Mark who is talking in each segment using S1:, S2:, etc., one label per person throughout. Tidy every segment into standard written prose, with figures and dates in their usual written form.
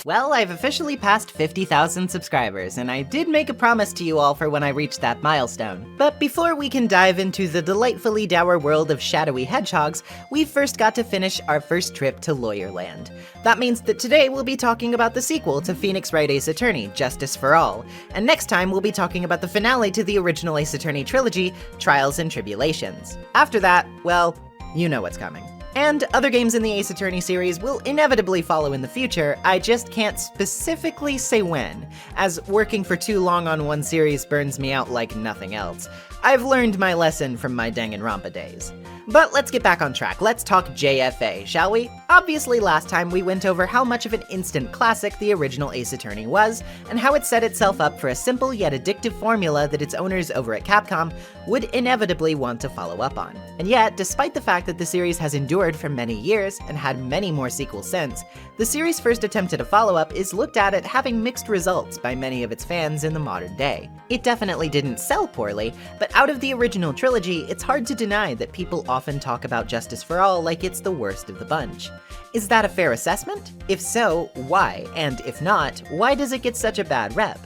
S1: Well, I've officially passed 50,000 subscribers, and I did make a promise to you all for when I reached that milestone. But before we can dive into the delightfully dour world of shadowy hedgehogs, we've first got to finish our first trip to Lawyerland. That means that today we'll be talking about the sequel to Phoenix Wright Ace Attorney, Justice for All, and next time we'll be talking about the finale to the original Ace Attorney trilogy, Trials and Tribulations. After that, well, you know what's coming. And other games in the Ace Attorney series will inevitably follow in the future, I just can't specifically say when, as working for too long on one series burns me out like nothing else. I've learned my lesson from my Danganronpa days. But let's get back on track, let's talk JFA, shall we? Obviously last time we went over how much of an instant classic the original Ace Attorney was, and how it set itself up for a simple yet addictive formula that its owners over at Capcom would inevitably want to follow up on. And yet, despite the fact that the series has endured for many years, and had many more sequels since, the series' first attempt at a follow-up is looked at as having mixed results by many of its fans in the modern day. It definitely didn't sell poorly, but out of the original trilogy, it's hard to deny that people often talk about Justice for All like it's the worst of the bunch. Is that a fair assessment? If so, why? And if not, why does it get such a bad rep?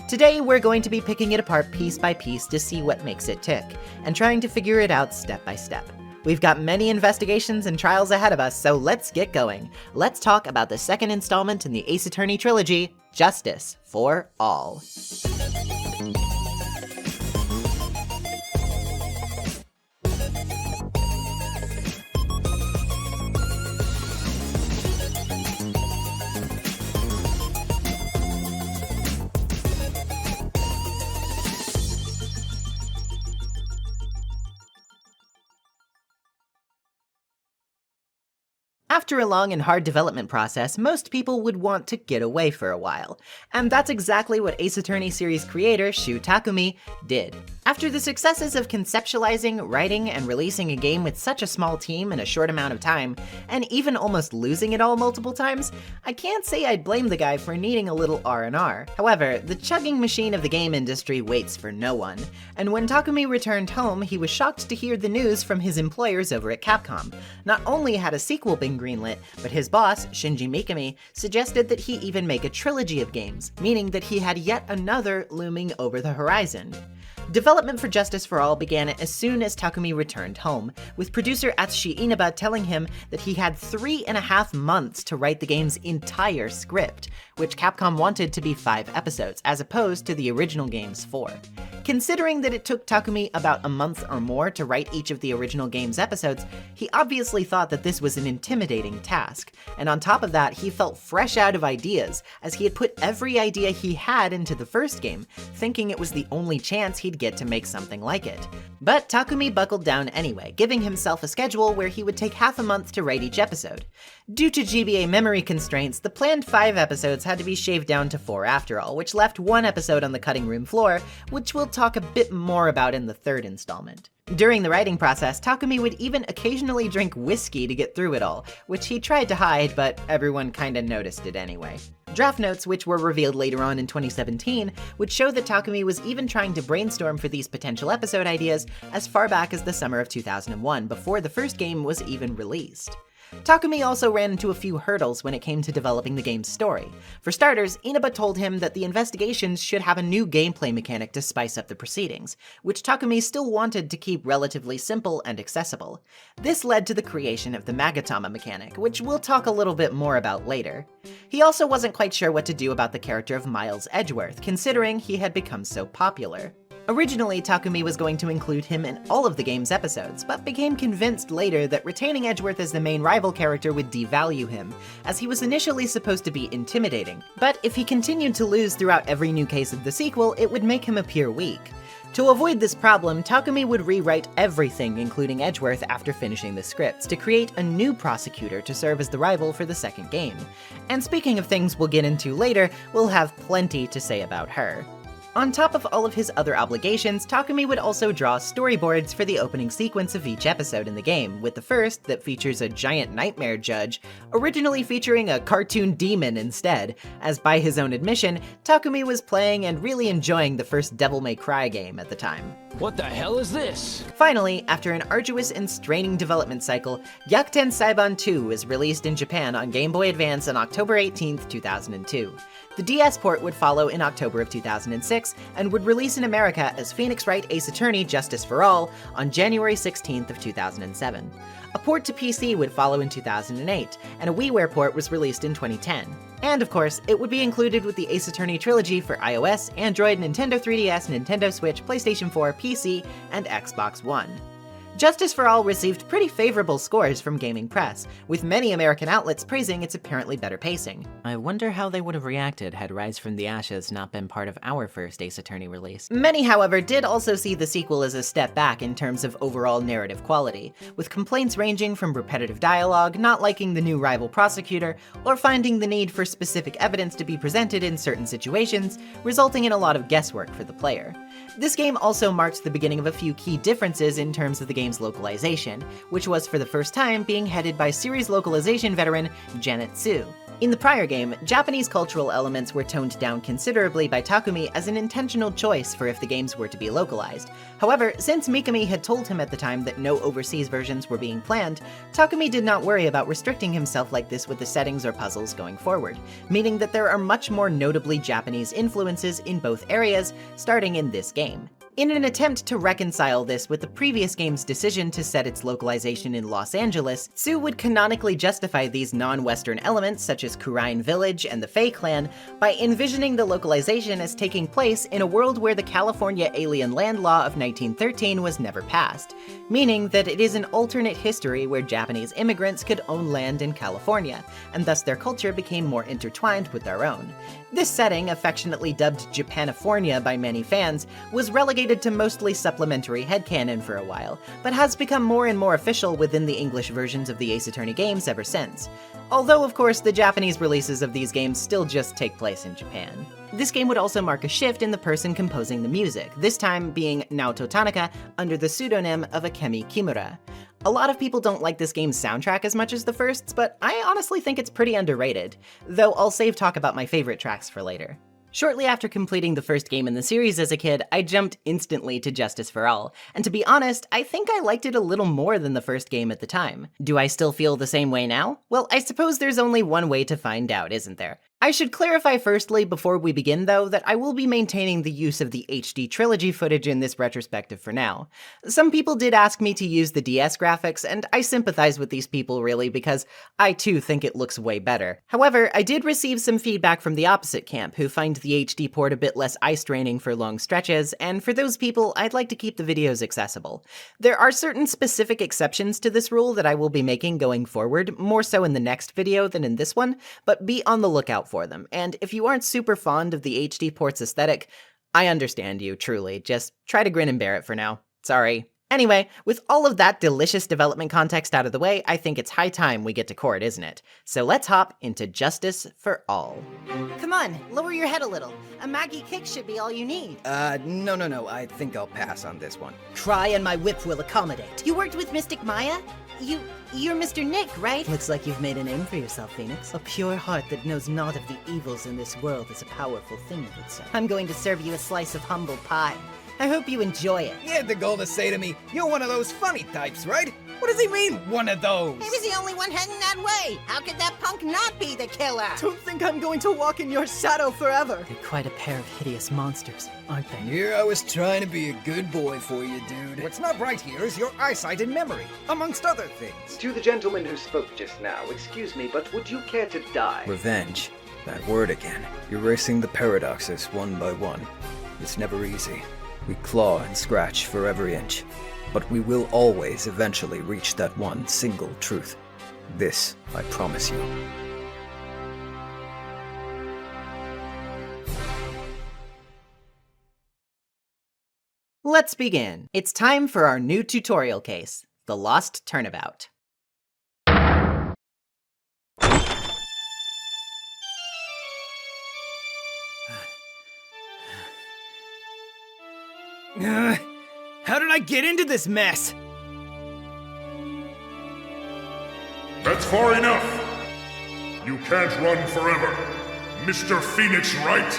S1: Today, we're going to be picking it apart piece by piece to see what makes it tick, and trying to figure it out step by step. We've got many investigations and trials ahead of us, so let's get going. Let's talk about the second installment in the Ace Attorney trilogy, Justice for All. After a long and hard development process, most people would want to get away for a while. And that's exactly what Ace Attorney series creator Shu Takumi did. After the successes of conceptualizing, writing, and releasing a game with such a small team in a short amount of time, and even almost losing it all multiple times, I can't say I'd blame the guy for needing a little R&R. However, the chugging machine of the game industry waits for no one, and when Takumi returned home, he was shocked to hear the news from his employers over at Capcom. Not only had a sequel been greenlit, but his boss, Shinji Mikami, suggested that he even make a trilogy of games, meaning that he had yet another looming over the horizon. Development for Justice for All began as soon as Takumi returned home, with producer Atsushi Inaba telling him that he had 3.5 months to write the game's entire script, which Capcom wanted to be 5 episodes, as opposed to the original game's 4. Considering that it took Takumi about a month or more to write each of the original game's episodes, he obviously thought that this was an intimidating task, and on top of that, he felt fresh out of ideas, as he had put every idea he had into the first game, thinking it was the only chance he'd get to make something like it. But Takumi buckled down anyway, giving himself a schedule where he would take half a month to write each episode. Due to GBA memory constraints, the planned 5 episodes had to be shaved down to 4 after all, which left 1 episode on the cutting room floor, which we'll talk a bit more about in the third installment. During the writing process, Takumi would even occasionally drink whiskey to get through it all, which he tried to hide, but everyone kinda noticed it anyway. Draft notes, which were revealed later on in 2017, would show that Takumi was even trying to brainstorm for these potential episode ideas as far back as the summer of 2001, before the first game was even released. Takumi also ran into a few hurdles when it came to developing the game's story. For starters, Inaba told him that the investigations should have a new gameplay mechanic to spice up the proceedings, which Takumi still wanted to keep relatively simple and accessible. This led to the creation of the Magatama mechanic, which we'll talk a little bit more about later. He also wasn't quite sure what to do about the character of Miles Edgeworth, considering he had become so popular. Originally, Takumi was going to include him in all of the game's episodes, but became convinced later that retaining Edgeworth as the main rival character would devalue him, as he was initially supposed to be intimidating. But if he continued to lose throughout every new case of the sequel, it would make him appear weak. To avoid this problem, Takumi would rewrite everything, including Edgeworth, after finishing the scripts, to create a new prosecutor to serve as the rival for the second game. And speaking of things we'll get into later, we'll have plenty to say about her. On top of all of his other obligations, Takumi would also draw storyboards for the opening sequence of each episode in the game, with the first, that features a giant nightmare judge, originally featuring a cartoon demon instead, as by his own admission, Takumi was playing and really enjoying the first Devil May Cry game at the time.
S2: What the hell is this?
S1: Finally, after an arduous and straining development cycle, Gyakuten Saiban 2 was released in Japan on Game Boy Advance on October 18, 2002. The DS port would follow in October of 2006, and would release in America as Phoenix Wright Ace Attorney Justice for All on January 16th of 2007. A port to PC would follow in 2008, and a WiiWare port was released in 2010. And of course, it would be included with the Ace Attorney trilogy for iOS, Android, Nintendo 3DS, Nintendo Switch, PlayStation 4, PC, and Xbox One. Justice for All received pretty favorable scores from gaming press, with many American outlets praising its apparently better pacing. I wonder how they would have reacted had Rise from the Ashes not been part of our first Ace Attorney release. Many, however, did also see the sequel as a step back in terms of overall narrative quality, with complaints ranging from repetitive dialogue, not liking the new rival prosecutor, or finding the need for specific evidence to be presented in certain situations, resulting in a lot of guesswork for the player. This game also marked the beginning of a few key differences in terms of the game's localization, which was for the first time being headed by series localization veteran Janet Su. In the prior game, Japanese cultural elements were toned down considerably by Takumi as an intentional choice for if the games were to be localized. However, since Mikami had told him at the time that no overseas versions were being planned, Takumi did not worry about restricting himself like this with the settings or puzzles going forward, meaning that there are much more notably Japanese influences in both areas, starting in this game. In an attempt to reconcile this with the previous game's decision to set its localization in Los Angeles, Su would canonically justify these non-Western elements, such as Kurine Village and the Fae Clan, by envisioning the localization as taking place in a world where the California Alien Land Law of 1913 was never passed, meaning that it is an alternate history where Japanese immigrants could own land in California, and thus their culture became more intertwined with our own. This setting, affectionately dubbed Japanifornia by many fans, was relegated to mostly supplementary headcanon for a while, but has become more and more official within the English versions of the Ace Attorney games ever since. Although, of course, the Japanese releases of these games still just take place in Japan. This game would also mark a shift in the person composing the music, this time being Naoto Tanaka under the pseudonym of Akemi Kimura. A lot of people don't like this game's soundtrack as much as the firsts, but I honestly think it's pretty underrated, though I'll save talk about my favorite tracks for later. Shortly after completing the first game in the series as a kid, I jumped instantly to Justice for All, and to be honest, I think I liked it a little more than the first game at the time. Do I still feel the same way now? Well, I suppose there's only one way to find out, isn't there? I should clarify firstly before we begin though that I will be maintaining the use of the HD trilogy footage in this retrospective for now. Some people did ask me to use the DS graphics, and I sympathize with these people really because I too think it looks way better. However, I did receive some feedback from the opposite camp who find the HD port a bit less eye-straining for long stretches, and for those people I'd like to keep the videos accessible. There are certain specific exceptions to this rule that I will be making going forward, more so in the next video than in this one, but be on the lookout for them, and if you aren't super fond of the HD port's aesthetic, I understand you, truly. Just try to grin and bear it for now. Sorry. Anyway, with all of that delicious development context out of the way, I think it's high time we get to court, isn't it? So let's hop into Justice for All. Come on, lower your head a little. A Maggie kick should be all you need.
S3: No, I think I'll pass on this one.
S1: Try and my whip will accommodate. You worked with Mystic Maya? You're Mr. Nick, right? Looks like you've made a name for yourself, Phoenix. A pure heart that knows naught of the evils in this world is a powerful thing, you would say. I'm going to serve you a slice of humble pie. I hope you enjoy it.
S3: You had the goal to say to me, you're one of those funny types, right? What does he mean, one of those?
S4: He was the only one heading that way. How could that punk not be the killer?
S5: Don't think I'm going to walk in your shadow forever.
S1: They're quite a pair of hideous monsters, aren't they?
S3: Here I was trying to be a good boy for you, dude.
S6: What's not right here is your eyesight and memory, amongst other things.
S7: To the gentleman who spoke just now, excuse me, but would you care to die?
S3: Revenge. That word again. Erasing the paradoxes one by one. It's never easy. We claw and scratch for every inch. But we will always eventually reach that one single truth. This, I promise you.
S1: Let's begin. It's time for our new tutorial case, the Lost Turnabout.
S6: How did I get into this mess?
S8: That's far enough! You can't run forever, Mr. Phoenix Wright!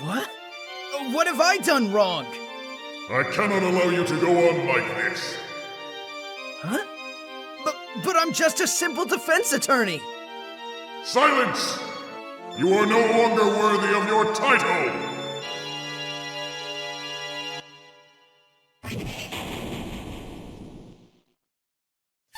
S6: What? What have I done wrong?
S8: I cannot allow you to go on like this.
S6: Huh? But I'm just a simple defense attorney!
S8: Silence! You are no longer worthy of your title!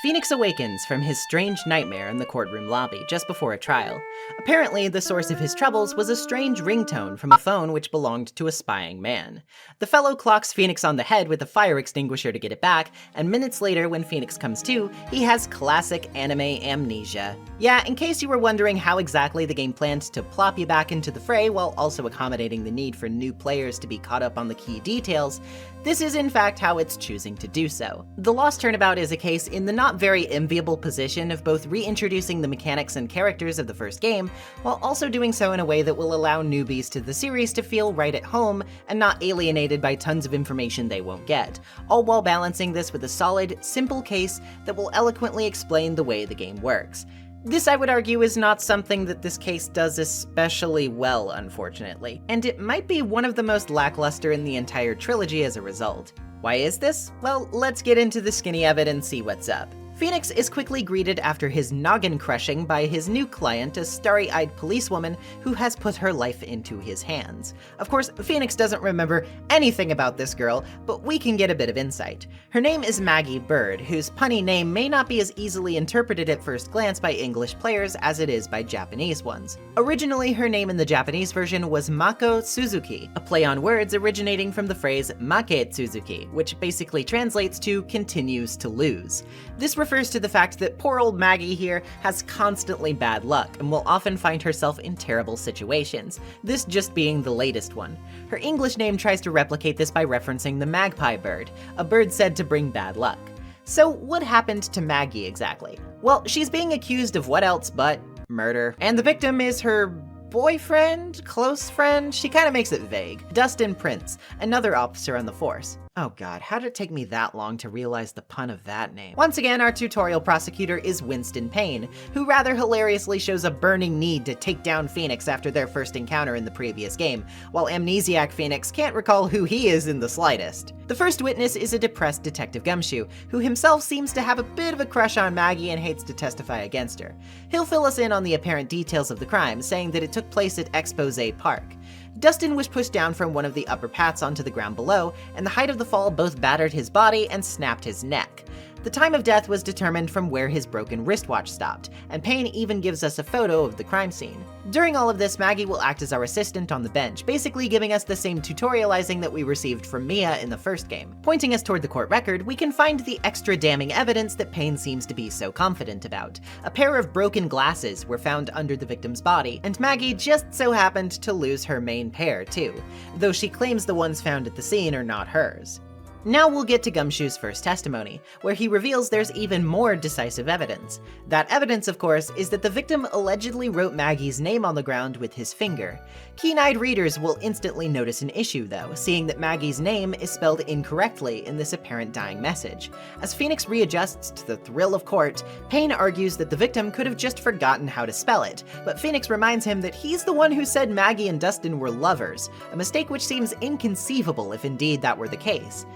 S1: Phoenix awakens from his strange nightmare in the courtroom lobby just before a trial. Apparently, the source of his troubles was a strange ringtone from a phone which belonged to a spying man. The fellow clocks Phoenix on the head with a fire extinguisher to get it back, and minutes later when Phoenix comes to, he has classic anime amnesia. Yeah, in case you were wondering how exactly the game planned to plop you back into the fray while also accommodating the need for new players to be caught up on the key details, this is in fact how it's choosing to do so. The Lost Turnabout is a case in the not very enviable position of both reintroducing the mechanics and characters of the first game, while also doing so in a way that will allow newbies to the series to feel right at home and not alienated by tons of information they won't get, all while balancing this with a solid, simple case that will eloquently explain the way the game works. This, I would argue, is not something that this case does especially well, unfortunately, and it might be one of the most lackluster in the entire trilogy as a result. Why is this? Well, let's get into the skinny of it and see what's up. Phoenix is quickly greeted after his noggin crushing by his new client, a starry-eyed policewoman who has put her life into his hands. Of course, Phoenix doesn't remember anything about this girl, but we can get a bit of insight. Her name is Maggie Bird, whose punny name may not be as easily interpreted at first glance by English players as it is by Japanese ones. Originally, her name in the Japanese version was Mako Suzuki, a play on words originating from the phrase Make Suzuki, which basically translates to continues to lose. This refers to the fact that poor old Maggie here has constantly bad luck and will often find herself in terrible situations, this just being the latest one. Her English name tries to replicate this by referencing the magpie bird, a bird said to bring bad luck. So what happened to Maggie exactly? Well, she's being accused of what else but murder, and the victim is her boyfriend? Close friend? She kind of makes it vague. Dustin Prince, another officer on the force. Oh god, how did it take me that long to realize the pun of that name? Once again, our tutorial prosecutor is Winston Payne, who rather hilariously shows a burning need to take down Phoenix after their first encounter in the previous game, while amnesiac Phoenix can't recall who he is in the slightest. The first witness is a depressed Detective Gumshoe, who himself seems to have a bit of a crush on Maggie and hates to testify against her. He'll fill us in on the apparent details of the crime, saying that it took place at Expose Park. Dustin was pushed down from one of the upper paths onto the ground below, and the height of the fall both battered his body and snapped his neck. The time of death was determined from where his broken wristwatch stopped, and Payne even gives us a photo of the crime scene. During all of this, Maggie will act as our assistant on the bench, basically giving us the same tutorializing that we received from Mia in the first game. Pointing us toward the court record, we can find the extra damning evidence that Payne seems to be so confident about. A pair of broken glasses were found under the victim's body, and Maggie just so happened to lose her main pair too, though she claims the ones found at the scene are not hers. Now we'll get to Gumshoe's first testimony, where he reveals there's even more decisive evidence. That evidence, of course, is that the victim allegedly wrote Maggie's name on the ground with his finger. Keen-eyed readers will instantly notice an issue, though, seeing that Maggie's name is spelled incorrectly in this apparent dying message. As Phoenix readjusts to the thrill of court, Payne argues that the victim could have just forgotten how to spell it, but Phoenix reminds him that he's the one who said Maggie and Dustin were lovers, a mistake which seems inconceivable if indeed that were the case.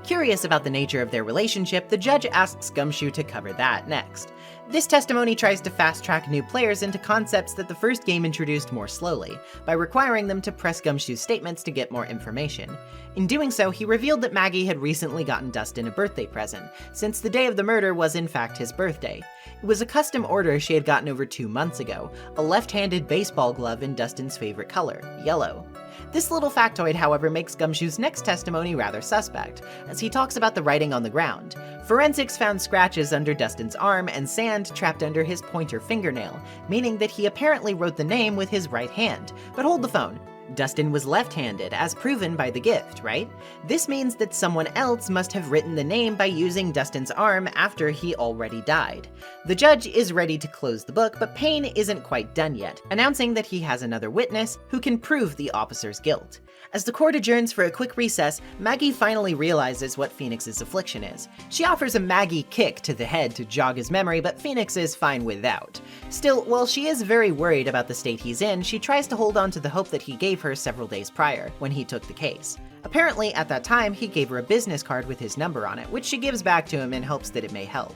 S1: Curious about the nature of their relationship, the judge asks Gumshoe to cover that next. This testimony tries to fast-track new players into concepts that the first game introduced more slowly, by requiring them to press Gumshoe's statements to get more information. In doing so, he revealed that Maggie had recently gotten Dustin a birthday present, since the day of the murder was in fact his birthday. It was a custom order she had gotten over 2 months ago, a left-handed baseball glove in Dustin's favorite color, yellow. This little factoid, however, makes Gumshoe's next testimony rather suspect, as he talks about the writing on the ground. Forensics found scratches under Dustin's arm and sand trapped under his pointer fingernail, meaning that he apparently wrote the name with his right hand. But hold the phone. Dustin was left-handed, as proven by the gift, right? This means that someone else must have written the name by using Dustin's arm after he already died. The judge is ready to close the book, but Payne isn't quite done yet, announcing that he has another witness who can prove the officer's guilt. As the court adjourns for a quick recess, Maggie finally realizes what Phoenix's affliction is. She offers a Maggie kick to the head to jog his memory, but Phoenix is fine without. Still, while she is very worried about the state he's in, she tries to hold on to the hope that he gave her several days prior, when he took the case. Apparently, at that time, he gave her a business card with his number on it, which she gives back to him in hopes that it may help.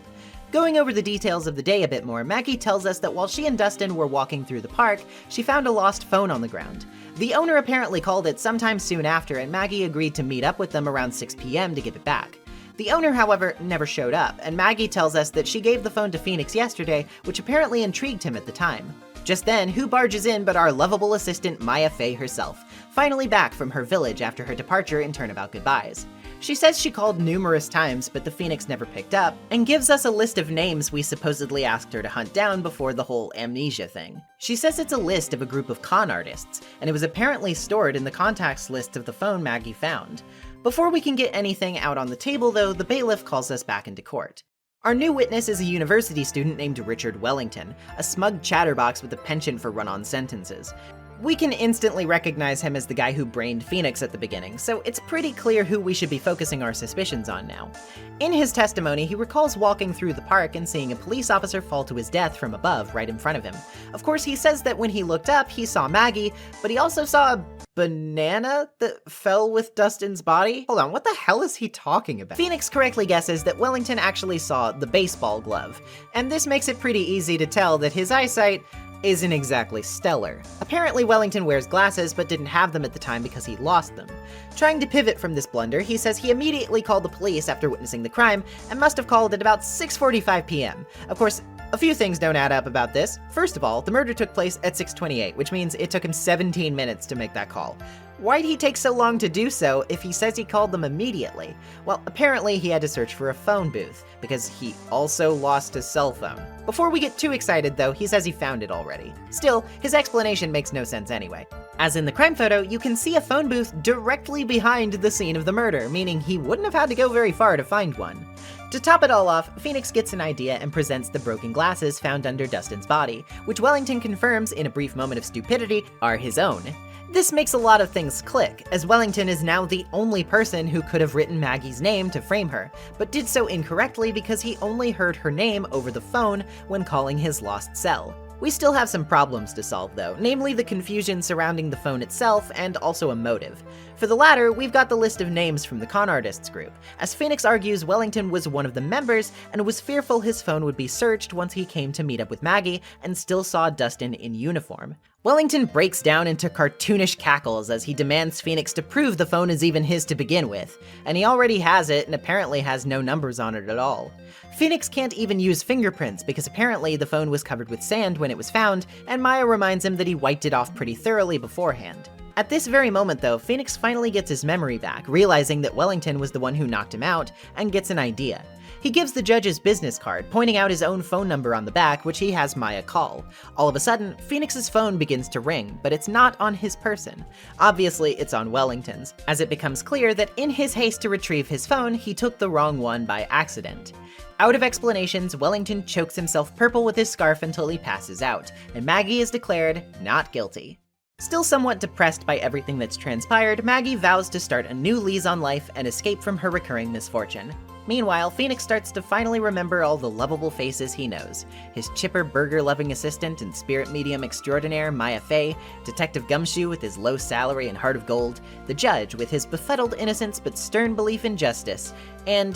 S1: Going over the details of the day a bit more, Maggie tells us that while she and Dustin were walking through the park, she found a lost phone on the ground. The owner apparently called it sometime soon after, and Maggie agreed to meet up with them around 6 p.m. to give it back. The owner, however, never showed up, and Maggie tells us that she gave the phone to Phoenix yesterday, which apparently intrigued him at the time. Just then, who barges in but our lovable assistant Maya Fey herself, finally back from her village after her departure in Turnabout Goodbyes. She says she called numerous times, but the Phoenix never picked up, and gives us a list of names we supposedly asked her to hunt down before the whole amnesia thing. She says it's a list of a group of con artists, and it was apparently stored in the contacts list of the phone Maggie found. Before we can get anything out on the table though, the bailiff calls us back into court. Our new witness is a university student named Richard Wellington, a smug chatterbox with a penchant for run-on sentences. We can instantly recognize him as the guy who brained Phoenix at the beginning, so it's pretty clear who we should be focusing our suspicions on now. In his testimony, he recalls walking through the park and seeing a police officer fall to his death from above right in front of him. Of course, he says that when he looked up, he saw Maggie, but he also saw a banana that fell with Dustin's body? Hold on, what the hell is he talking about? Phoenix correctly guesses that Wellington actually saw the baseball glove, and this makes it pretty easy to tell that his eyesight isn't exactly stellar. Apparently Wellington wears glasses but didn't have them at the time because he lost them. Trying to pivot from this blunder, he says he immediately called the police after witnessing the crime and must have called at about 6:45 p.m. Of course, a few things don't add up about this. First of all, the murder took place at 6:28, which means it took him 17 minutes to make that call. Why'd he take so long to do so if he says he called them immediately? Well, apparently he had to search for a phone booth, because he also lost his cell phone. Before we get too excited though, he says he found it already. Still, his explanation makes no sense anyway. As in the crime photo, you can see a phone booth directly behind the scene of the murder, meaning he wouldn't have had to go very far to find one. To top it all off, Phoenix gets an idea and presents the broken glasses found under Dustin's body, which Wellington confirms in a brief moment of stupidity are his own. This makes a lot of things click, as Wellington is now the only person who could have written Maggie's name to frame her, but did so incorrectly because he only heard her name over the phone when calling his lost cell. We still have some problems to solve though, namely the confusion surrounding the phone itself and also a motive. For the latter, we've got the list of names from the con artists group, as Phoenix argues Wellington was one of the members and was fearful his phone would be searched once he came to meet up with Maggie and still saw Dustin in uniform. Wellington breaks down into cartoonish cackles as he demands Phoenix to prove the phone is even his to begin with, and he already has it and apparently has no numbers on it at all. Phoenix can't even use fingerprints because apparently the phone was covered with sand when it was found, and Maya reminds him that he wiped it off pretty thoroughly beforehand. At this very moment though, Phoenix finally gets his memory back, realizing that Wellington was the one who knocked him out, and gets an idea. He gives the judge his business card, pointing out his own phone number on the back, which he has Maya call. All of a sudden, Phoenix's phone begins to ring, but it's not on his person. Obviously, it's on Wellington's, as it becomes clear that in his haste to retrieve his phone, he took the wrong one by accident. Out of explanations, Wellington chokes himself purple with his scarf until he passes out, and Maggie is declared not guilty. Still somewhat depressed by everything that's transpired, Maggie vows to start a new lease on life and escape from her recurring misfortune. Meanwhile, Phoenix starts to finally remember all the lovable faces he knows. His chipper burger-loving assistant and spirit medium extraordinaire Maya Fey, Detective Gumshoe with his low salary and heart of gold, the judge with his befuddled innocence but stern belief in justice, and,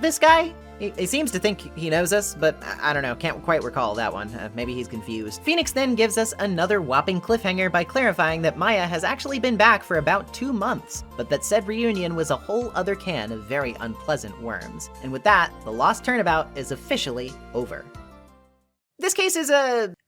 S1: this guy? He seems to think he knows us, but I don't know, can't quite recall that one. Maybe he's confused. Phoenix then gives us another whopping cliffhanger by clarifying that Maya has actually been back for about 2 months, but that said reunion was a whole other can of very unpleasant worms. And with that, the Lost Turnabout is officially over. This case is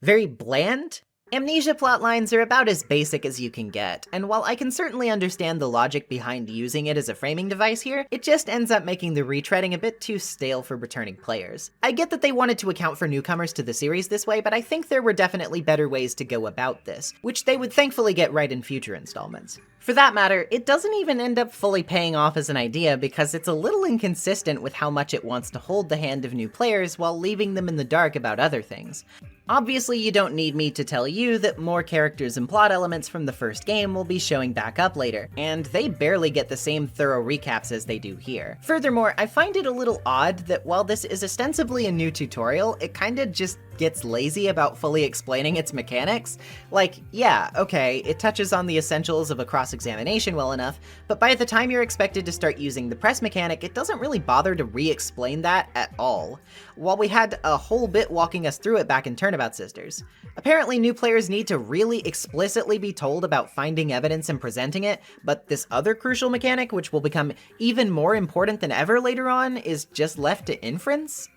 S1: very bland, Amnesia plotlines are about as basic as you can get, and while I can certainly understand the logic behind using it as a framing device here, it just ends up making the retreading a bit too stale for returning players. I get that they wanted to account for newcomers to the series this way, but I think there were definitely better ways to go about this, which they would thankfully get right in future installments. For that matter, it doesn't even end up fully paying off as an idea because it's a little inconsistent with how much it wants to hold the hand of new players while leaving them in the dark about other things. Obviously, you don't need me to tell you that more characters and plot elements from the first game will be showing back up later, and they barely get the same thorough recaps as they do here. Furthermore, I find it a little odd that while this is ostensibly a new tutorial, it kinda just gets lazy about fully explaining its mechanics. Like, yeah, okay, it touches on the essentials of a cross-examination well enough, but by the time you're expected to start using the press mechanic, it doesn't really bother to re-explain that at all, while we had a whole bit walking us through it back in Turnabout Sisters. Apparently new players need to really explicitly be told about finding evidence and presenting it, but this other crucial mechanic, which will become even more important than ever later on, is just left to inference?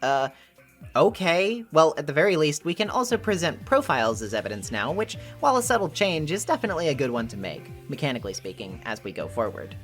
S1: Okay, well, at the very least, we can also present profiles as evidence now, which, while a subtle change, is definitely a good one to make, mechanically speaking, as we go forward.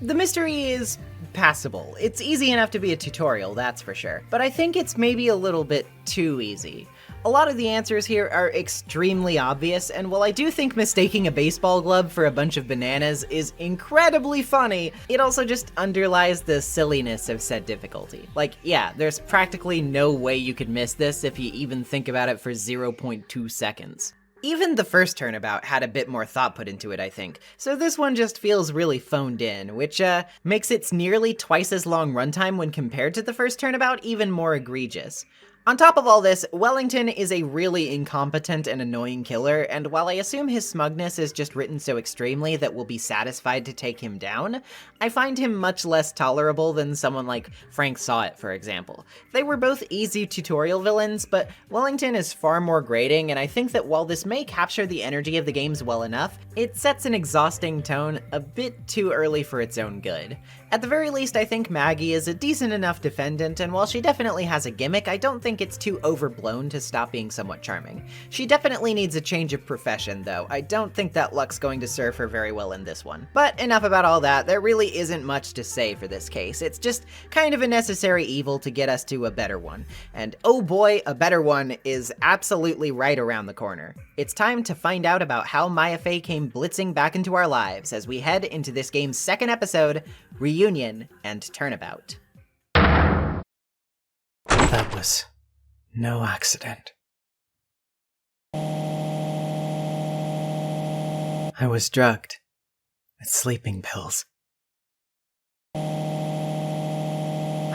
S1: The mystery is passable. It's easy enough to be a tutorial, that's for sure, but I think it's maybe a little bit too easy. A lot of the answers here are extremely obvious, and while I do think mistaking a baseball glove for a bunch of bananas is incredibly funny, it also just underlies the silliness of said difficulty. Like, yeah, there's practically no way you could miss this if you even think about it for 0.2 seconds. Even the first Turnabout had a bit more thought put into it, I think, so this one just feels really phoned in, which makes its nearly twice as long runtime when compared to the first Turnabout even more egregious. On top of all this, Wellington is a really incompetent and annoying killer, and while I assume his smugness is just written so extremely that we'll be satisfied to take him down, I find him much less tolerable than someone like Frank Sawit, for example. They were both easy tutorial villains, but Wellington is far more grating, and I think that while this may capture the energy of the games well enough, it sets an exhausting tone a bit too early for its own good. At the very least, I think Maggie is a decent enough defendant, and while she definitely has a gimmick, I don't think it's too overblown to stop being somewhat charming. She definitely needs a change of profession, though. I don't think that luck's going to serve her very well in this one. But enough about all that, there really isn't much to say for this case. It's just kind of a necessary evil to get us to a better one. And oh boy, a better one is absolutely right around the corner. It's time to find out about how Maya Fey came blitzing back into our lives as we head into this game's second episode, Reunion and Turnabout.
S3: That was no accident. I was drugged with sleeping pills.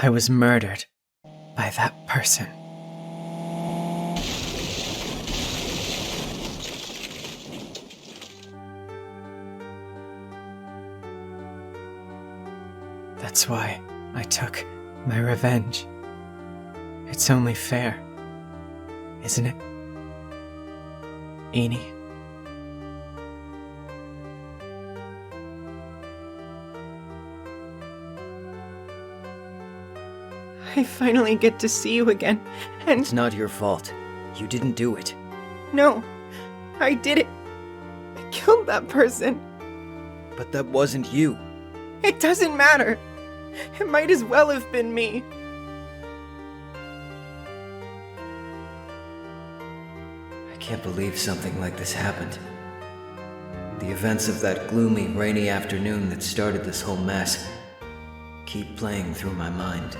S3: I was murdered by that person. That's why I took my revenge. It's only fair, isn't it, Eni?
S5: I finally get to see you again, and
S3: It's not your fault. You didn't do it.
S5: no, I did it. I killed that person.
S3: But that wasn't you.
S5: It doesn't matter. It might as well have been me.
S3: I can't believe something like this happened. The events of that gloomy, rainy afternoon that started this whole mess keep playing through my mind.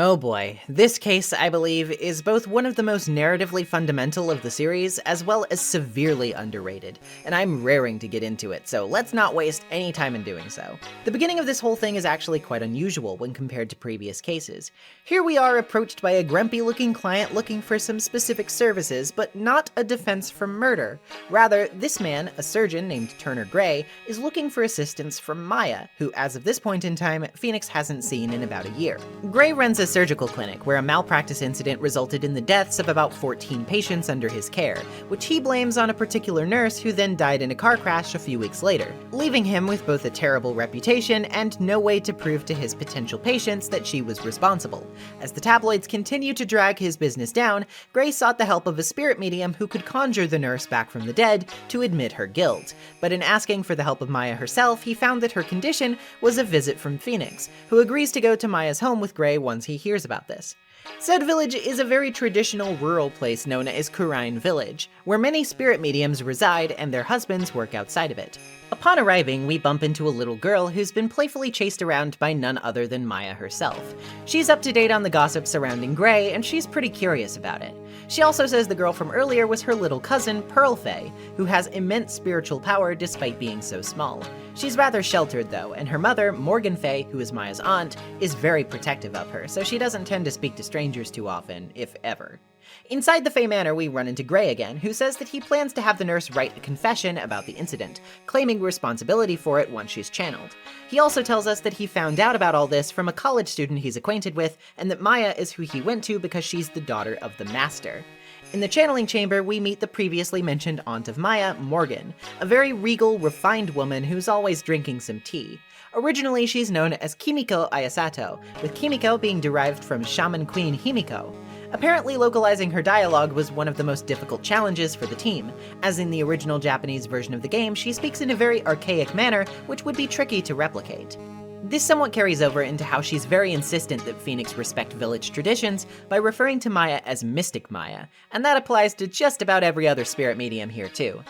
S1: Oh boy, this case, I believe, is both one of the most narratively fundamental of the series, as well as severely underrated, and I'm raring to get into it, so let's not waste any time in doing so. The beginning of this whole thing is actually quite unusual when compared to previous cases. Here we are approached by a grumpy-looking client looking for some specific services, but not a defense from murder. Rather, this man, a surgeon named Turner Gray, is looking for assistance from Maya, who as of this point in time, Phoenix hasn't seen in about a year. Gray runs runs a surgical clinic where a malpractice incident resulted in the deaths of about 14 patients under his care, which he blames on a particular nurse who then died in a car crash a few weeks later, leaving him with both a terrible reputation and no way to prove to his potential patients that she was responsible. As the tabloids continue to drag his business down, Gray sought the help of a spirit medium who could conjure the nurse back from the dead to admit her guilt. But in asking for the help of Maya herself, he found that her condition was a visit from Phoenix, who agrees to go to Maya's home with Gray once he hears about this. Said village is a very traditional rural place known as Kurine Village, where many spirit mediums reside and their husbands work outside of it. Upon arriving, we bump into a little girl who's been playfully chased around by none other than Maya herself. She's up to date on the gossip surrounding Gray, and she's pretty curious about it. She also says the girl from earlier was her little cousin, Pearl Faye, who has immense spiritual power despite being so small. She's rather sheltered though, and her mother, Morgan Faye, who is Maya's aunt, is very protective of her, so she doesn't tend to speak to strangers too often, if ever. Inside the Faye Manor, we run into Gray again, who says that he plans to have the nurse write a confession about the incident, claiming responsibility for it once she's channeled. He also tells us that he found out about all this from a college student he's acquainted with, and that Maya is who he went to because she's the daughter of the master. In the channeling chamber, we meet the previously mentioned aunt of Maya, Morgan, a very regal, refined woman who's always drinking some tea. Originally, she's known as Kimiko Ayasato, with Kimiko being derived from shaman queen Himiko. Apparently, localizing her dialogue was one of the most difficult challenges for the team, as in the original Japanese version of the game, she speaks in a very archaic manner, which would be tricky to replicate. This somewhat carries over into how she's very insistent that Phoenix respect village traditions by referring to Maya as Mystic Maya, and that applies to just about every other spirit medium here too.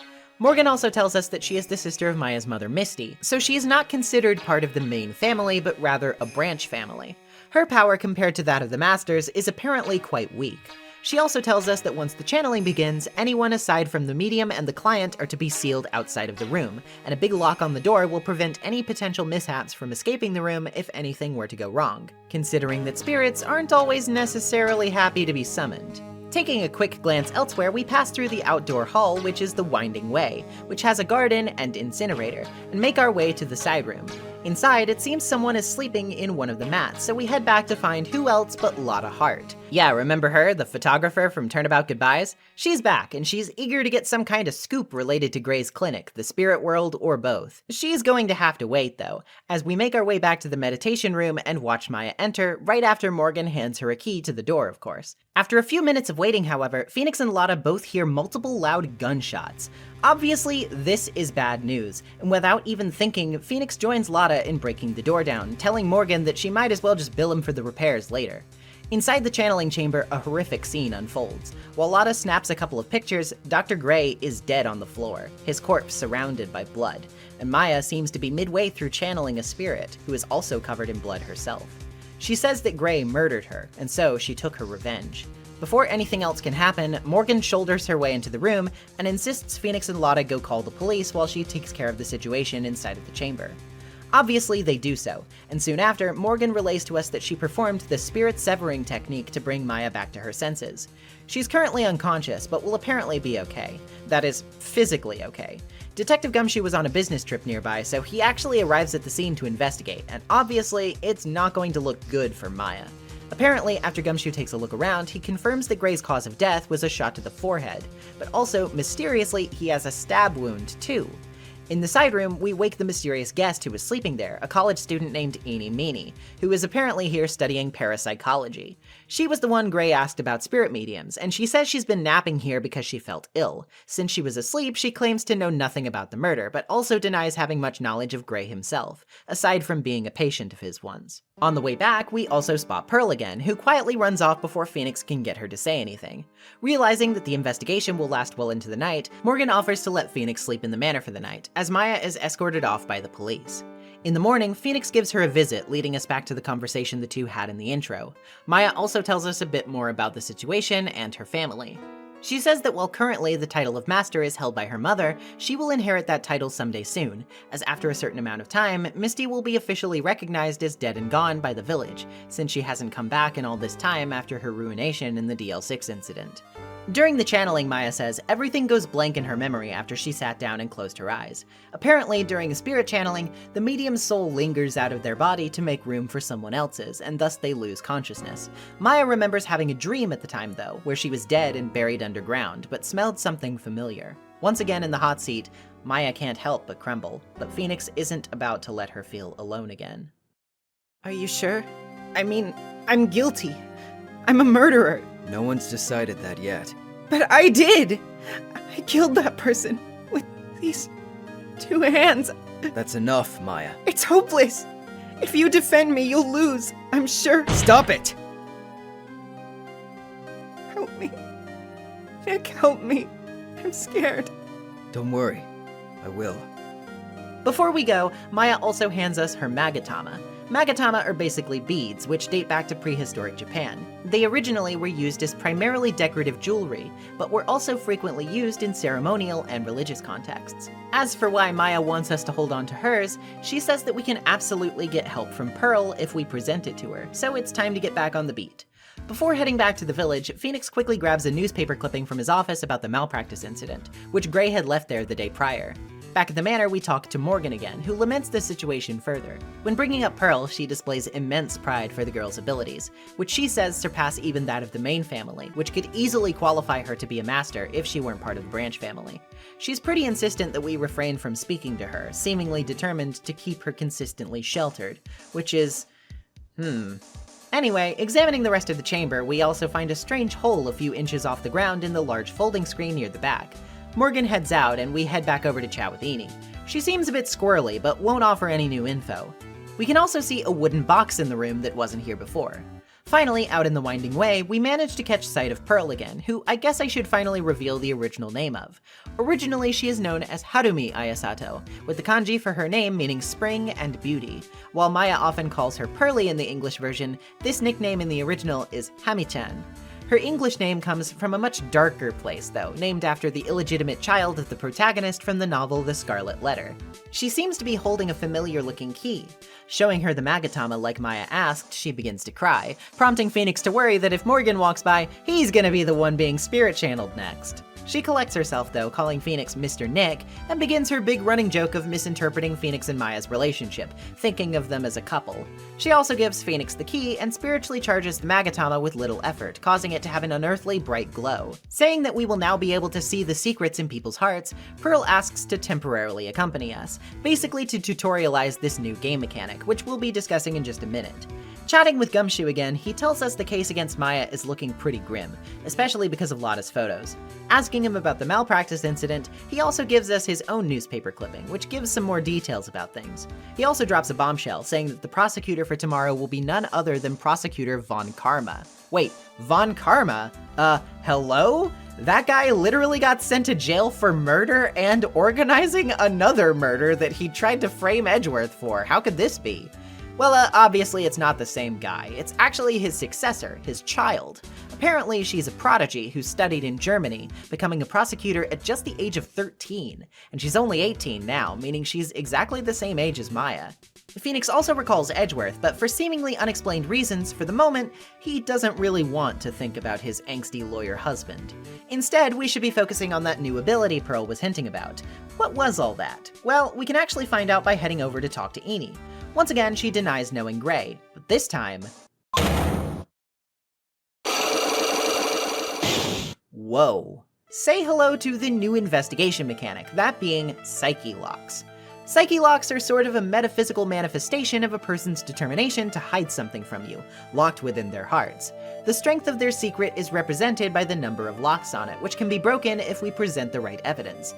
S1: Morgan also tells us that she is the sister of Maya's mother, Misty, so she is not considered part of the main family, but rather a branch family. Her power compared to that of the Masters is apparently quite weak. She also tells us that once the channeling begins, anyone aside from the medium and the client are to be sealed outside of the room, and a big lock on the door will prevent any potential mishaps from escaping the room if anything were to go wrong, considering that spirits aren't always necessarily happy to be summoned. Taking a quick glance elsewhere, we pass through the outdoor hall, which is the Winding Way, which has a garden and incinerator, and make our way to the side room. Inside, it seems someone is sleeping in one of the mats, so we head back to find who else but Lotta Hart. Yeah, remember her, the photographer from Turnabout Goodbyes? She's back, and she's eager to get some kind of scoop related to Gray's clinic, the spirit world, or both. She's going to have to wait, though, as we make our way back to the meditation room and watch Maya enter, right after Morgan hands her a key to the door, of course. After a few minutes of waiting, however, Phoenix and Lotta both hear multiple loud gunshots. Obviously, this is bad news, and without even thinking, Phoenix joins Lotta in breaking the door down, telling Morgan that she might as well just bill him for the repairs later. Inside the channeling chamber, a horrific scene unfolds. While Lotta snaps a couple of pictures, Dr. Gray is dead on the floor, his corpse surrounded by blood, and Maya seems to be midway through channeling a spirit, who is also covered in blood herself. She says that Gray murdered her, and so she took her revenge. Before anything else can happen, Morgan shoulders her way into the room and insists Phoenix and Lotta go call the police while she takes care of the situation inside of the chamber. Obviously, they do so, and soon after, Morgan relays to us that she performed the spirit severing technique to bring Maya back to her senses. She's currently unconscious, but will apparently be okay. That is, physically okay. Detective Gumshoe was on a business trip nearby, so he actually arrives at the scene to investigate, and obviously, it's not going to look good for Maya. Apparently, after Gumshoe takes a look around, he confirms that Gray's cause of death was a shot to the forehead, but also, mysteriously, he has a stab wound too. In the side room, we wake the mysterious guest who was sleeping there, a college student named Eenie Meenie, who is apparently here studying parapsychology. She was the one Gray asked about spirit mediums, and she says she's been napping here because she felt ill. Since she was asleep, she claims to know nothing about the murder, but also denies having much knowledge of Gray himself, aside from being a patient of his once. On the way back, we also spot Pearl again, who quietly runs off before Phoenix can get her to say anything. Realizing that the investigation will last well into the night, Morgan offers to let Phoenix sleep in the manor for the night, as Maya is escorted off by the police. In the morning, Phoenix gives her a visit, leading us back to the conversation the two had in the intro. Maya also tells us a bit more about the situation and her family. She says that while currently the title of Master is held by her mother, she will inherit that title someday soon, as after a certain amount of time, Misty will be officially recognized as dead and gone by the village, since she hasn't come back in all this time after her ruination in the DL6 incident. During the channeling, Maya says everything goes blank in her memory after she sat down and closed her eyes. Apparently, during a spirit channeling, the medium's soul lingers out of their body to make room for someone else's, and thus they lose consciousness. Maya remembers having a dream at the time, though, where she was dead and buried underground, but smelled something familiar. Once again in the hot seat, Maya can't help but crumble, but Phoenix isn't about to let her feel alone again.
S5: Are you sure? I mean, I'm guilty. I'm a murderer.
S3: No one's decided that yet.
S5: But I did! I killed that person with these 2 hands.
S3: That's enough, Maya.
S5: It's hopeless. If you defend me, you'll lose, I'm sure.
S3: Stop it!
S5: Help me. Nick, help me. I'm scared.
S3: Don't worry. I will.
S1: Before we go, Maya also hands us her magatama. Magatama are basically beads, which date back to prehistoric Japan. They originally were used as primarily decorative jewelry, but were also frequently used in ceremonial and religious contexts. As for why Maya wants us to hold on to hers, she says that we can absolutely get help from Pearl if we present it to her, so it's time to get back on the beat. Before heading back to the village, Phoenix quickly grabs a newspaper clipping from his office about the malpractice incident, which Gray had left there the day prior. Back at the manor, we talk to Morgan again, who laments the situation further. When bringing up Pearl, she displays immense pride for the girl's abilities, which she says surpass even that of the main family, which could easily qualify her to be a master if she weren't part of the branch family. She's pretty insistent that we refrain from speaking to her, seemingly determined to keep her consistently sheltered, which is... Anyway, examining the rest of the chamber, we also find a strange hole a few inches off the ground in the large folding screen near the back. Morgan heads out, and we head back over to chat with Eni. She seems a bit squirrely, but won't offer any new info. We can also see a wooden box in the room that wasn't here before. Finally, out in the winding way, we manage to catch sight of Pearl again, who I guess I should finally reveal the original name of. Originally, she is known as Harumi Ayasato, with the kanji for her name meaning spring and beauty. While Maya often calls her Pearly in the English version, this nickname in the original is Hami-chan. Her English name comes from a much darker place, though, named after the illegitimate child of the protagonist from the novel The Scarlet Letter. She seems to be holding a familiar-looking key. Showing her the magatama like Maya asked, she begins to cry, prompting Phoenix to worry that if Morgan walks by, he's gonna be the one being spirit-channeled next. She collects herself, though, calling Phoenix Mr. Nick, and begins her big running joke of misinterpreting Phoenix and Maya's relationship, thinking of them as a couple. She also gives Phoenix the key and spiritually charges the magatama with little effort, causing it to have an unearthly bright glow. Saying that we will now be able to see the secrets in people's hearts, Pearl asks to temporarily accompany us, basically to tutorialize this new game mechanic, which we'll be discussing in just a minute. Chatting with Gumshoe again, he tells us the case against Maya is looking pretty grim, especially because of Lotta's photos. Asking him about the malpractice incident, he also gives us his own newspaper clipping, which gives some more details about things. He also drops a bombshell, saying that the prosecutor for tomorrow will be none other than Prosecutor Von Karma. Wait, Von Karma? Hello? That guy literally got sent to jail for murder and organizing another murder that he tried to frame Edgeworth for. How could this be? Well, obviously it's not the same guy. It's actually his successor, his child. Apparently she's a prodigy who studied in Germany, becoming a prosecutor at just the age of 13. And she's only 18 now, meaning she's exactly the same age as Maya. Phoenix also recalls Edgeworth, but for seemingly unexplained reasons, for the moment, he doesn't really want to think about his angsty lawyer husband. Instead, we should be focusing on that new ability Pearl was hinting about. What was all that? Well, we can actually find out by heading over to talk to Eni. Once again, she denies knowing Gray, but this time... Whoa. Say hello to the new investigation mechanic, that being Psyche Locks. Psyche Locks are sort of a metaphysical manifestation of a person's determination to hide something from you, locked within their hearts. The strength of their secret is represented by the number of locks on it, which can be broken if we present the right evidence.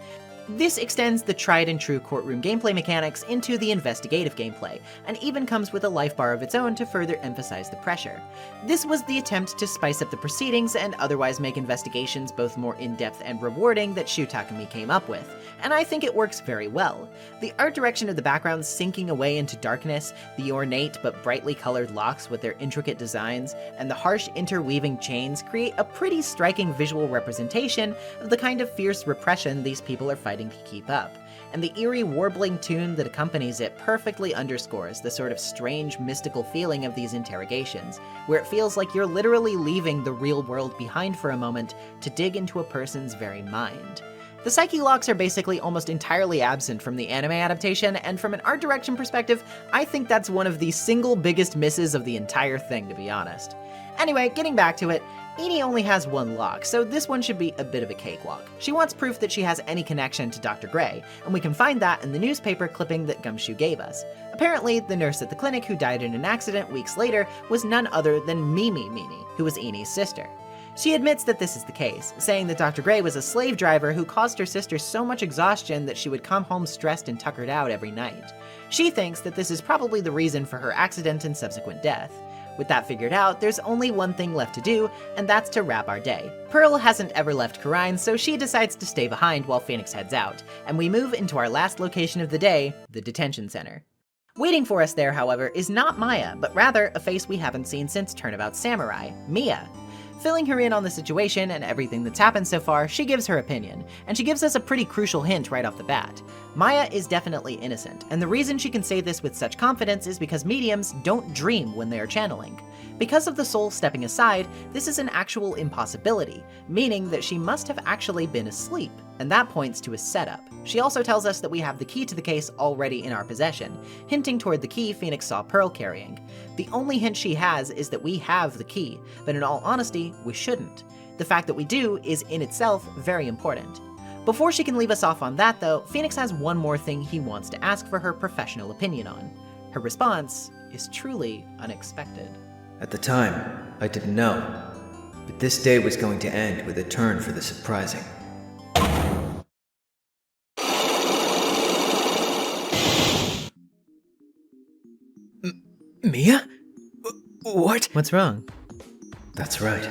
S1: This extends the tried and true courtroom gameplay mechanics into the investigative gameplay, and even comes with a life bar of its own to further emphasize the pressure. This was the attempt to spice up the proceedings and otherwise make investigations both more in-depth and rewarding that Shu Takumi came up with, and I think it works very well. The art direction of the background sinking away into darkness, the ornate but brightly colored locks with their intricate designs, and the harsh interweaving chains create a pretty striking visual representation of the kind of fierce repression these people are fighting to keep up. and the eerie warbling tune that accompanies it perfectly underscores the sort of strange mystical feeling of these interrogations, where it feels like you're literally leaving the real world behind for a moment to dig into a person's very mind. The psyche locks are basically almost entirely absent from the anime adaptation, and from an art direction perspective, I think that's one of the single biggest misses of the entire thing, to be honest. Anyway, getting back to it, Edie only has one lock, so this one should be a bit of a cakewalk. She wants proof that she has any connection to Dr. Gray, and we can find that in the newspaper clipping that Gumshoe gave us. Apparently, the nurse at the clinic who died in an accident weeks later was none other than Mimi Meanie, who was Enie's sister. She admits that this is the case, saying that Dr. Gray was a slave driver who caused her sister so much exhaustion that she would come home stressed and tuckered out every night. She thinks that this is probably the reason for her accident and subsequent death. With that figured out, there's only one thing left to do, and that's to wrap our day. Pearl hasn't ever left Khura'in, so she decides to stay behind while Phoenix heads out, and we move into our last location of the day, the detention center. Waiting for us there, however, is not Maya, but rather a face we haven't seen since Turnabout Samurai, Mia. Filling her in on the situation and everything that's happened so far, she gives her opinion, and she gives us a pretty crucial hint right off the bat. Maya is definitely innocent, and the reason she can say this with such confidence is because mediums don't dream when they are channeling. Because of the soul stepping aside, this is an actual impossibility, meaning that she must have actually been asleep, and that points to a setup. She also tells us that we have the key to the case already in our possession, hinting toward the key Phoenix saw Pearl carrying. The only hint she has is that we have the key, but in all honesty, we shouldn't. The fact that we do is in itself very important. Before she can leave us off on that though, Phoenix has one more thing he wants to ask for her professional opinion on. Her response is truly unexpected.
S3: At the time, I didn't know. But this day was going to end with a turn for the surprising. Mia? What?
S1: What's wrong?
S3: That's right.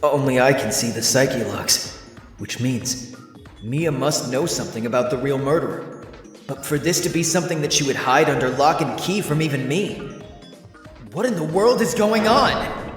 S3: Only I can see the psyche locks. Which means Mia must know something about the real murderer. But for this to be something that she would hide under lock and key from even me. What in the world is going on?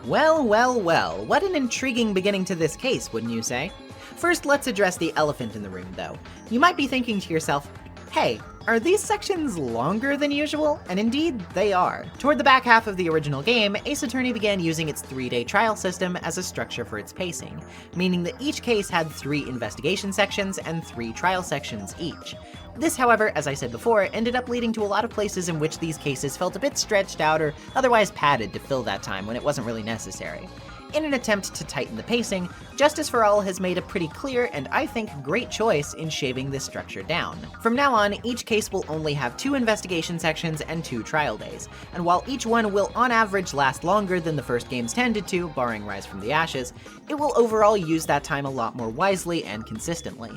S1: Well, well, well, what an intriguing beginning to this case, wouldn't you say? First, let's address the elephant in the room, though. You might be thinking to yourself, hey, are these sections longer than usual? And indeed, they are. Toward the back half of the original game, Ace Attorney began using its 3-day trial system as a structure for its pacing, meaning that each case had 3 investigation sections and 3 trial sections each. This, however, as I said before, ended up leading to a lot of places in which these cases felt a bit stretched out or otherwise padded to fill that time when it wasn't really necessary. In an attempt to tighten the pacing, Justice for All has made a pretty clear and I think great choice in shaving this structure down. From now on, each case will only have 2 investigation sections and 2 trial days, and while each one will on average last longer than the first games tended to, barring Rise from the Ashes, it will overall use that time a lot more wisely and consistently.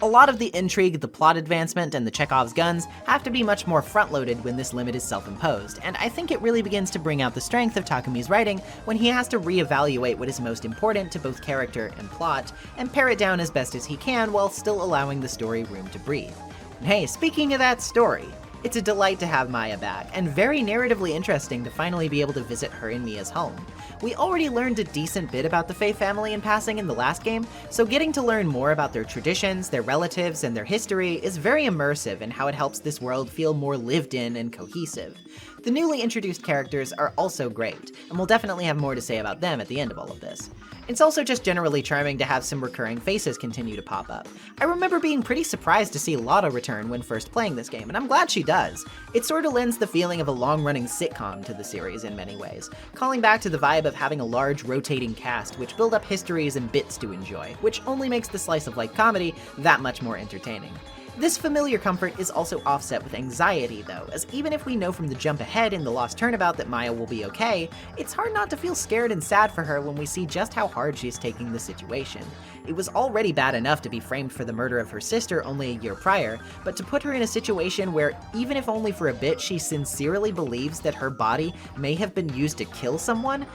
S1: A lot of the intrigue, the plot advancement, and the Chekhov's guns have to be much more front-loaded when this limit is self-imposed, and I think it really begins to bring out the strength of Takumi's writing when he has to reevaluate what is most important to both character and plot, and pare it down as best as he can while still allowing the story room to breathe. And hey, speaking of that story, it's a delight to have Maya back, and very narratively interesting to finally be able to visit her and Mia's home. We already learned a decent bit about the Faye family in passing in the last game, so getting to learn more about their traditions, their relatives, and their history is very immersive in how it helps this world feel more lived in and cohesive. The newly introduced characters are also great, and we'll definitely have more to say about them at the end of all of this. It's also just generally charming to have some recurring faces continue to pop up. I remember being pretty surprised to see Lotta return when first playing this game, and I'm glad she does. It sort of lends the feeling of a long-running sitcom to the series in many ways, calling back to the vibe of having a large rotating cast which build up histories and bits to enjoy, which only makes the slice of life comedy that much more entertaining. This familiar comfort is also offset with anxiety though, as even if we know from the jump ahead in The Lost Turnabout that Maya will be okay, it's hard not to feel scared and sad for her when we see just how hard she's taking the situation. It was already bad enough to be framed for the murder of her sister only a year prior, but to put her in a situation where, even if only for a bit, she sincerely believes that her body may have been used to kill someone,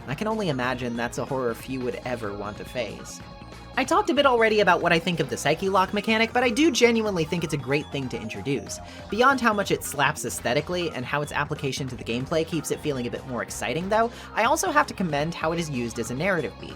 S1: I can only imagine that's a horror few would ever want to face. I talked a bit already about what I think of the Psyche Lock mechanic, but I do genuinely think it's a great thing to introduce. Beyond how much it slaps aesthetically and how its application to the gameplay keeps it feeling a bit more exciting though, I also have to commend how it is used as a narrative beat.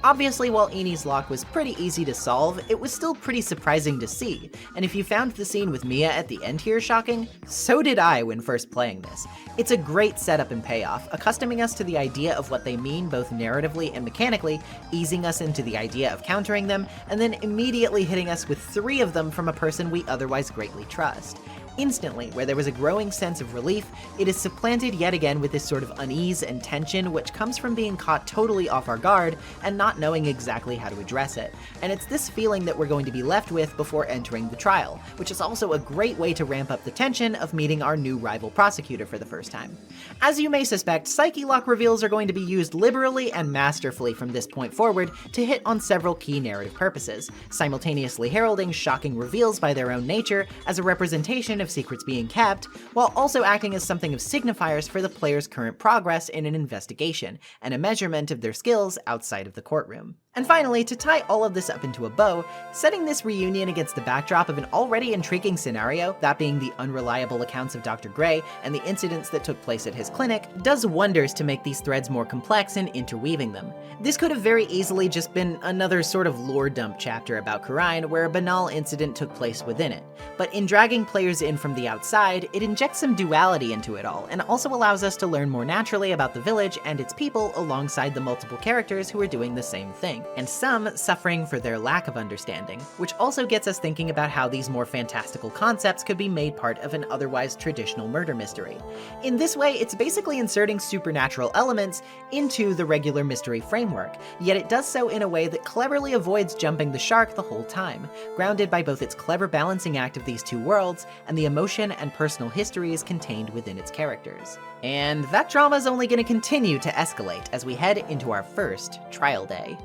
S1: Obviously, while Eni's lock was pretty easy to solve, it was still pretty surprising to see, and if you found the scene with Mia at the end here shocking, so did I when first playing this. It's a great setup and payoff, accustoming us to the idea of what they mean both narratively and mechanically, easing us into the idea of countering them, and then immediately hitting us with 3 of them from a person we otherwise greatly trust. Instantly, where there was a growing sense of relief, it is supplanted yet again with this sort of unease and tension which comes from being caught totally off our guard and not knowing exactly how to address it. And it's this feeling that we're going to be left with before entering the trial, which is also a great way to ramp up the tension of meeting our new rival prosecutor for the first time. As you may suspect, Psyche Lock reveals are going to be used liberally and masterfully from this point forward to hit on several key narrative purposes, simultaneously heralding shocking reveals by their own nature as a representation of secrets being kept, while also acting as something of signifiers for the player's current progress in an investigation, and a measurement of their skills outside of the courtroom. And finally, to tie all of this up into a bow, setting this reunion against the backdrop of an already intriguing scenario, that being the unreliable accounts of Dr. Gray and the incidents that took place at his clinic, does wonders to make these threads more complex and interweaving them. This could have very easily just been another sort of lore dump chapter about Khura'in where a banal incident took place within it, but in dragging players in from the outside, it injects some duality into it all, and also allows us to learn more naturally about the village and its people alongside the multiple characters who are doing the same thing, and some suffering for their lack of understanding, which also gets us thinking about how these more fantastical concepts could be made part of an otherwise traditional murder mystery. In this way, it's basically inserting supernatural elements into the regular mystery framework, yet it does so in a way that cleverly avoids jumping the shark the whole time, grounded by both its clever balancing act of these two worlds and the emotion and personal histories contained within its characters. And that drama is only going to continue to escalate as we head into our first trial day.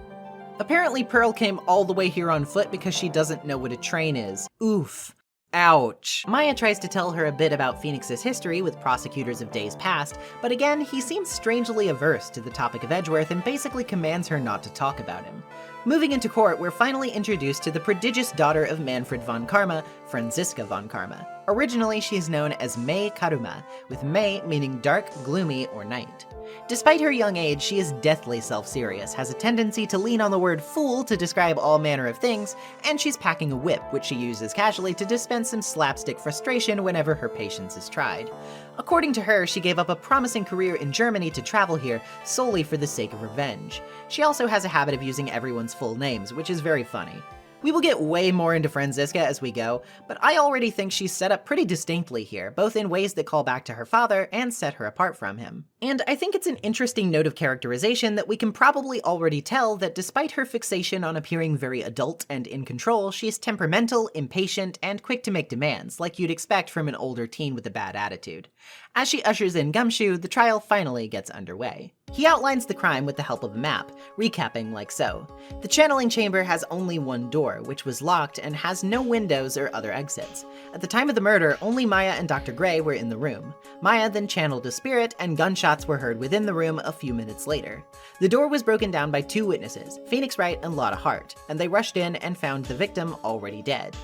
S1: Apparently Pearl came all the way here on foot because she doesn't know what a train is. Oof. Ouch. Maya tries to tell her a bit about Phoenix's history with prosecutors of days past, but again, he seems strangely averse to the topic of Edgeworth and basically commands her not to talk about him. Moving into court, we're finally introduced to the prodigious daughter of Manfred von Karma, Franziska von Karma. Originally, she is known as May Karuma, with May meaning dark, gloomy, or night. Despite her young age, she is deathly self-serious, has a tendency to lean on the word fool to describe all manner of things, and she's packing a whip, which she uses casually to dispense some slapstick frustration whenever her patience is tried. According to her, she gave up a promising career in Germany to travel here solely for the sake of revenge. She also has a habit of using everyone's full names, which is very funny. We will get way more into Franziska as we go, but I already think she's set up pretty distinctly here, both in ways that call back to her father and set her apart from him. And I think it's an interesting note of characterization that we can probably already tell that despite her fixation on appearing very adult and in control, she is temperamental, impatient, and quick to make demands, like you'd expect from an older teen with a bad attitude. As she ushers in Gumshoe, the trial finally gets underway. He outlines the crime with the help of a map, recapping like so. The channeling chamber has only one door, which was locked and has no windows or other exits. At the time of the murder, only Maya and Dr. Gray were in the room. Maya then channeled a spirit, and gunshots were heard within the room a few minutes later. The door was broken down by 2 witnesses, Phoenix Wright and Lotta Hart, and they rushed in and found the victim already dead.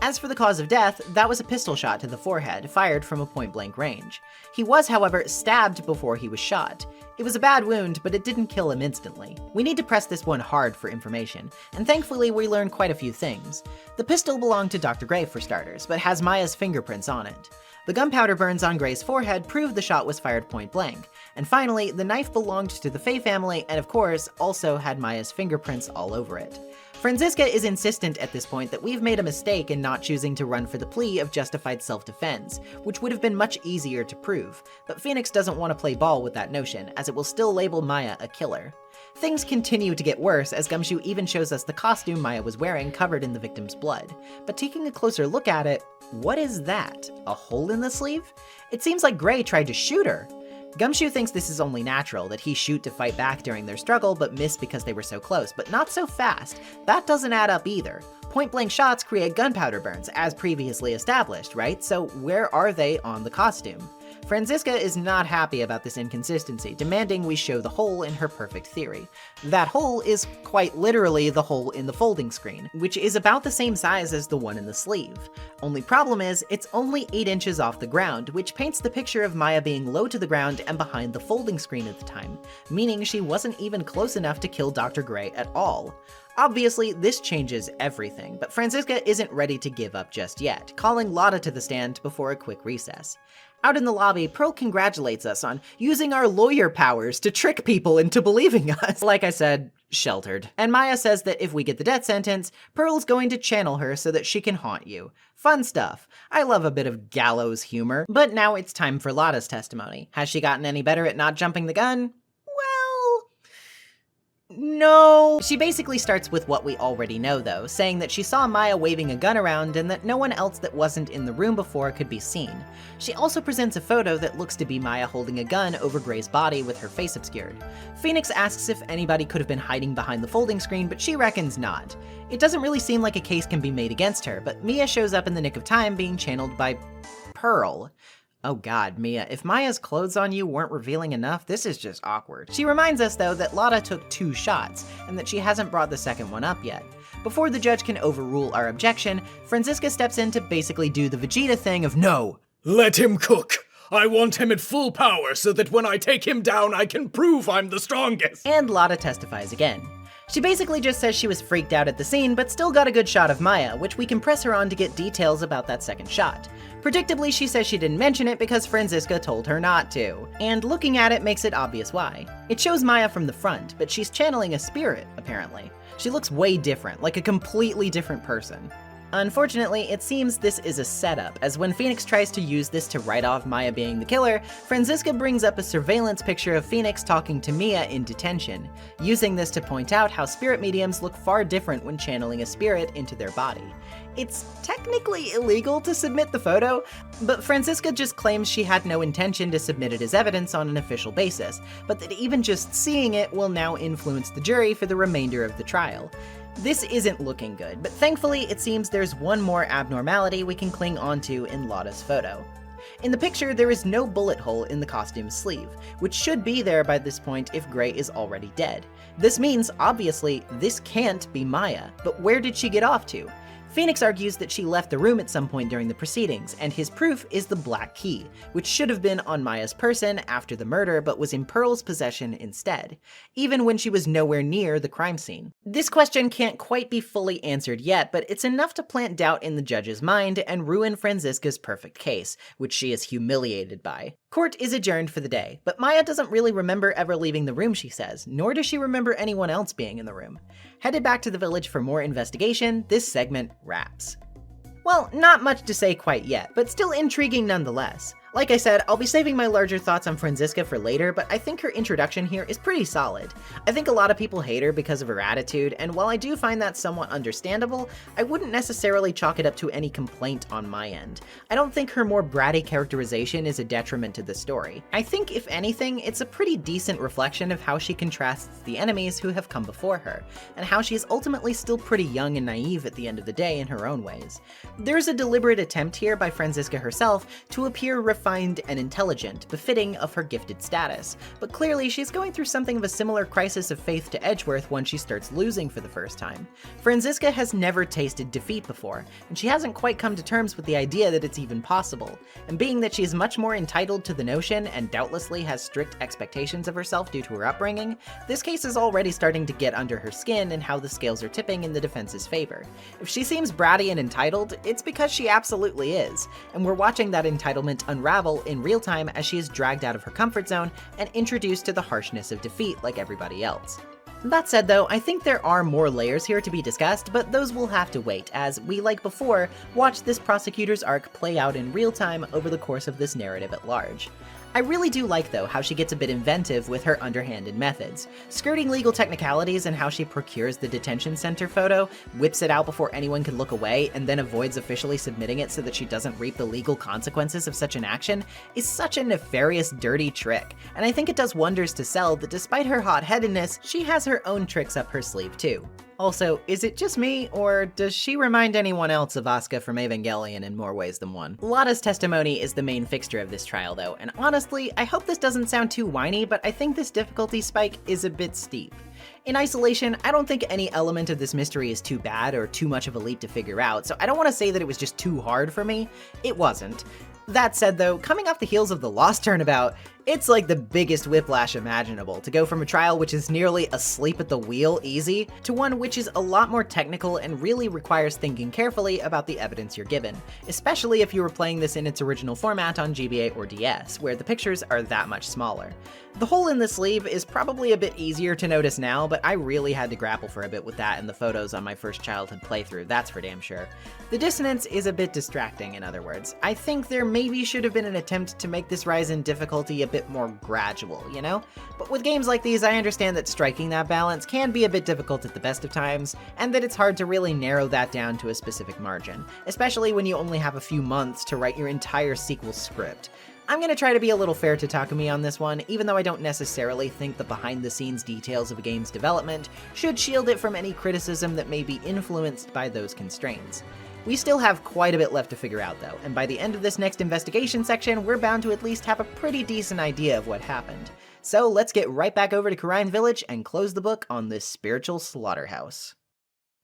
S1: As for the cause of death, that was a pistol shot to the forehead, fired from a point-blank range. He was, however, stabbed before he was shot. It was a bad wound, but it didn't kill him instantly. We need to press this one hard for information, and thankfully we learned quite a few things. The pistol belonged to Dr. Gray for starters, but has Maya's fingerprints on it. The gunpowder burns on Gray's forehead prove the shot was fired point blank. And finally, the knife belonged to the Fay family and of course, also had Maya's fingerprints all over it. Franziska is insistent at this point that we've made a mistake in not choosing to run for the plea of justified self-defense, which would have been much easier to prove, but Phoenix doesn't want to play ball with that notion, as it will still label Maya a killer. Things continue to get worse as Gumshoe even shows us the costume Maya was wearing covered in the victim's blood. But taking a closer look at it, what is that? A hole in the sleeve? It seems like Gray tried to shoot her. Gumshoe thinks this is only natural, that he shoot to fight back during their struggle but miss because they were so close, but not so fast. That doesn't add up either. Point-blank shots create gunpowder burns, as previously established, right? So where are they on the costume? Franziska is not happy about this inconsistency, demanding we show the hole in her perfect theory. That hole is quite literally the hole in the folding screen, which is about the same size as the one in the sleeve. Only problem is, it's only 8 inches off the ground, which paints the picture of Maya being low to the ground and behind the folding screen at the time, meaning she wasn't even close enough to kill Dr. Gray at all. Obviously, this changes everything, but Franziska isn't ready to give up just yet, calling Lotta to the stand before a quick recess. Out in the lobby, Pearl congratulates us on using our lawyer powers to trick people into believing us. Like I said, sheltered. And Maya says that if we get the death sentence, Pearl's going to channel her so that she can haunt you. Fun stuff. I love a bit of gallows humor. But now it's time for Lotta's testimony. Has she gotten any better at not jumping the gun? No. She basically starts with what we already know though, saying that she saw Maya waving a gun around and that no one else that wasn't in the room before could be seen. She also presents a photo that looks to be Maya holding a gun over Gray's body with her face obscured. Phoenix asks if anybody could have been hiding behind the folding screen, but she reckons not. It doesn't really seem like a case can be made against her, but Mia shows up in the nick of time being channeled by Pearl. Oh god, Mia, if Maya's clothes on you weren't revealing enough, this is just awkward. She reminds us though that Lotta took 2 shots, and that she hasn't brought the second one up yet. Before the judge can overrule our objection, Franziska steps in to basically do the Vegeta thing of no.
S6: Let him cook. I want him at full power so that when I take him down, I can prove I'm the strongest.
S1: And Lotta testifies again. She basically just says she was freaked out at the scene, but still got a good shot of Maya, which we can press her on to get details about that second shot. Predictably, she says she didn't mention it because Franziska told her not to. And looking at it makes it obvious why. It shows Maya from the front, but she's channeling a spirit, apparently. She looks way different, like a completely different person. Unfortunately, it seems this is a setup, as when Phoenix tries to use this to write off Maya being the killer, Franziska brings up a surveillance picture of Phoenix talking to Mia in detention, using this to point out how spirit mediums look far different when channeling a spirit into their body. It's technically illegal to submit the photo, but Franziska just claims she had no intention to submit it as evidence on an official basis, but that even just seeing it will now influence the jury for the remainder of the trial. This isn't looking good, but thankfully it seems there's one more abnormality we can cling onto in Lotta's photo. In the picture, there is no bullet hole in the costume's sleeve, which should be there by this point if Gray is already dead. This means, obviously, this can't be Maya, but where did she get off to? Phoenix argues that she left the room at some point during the proceedings, and his proof is the black key, which should have been on Maya's person after the murder but was in Pearl's possession instead, even when she was nowhere near the crime scene. This question can't quite be fully answered yet, but it's enough to plant doubt in the judge's mind and ruin Franziska's perfect case, which she is humiliated by. Court is adjourned for the day, but Maya doesn't really remember ever leaving the room, she says, nor does she remember anyone else being in the room. Headed back to the village for more investigation, this segment wraps. Well, not much to say quite yet, but still intriguing nonetheless. Like I said, I'll be saving my larger thoughts on Franziska for later, but I think her introduction here is pretty solid. I think a lot of people hate her because of her attitude, and while I do find that somewhat understandable, I wouldn't necessarily chalk it up to any complaint on my end. I don't think her more bratty characterization is a detriment to the story. I think, if anything, it's a pretty decent reflection of how she contrasts the enemies who have come before her, and how she is ultimately still pretty young and naive at the end of the day in her own ways. There's a deliberate attempt here by Franziska herself to appear refined and intelligent, befitting of her gifted status, but clearly she's going through something of a similar crisis of faith to Edgeworth when she starts losing for the first time. Franziska has never tasted defeat before, and she hasn't quite come to terms with the idea that it's even possible, and being that she's much more entitled to the notion and doubtlessly has strict expectations of herself due to her upbringing, this case is already starting to get under her skin and how the scales are tipping in the defense's favor. If she seems bratty and entitled, it's because she absolutely is, and we're watching that entitlement unravel in real time as she is dragged out of her comfort zone and introduced to the harshness of defeat like everybody else. That said though, I think there are more layers here to be discussed, but those will have to wait as we, like before, watch this prosecutor's arc play out in real time over the course of this narrative at large. I really do like, though, how she gets a bit inventive with her underhanded methods. Skirting legal technicalities and how she procures the detention center photo, whips it out before anyone can look away, and then avoids officially submitting it so that she doesn't reap the legal consequences of such an action, is such a nefarious, dirty trick. And I think it does wonders to sell that despite her hot-headedness, she has her own tricks up her sleeve too. Also, is it just me, or does she remind anyone else of Asuka from Evangelion in more ways than one? Lotta's testimony is the main fixture of this trial though, and honestly, I hope this doesn't sound too whiny, but I think this difficulty spike is a bit steep. In isolation, I don't think any element of this mystery is too bad or too much of a leap to figure out, so I don't want to say that it was just too hard for me. It wasn't. That said though, coming off the heels of the Lost Turnabout, it's like the biggest whiplash imaginable to go from a trial which is nearly asleep at the wheel easy to one which is a lot more technical and really requires thinking carefully about the evidence you're given, especially if you were playing this in its original format on GBA or DS, where the pictures are that much smaller. The hole in the sleeve is probably a bit easier to notice now, but I really had to grapple for a bit with that in the photos on my first childhood playthrough, that's for damn sure. The dissonance is a bit distracting, in other words. I think there maybe should have been an attempt to make this rise in difficulty a bit more gradual, you know? But with games like these, I understand that striking that balance can be a bit difficult at the best of times, and that it's hard to really narrow that down to a specific margin, especially when you only have a few months to write your entire sequel script. I'm gonna try to be a little fair to Takumi on this one, even though I don't necessarily think the behind-the-scenes details of a game's development should shield it from any criticism that may be influenced by those constraints. We still have quite a bit left to figure out though, and by the end of this next investigation section, we're bound to at least have a pretty decent idea of what happened. So let's get right back over to Kurine Village and close the book on this spiritual slaughterhouse.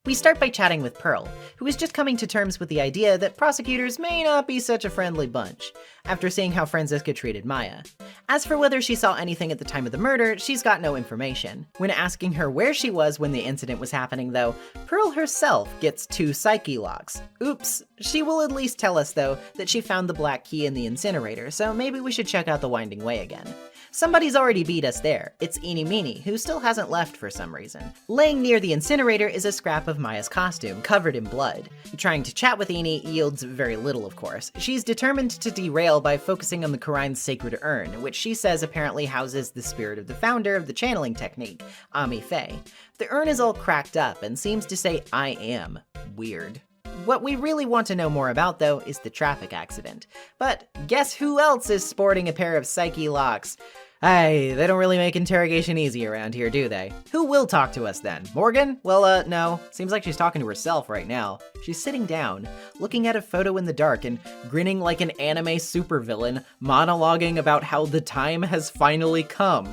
S1: We start by chatting with Pearl, who is just coming to terms with the idea that prosecutors may not be such a friendly bunch, after seeing how Franziska treated Maya. As for whether she saw anything at the time of the murder, she's got no information. When asking her where she was when the incident was happening though, Pearl herself gets 2 psyche locks. Oops. She will at least tell us though that she found the black key in the incinerator, so maybe we should check out the Winding Way again. Somebody's already beat us there. It's Eeny Meeny, who still hasn't left for some reason. Laying near the incinerator is a scrap of Maya's costume, covered in blood. Trying to chat with Eeny yields very little, of course. She's determined to derail by focusing on the Kurine's sacred urn, which she says apparently houses the spirit of the founder of the channeling technique, Ami Faye. The urn is all cracked up and seems to say, "I am." Weird. What we really want to know more about, though, is the traffic accident. But guess who else is sporting a pair of psyche locks? Hey, they don't really make interrogation easy around here, do they? Who will talk to us then? Morgan? Well, no. Seems like she's talking to herself right now. She's sitting down, looking at a photo in the dark and grinning like an anime supervillain, monologuing about how the time has finally come.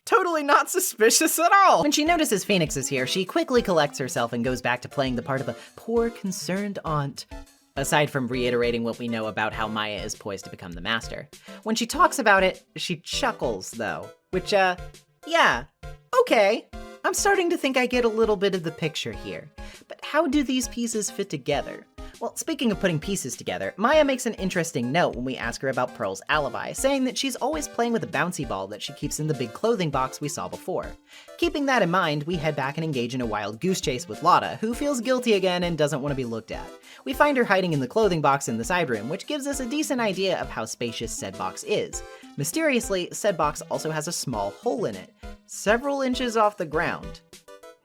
S1: Totally not suspicious at all! When she notices Phoenix is here, she quickly collects herself and goes back to playing the part of a poor, concerned aunt. Aside from reiterating what we know about how Maya is poised to become the master. When she talks about it, she chuckles, though. Which, yeah, okay. I'm starting to think I get a little bit of the picture here. But how do these pieces fit together? Well, speaking of putting pieces together, Maya makes an interesting note when we ask her about Pearl's alibi, saying that she's always playing with a bouncy ball that she keeps in the big clothing box we saw before. Keeping that in mind, we head back and engage in a wild goose chase with Lotta, who feels guilty again and doesn't want to be looked at. We find her hiding in the clothing box in the side room, which gives us a decent idea of how spacious said box is. Mysteriously, said box also has a small hole in it, several inches off the ground.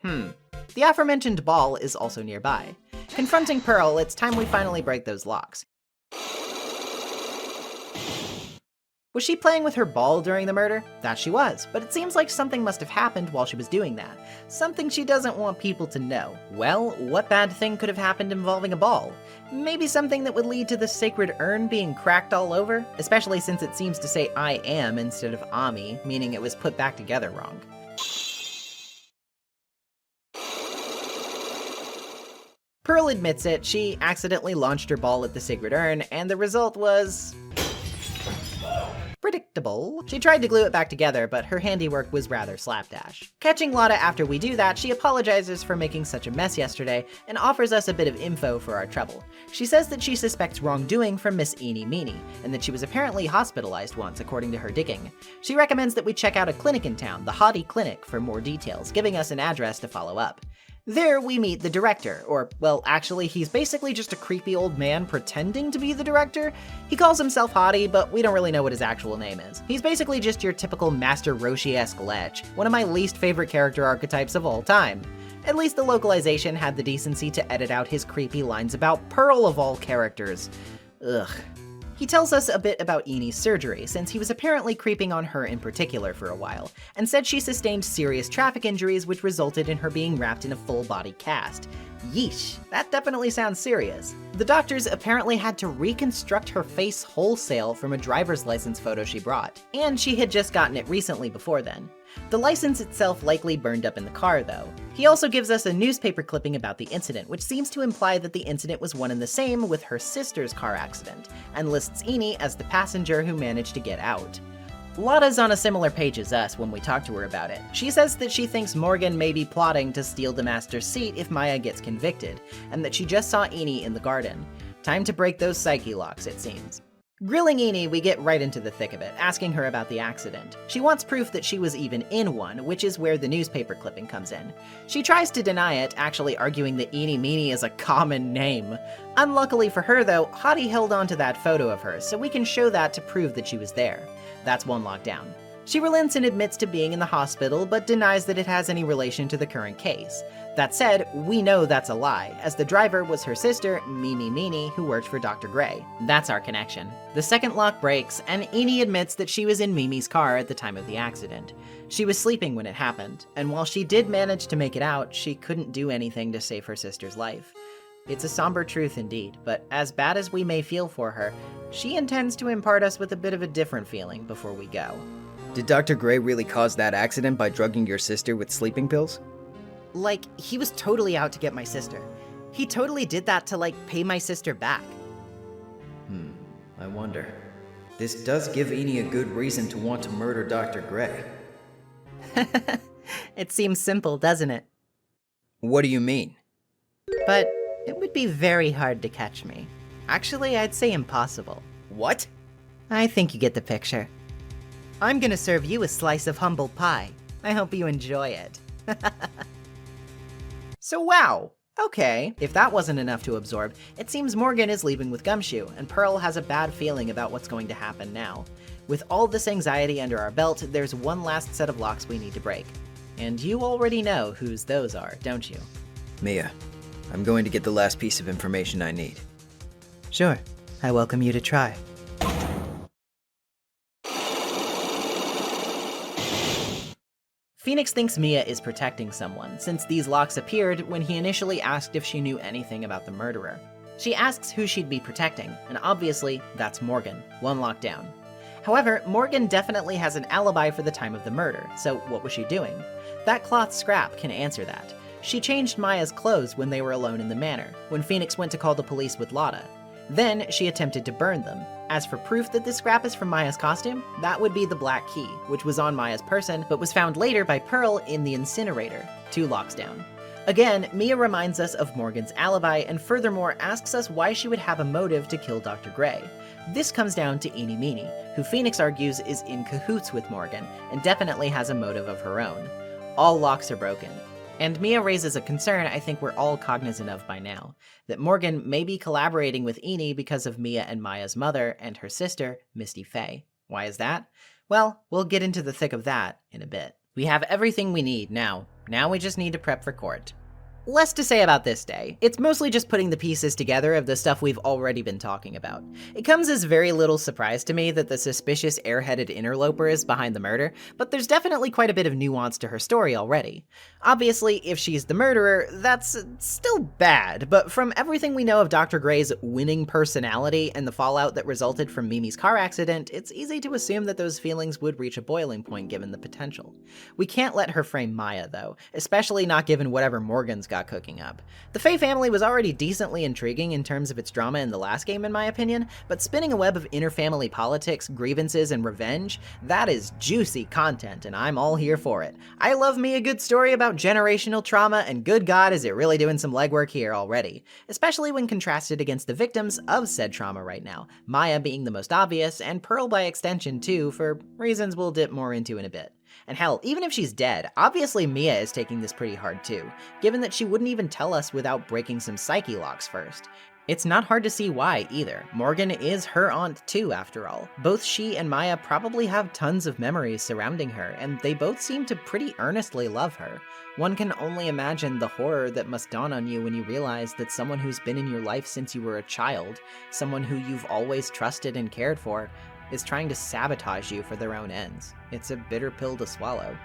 S1: The aforementioned ball is also nearby. Confronting Pearl, it's time we finally break those locks. Was she playing with her ball during the murder? That she was, but it seems like something must have happened while she was doing that. Something she doesn't want people to know. Well, what bad thing could have happened involving a ball? Maybe something that would lead to the sacred urn being cracked all over? Especially since it seems to say I am instead of Ami, meaning it was put back together wrong. Pearl admits it, she accidentally launched her ball at the sacred urn, and the result was predictable. She tried to glue it back together, but her handiwork was rather slapdash. Catching Lotta after we do that, she apologizes for making such a mess yesterday and offers us a bit of info for our trouble. She says that she suspects wrongdoing from Miss Eeny Meeny, and that she was apparently hospitalized once, according to her digging. She recommends that we check out a clinic in town, the Haughty Clinic, for more details, giving us an address to follow up. There we meet the director, or, well, actually, he's basically just a creepy old man pretending to be the director. He calls himself Haughty, but we don't really know what his actual name is. He's basically just your typical Master Roshi-esque lech, one of my least favorite character archetypes of all time. At least the localization had the decency to edit out his creepy lines about Pearl of all characters. Ugh. He tells us a bit about Eni's surgery, since he was apparently creeping on her in particular for a while, and said she sustained serious traffic injuries which resulted in her being wrapped in a full-body cast. Yeesh, that definitely sounds serious. The doctors apparently had to reconstruct her face wholesale from a driver's license photo she brought, and she had just gotten it recently before then. The license itself likely burned up in the car, though. He also gives us a newspaper clipping about the incident, which seems to imply that the incident was one and the same with her sister's car accident, and lists Eni as the passenger who managed to get out. Lotta's on a similar page as us when we talk to her about it. She says that she thinks Morgan may be plotting to steal the master's seat if Maya gets convicted, and that she just saw Eni in the garden. Time to break those psyche locks, it seems. Grilling Eni, we get right into the thick of it, asking her about the accident. She wants proof that she was even in one, which is where the newspaper clipping comes in. She tries to deny it, actually arguing that Eenie Meenie is a common name. Unluckily for her though, Hottie held on to that photo of hers, so we can show that to prove that she was there. That's one lockdown. She relents and admits to being in the hospital, but denies that it has any relation to the current case. That said, we know that's a lie, as the driver was her sister, Mimi Meanie, who worked for Dr. Gray. That's our connection. The second lock breaks, and Eni admits that she was in Mimi's car at the time of the accident. She was sleeping when it happened, and while she did manage to make it out, she couldn't do anything to save her sister's life. It's a somber truth indeed, but as bad as we may feel for her, she intends to impart us with a bit of a different feeling before we go.
S3: Did Dr. Gray really cause that accident by drugging your sister with sleeping pills?
S1: Like, he was totally out to get my sister. He totally did that to, like, pay my sister back.
S3: I wonder. This does give Eni a good reason to want to murder Dr. Gray.
S1: It seems simple, doesn't it?
S3: What do you mean?
S1: But it would be very hard to catch me. Actually, I'd say impossible.
S3: What?
S1: I think you get the picture. I'm gonna serve you a slice of humble pie. I hope you enjoy it. So wow, okay. If that wasn't enough to absorb, it seems Morgan is leaving with Gumshoe, and Pearl has a bad feeling about what's going to happen now. With all this anxiety under our belt, there's one last set of locks we need to break. And you already know whose those are, don't you?
S3: Mia, I'm going to get the last piece of information I need.
S1: Sure. I welcome you to try. Phoenix thinks Mia is protecting someone, since these locks appeared when he initially asked if she knew anything about the murderer. She asks who she'd be protecting, and obviously, that's Morgan, one lock down. However, Morgan definitely has an alibi for the time of the murder, so what was she doing? That cloth scrap can answer that. She changed Maya's clothes when they were alone in the manor, when Phoenix went to call the police with Lotta. Then, she attempted to burn them. As for proof that this scrap is from Maya's costume, that would be the black key, which was on Maya's person, but was found later by Pearl in the incinerator, 2 locks down. Again, Mia reminds us of Morgan's alibi, and furthermore asks us why she would have a motive to kill Dr. Gray. This comes down to Eenie Meenie, who Phoenix argues is in cahoots with Morgan, and definitely has a motive of her own. All locks are broken. And Mia raises a concern I think we're all cognizant of by now, that Morgan may be collaborating with Eni because of Mia and Maya's mother and her sister, Misty Faye. Why is that? Well, we'll get into the thick of that in a bit. We have everything we need now. Now we just need to prep for court. Less to say about this day. It's mostly just putting the pieces together of the stuff we've already been talking about. It comes as very little surprise to me that the suspicious airheaded interloper is behind the murder, but there's definitely quite a bit of nuance to her story already. Obviously, if she's the murderer, that's still bad, but from everything we know of Dr. Gray's winning personality and the fallout that resulted from Mimi's car accident, it's easy to assume that those feelings would reach a boiling point given the potential. We can't let her frame Maya, though, especially not given whatever Morgan's got cooking up. The Faye family was already decently intriguing in terms of its drama in the last game in my opinion, but spinning a web of inter-family politics, grievances, and revenge, that is juicy content and I'm all here for it. I love me a good story about generational trauma, and good god is it really doing some legwork here already, especially when contrasted against the victims of said trauma right now, Maya being the most obvious, and Pearl by extension too, for reasons we'll dip more into in a bit. And hell, even if she's dead, obviously Mia is taking this pretty hard too, given that she wouldn't even tell us without breaking some psyche locks first. It's not hard to see why, either. Morgan is her aunt too, after all. Both she and Maya probably have tons of memories surrounding her, and they both seem to pretty earnestly love her. One can only imagine the horror that must dawn on you when you realize that someone who's been in your life since you were a child, someone who you've always trusted and cared for, is trying to sabotage you for their own ends. It's a bitter pill to swallow.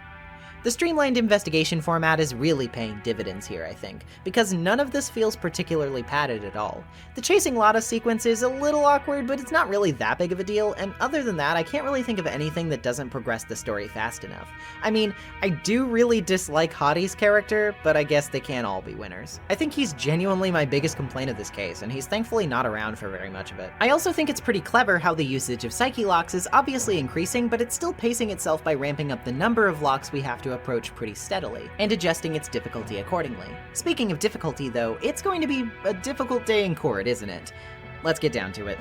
S1: The streamlined investigation format is really paying dividends here, I think, because none of this feels particularly padded at all. The chasing Lotta sequence is a little awkward, but it's not really that big of a deal, and other than that, I can't really think of anything that doesn't progress the story fast enough. I mean, I do really dislike Hottie's character, but I guess they can't all be winners. I think he's genuinely my biggest complaint of this case, and he's thankfully not around for very much of it. I also think it's pretty clever how the usage of psyche locks is obviously increasing, but it's still pacing itself by ramping up the number of locks we have to approach pretty steadily, and adjusting its difficulty accordingly. Speaking of difficulty though, it's going to be a difficult day in court, isn't it? Let's get down to it.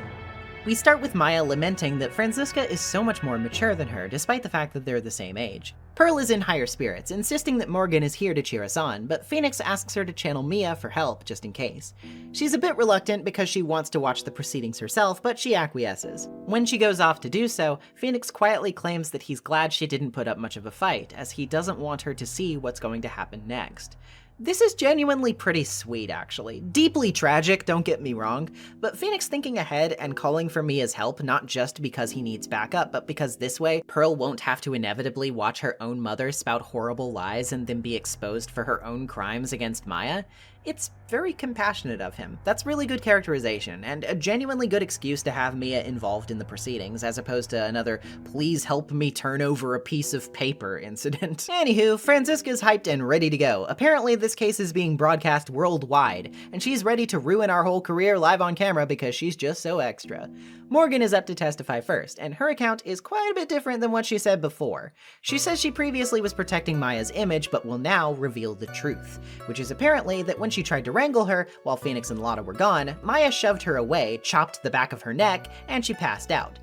S1: We start with Maya lamenting that Franziska is so much more mature than her, despite the fact that they're the same age. Pearl is in higher spirits, insisting that Morgan is here to cheer us on, but Phoenix asks her to channel Mia for help, just in case. She's a bit reluctant because she wants to watch the proceedings herself, but she acquiesces. When she goes off to do so, Phoenix quietly claims that he's glad she didn't put up much of a fight, as he doesn't want her to see what's going to happen next. This is genuinely pretty sweet, actually. Deeply tragic, don't get me wrong, but Phoenix thinking ahead and calling for Mia's help not just because he needs backup, but because this way, Pearl won't have to inevitably watch her own mother spout horrible lies and then be exposed for her own crimes against Maya. It's very compassionate of him. That's really good characterization, and a genuinely good excuse to have Mia involved in the proceedings, as opposed to another "please help me turn over a piece of paper" incident. Anywho, Franziska's hyped and ready to go. Apparently this case is being broadcast worldwide, and she's ready to ruin our whole career live on camera because she's just so extra. Morgan is up to testify first, and her account is quite a bit different than what she said before. She says she previously was protecting Maya's image, but will now reveal the truth, which is apparently that when she tried to wrangle her while Phoenix and Lotta were gone, Maya shoved her away, chopped the back of her neck, and she passed out.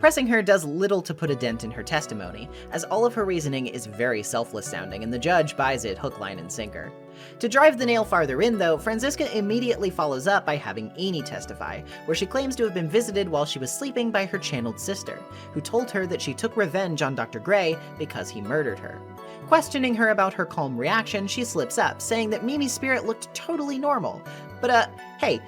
S1: Pressing her does little to put a dent in her testimony, as all of her reasoning is very selfless sounding and the judge buys it hook, line, and sinker. To drive the nail farther in though, Franziska immediately follows up by having Eni testify, where she claims to have been visited while she was sleeping by her channeled sister, who told her that she took revenge on Dr. Gray because he murdered her. Questioning her about her calm reaction, she slips up, saying that Mimi's spirit looked totally normal. But hey,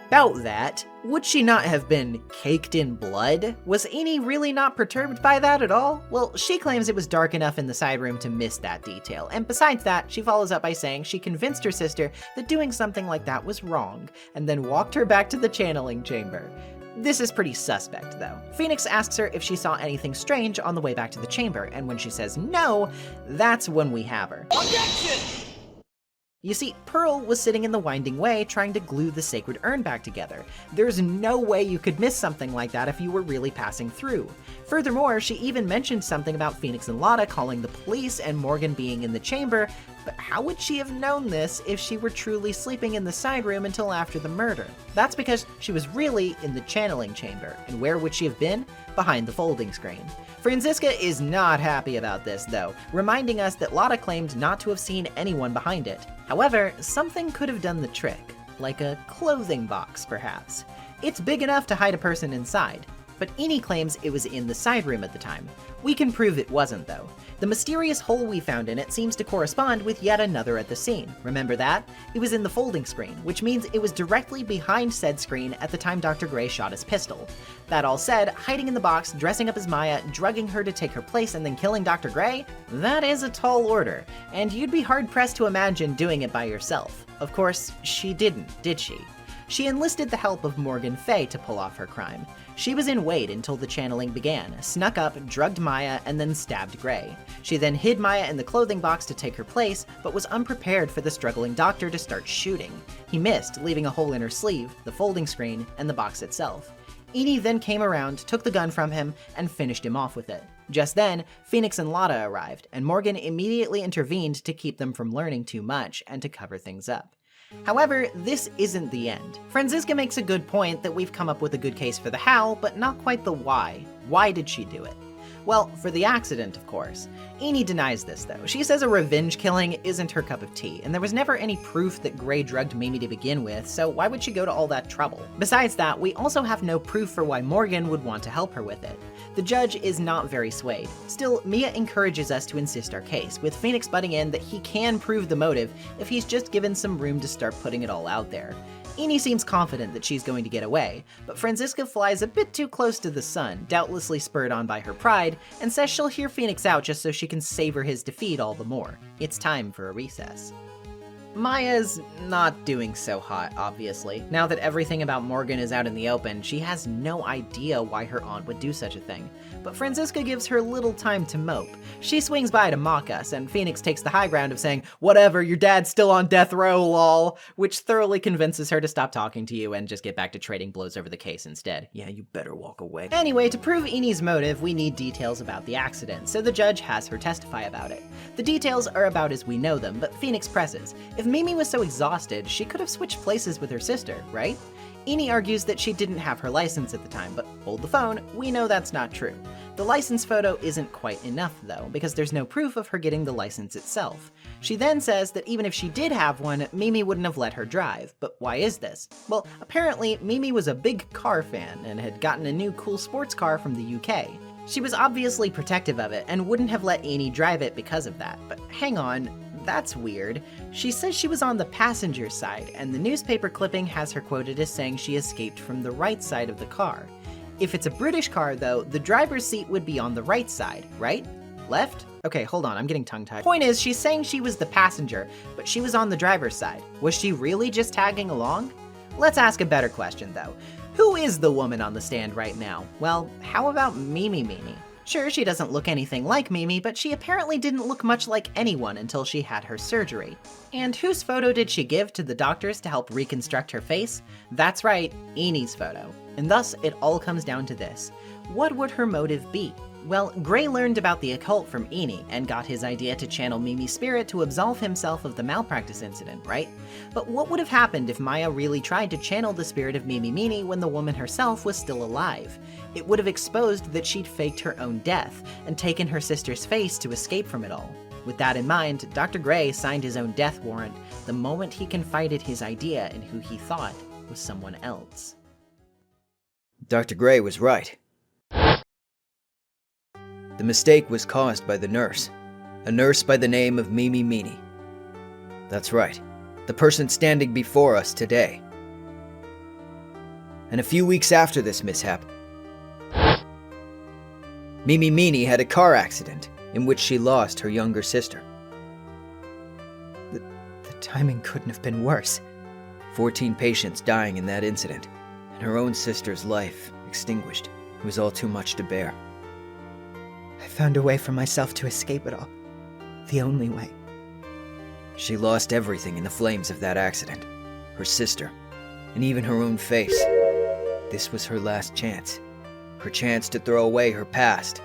S1: about that, would she not have been caked in blood? Was Eni really not perturbed by that at all? Well, she claims it was dark enough in the side room to miss that detail, and besides that, she follows up by saying she convinced her sister that doing something like that was wrong, and then walked her back to the channeling chamber. This is pretty suspect, though. Phoenix asks her if she saw anything strange on the way back to the chamber, and when she says no, that's when we have her.
S2: Objection!
S1: You see, Pearl was sitting in the winding way trying to glue the sacred urn back together. There's no way you could miss something like that if you were really passing through. Furthermore, she even mentioned something about Phoenix and Lotta calling the police and Morgan being in the chamber, but how would she have known this if she were truly sleeping in the side room until after the murder? That's because she was really in the channeling chamber, and where would she have been? Behind the folding screen. Franziska is not happy about this though, reminding us that Lotta claimed not to have seen anyone behind it. However, something could have done the trick, like a clothing box perhaps. It's big enough to hide a person inside, but Eni claims it was in the side room at the time. We can prove it wasn't though. The mysterious hole we found in it seems to correspond with yet another at the scene. Remember that? It was in the folding screen, which means it was directly behind said screen at the time Dr. Gray shot his pistol. That all said, hiding in the box, dressing up as Maya, drugging her to take her place, and then killing Dr. Gray? That is a tall order, and you'd be hard-pressed to imagine doing it by yourself. Of course, she didn't, did she? She enlisted the help of Morgan Fay to pull off her crime. She was in wait until the channeling began, snuck up, drugged Maya, and then stabbed Gray. She then hid Maya in the clothing box to take her place, but was unprepared for the struggling doctor to start shooting. He missed, leaving a hole in her sleeve, the folding screen, and the box itself. Eni then came around, took the gun from him, and finished him off with it. Just then, Phoenix and Lotta arrived, and Morgan immediately intervened to keep them from learning too much and to cover things up. However, this isn't the end. Franziska makes a good point that we've come up with a good case for the how, but not quite the why. Why did she do it? Well, for the accident, of course. Eni denies this, though. She says a revenge killing isn't her cup of tea, and there was never any proof that Gray drugged Mimi to begin with, so why would she go to all that trouble? Besides that, we also have no proof for why Morgan would want to help her with it. The judge is not very swayed. Still, Mia encourages us to insist our case, with Phoenix butting in that he can prove the motive if he's just given some room to start putting it all out there. Eni seems confident that she's going to get away, but Franziska flies a bit too close to the sun, doubtlessly spurred on by her pride, and says she'll hear Phoenix out just so she can savor his defeat all the more. It's time for a recess. Maya's not doing so hot, obviously. Now that everything about Morgan is out in the open, she has no idea why her aunt would do such a thing. But Franziska gives her little time to mope. She swings by to mock us, and Phoenix takes the high ground of saying, "Whatever, your dad's still on death row, lol," which thoroughly convinces her to stop talking to you and just get back to trading blows over the case instead.
S3: Yeah, you better walk away.
S1: Anyway, to prove Eni's motive, we need details about the accident, so the judge has her testify about it. The details are about as we know them, but Phoenix presses. If Mimi was so exhausted, she could have switched places with her sister, right? Eni argues that she didn't have her license at the time, but hold the phone, we know that's not true. The license photo isn't quite enough, though, because there's no proof of her getting the license itself. She then says that even if she did have one, Mimi wouldn't have let her drive. But why is this? Well, apparently, Mimi was a big car fan and had gotten a new cool sports car from the UK. She was obviously protective of it and wouldn't have let Eni drive it because of that. But hang on, that's weird. She says she was on the passenger side, and the newspaper clipping has her quoted as saying she escaped from the right side of the car. If it's a British car, though, the driver's seat would be on the right side, right? Left? Okay, hold on, I'm getting tongue-tied. Point is, she's saying she was the passenger, but she was on the driver's side. Was she really just tagging along? Let's ask a better question, though. Who is the woman on the stand right now? Well, how about Mimi? Sure, she doesn't look anything like Mimi, but she apparently didn't look much like anyone until she had her surgery. And whose photo did she give to the doctors to help reconstruct her face? That's right, Eni's photo. And thus, it all comes down to this. What would her motive be? Well, Gray learned about the occult from Eni and got his idea to channel Mimi's spirit to absolve himself of the malpractice incident, right? But what would have happened if Maya really tried to channel the spirit of Mimi when the woman herself was still alive? It would have exposed that she'd faked her own death and taken her sister's face to escape from it all. With that in mind, Dr. Gray signed his own death warrant the moment he confided his idea in who he thought was someone else.
S3: Dr. Gray was right. The mistake was caused by the nurse. A nurse by the name of Mimi. That's right, the person standing before us today. And a few weeks after this mishap, Mimi had a car accident in which she lost her younger sister.
S5: The timing couldn't have been worse.
S3: 14 patients dying in that incident, and her own sister's life extinguished. It was all too much to bear.
S5: I found a way for myself to escape it all. The only way.
S3: She lost everything in the flames of that accident. Her sister, and even her own face. This was her last chance. Her chance to throw away her past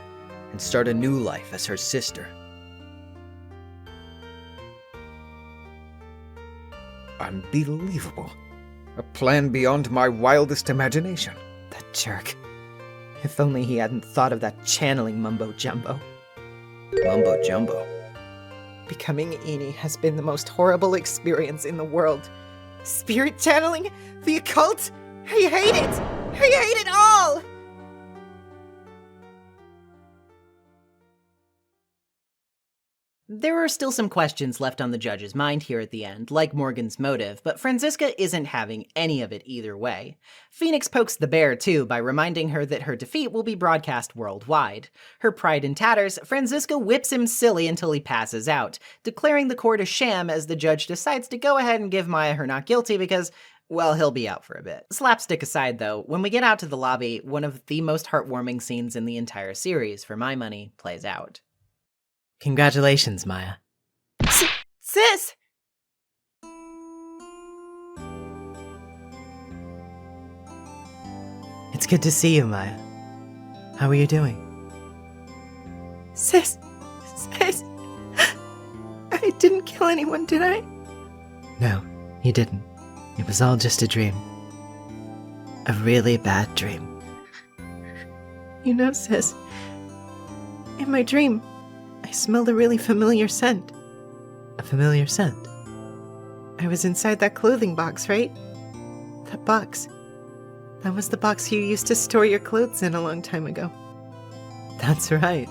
S3: and start a new life as her sister.
S9: Unbelievable. A plan beyond my wildest imagination.
S5: That jerk. If only he hadn't thought of that channeling mumbo-jumbo.
S3: Mumbo-jumbo?
S5: Becoming Eni has been the most horrible experience in the world. Spirit channeling? The occult? I hate it! I hate it all!
S1: There are still some questions left on the judge's mind here at the end, like Morgan's motive, but Franziska isn't having any of it either way. Phoenix pokes the bear too by reminding her that her defeat will be broadcast worldwide. Her pride in tatters, Franziska whips him silly until he passes out, declaring the court a sham as the judge decides to go ahead and give Maya her not guilty because, well, he'll be out for a bit. Slapstick aside though, when we get out to the lobby, one of the most heartwarming scenes in the entire series, for my money, plays out. Congratulations, Maya.
S5: Sis!
S1: It's good to see you, Maya. How are you doing?
S5: Sis! I didn't kill anyone, did I?
S1: No, you didn't. It was all just a dream. A really bad dream.
S5: You know, sis, In my dream, I smelled a really familiar scent.
S1: A familiar scent?
S5: I was inside that clothing box, right? That box. That was the box you used to store your clothes in a long time ago.
S1: That's right.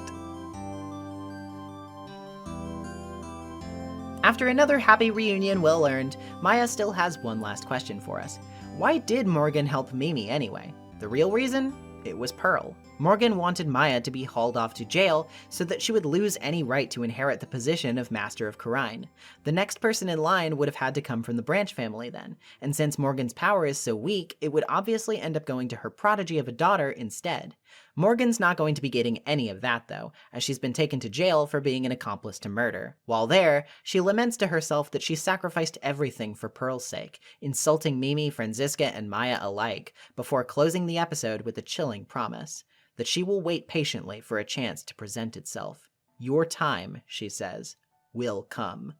S1: After another happy reunion well earned, Maya still has one last question for us. Why did Morgan help Mimi anyway? The real reason? It was Pearl. Morgan wanted Maya to be hauled off to jail so that she would lose any right to inherit the position of Master of Khura'in. The next person in line would have had to come from the Branch family then, and since Morgan's power is so weak, it would obviously end up going to her prodigy of a daughter instead. Morgan's not going to be getting any of that though, as she's been taken to jail for being an accomplice to murder. While there, she laments to herself that she sacrificed everything for Pearl's sake, insulting Mimi, Franziska, and Maya alike, before closing the episode with a chilling promise that she will wait patiently for a chance to present itself. Your time, she says, will come.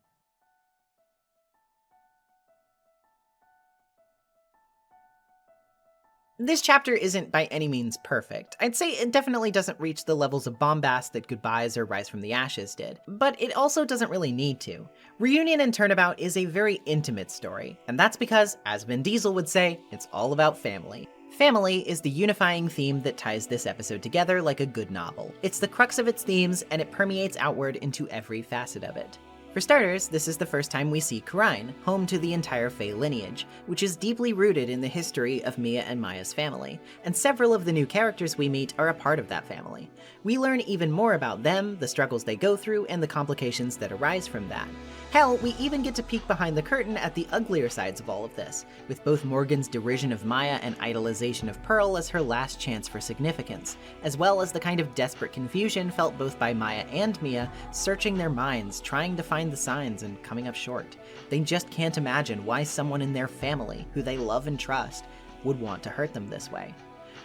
S1: This chapter isn't by any means perfect. I'd say it definitely doesn't reach the levels of bombast that Goodbyes or Rise from the Ashes did, but it also doesn't really need to. Reunion and Turnabout is a very intimate story, and that's because, as Vin Diesel would say, it's all about family. Family is the unifying theme that ties this episode together like a good novel. It's the crux of its themes, and it permeates outward into every facet of it. For starters, this is the first time we see Khura'in, home to the entire Fae lineage, which is deeply rooted in the history of Mia and Maya's family, and several of the new characters we meet are a part of that family. We learn even more about them, the struggles they go through, and the complications that arise from that. Hell, we even get to peek behind the curtain at the uglier sides of all of this, with both Morgan's derision of Maya and idolization of Pearl as her last chance for significance, as well as the kind of desperate confusion felt both by Maya and Mia, searching their minds, trying to find the signs and coming up short. They just can't imagine why someone in their family, who they love and trust, would want to hurt them this way.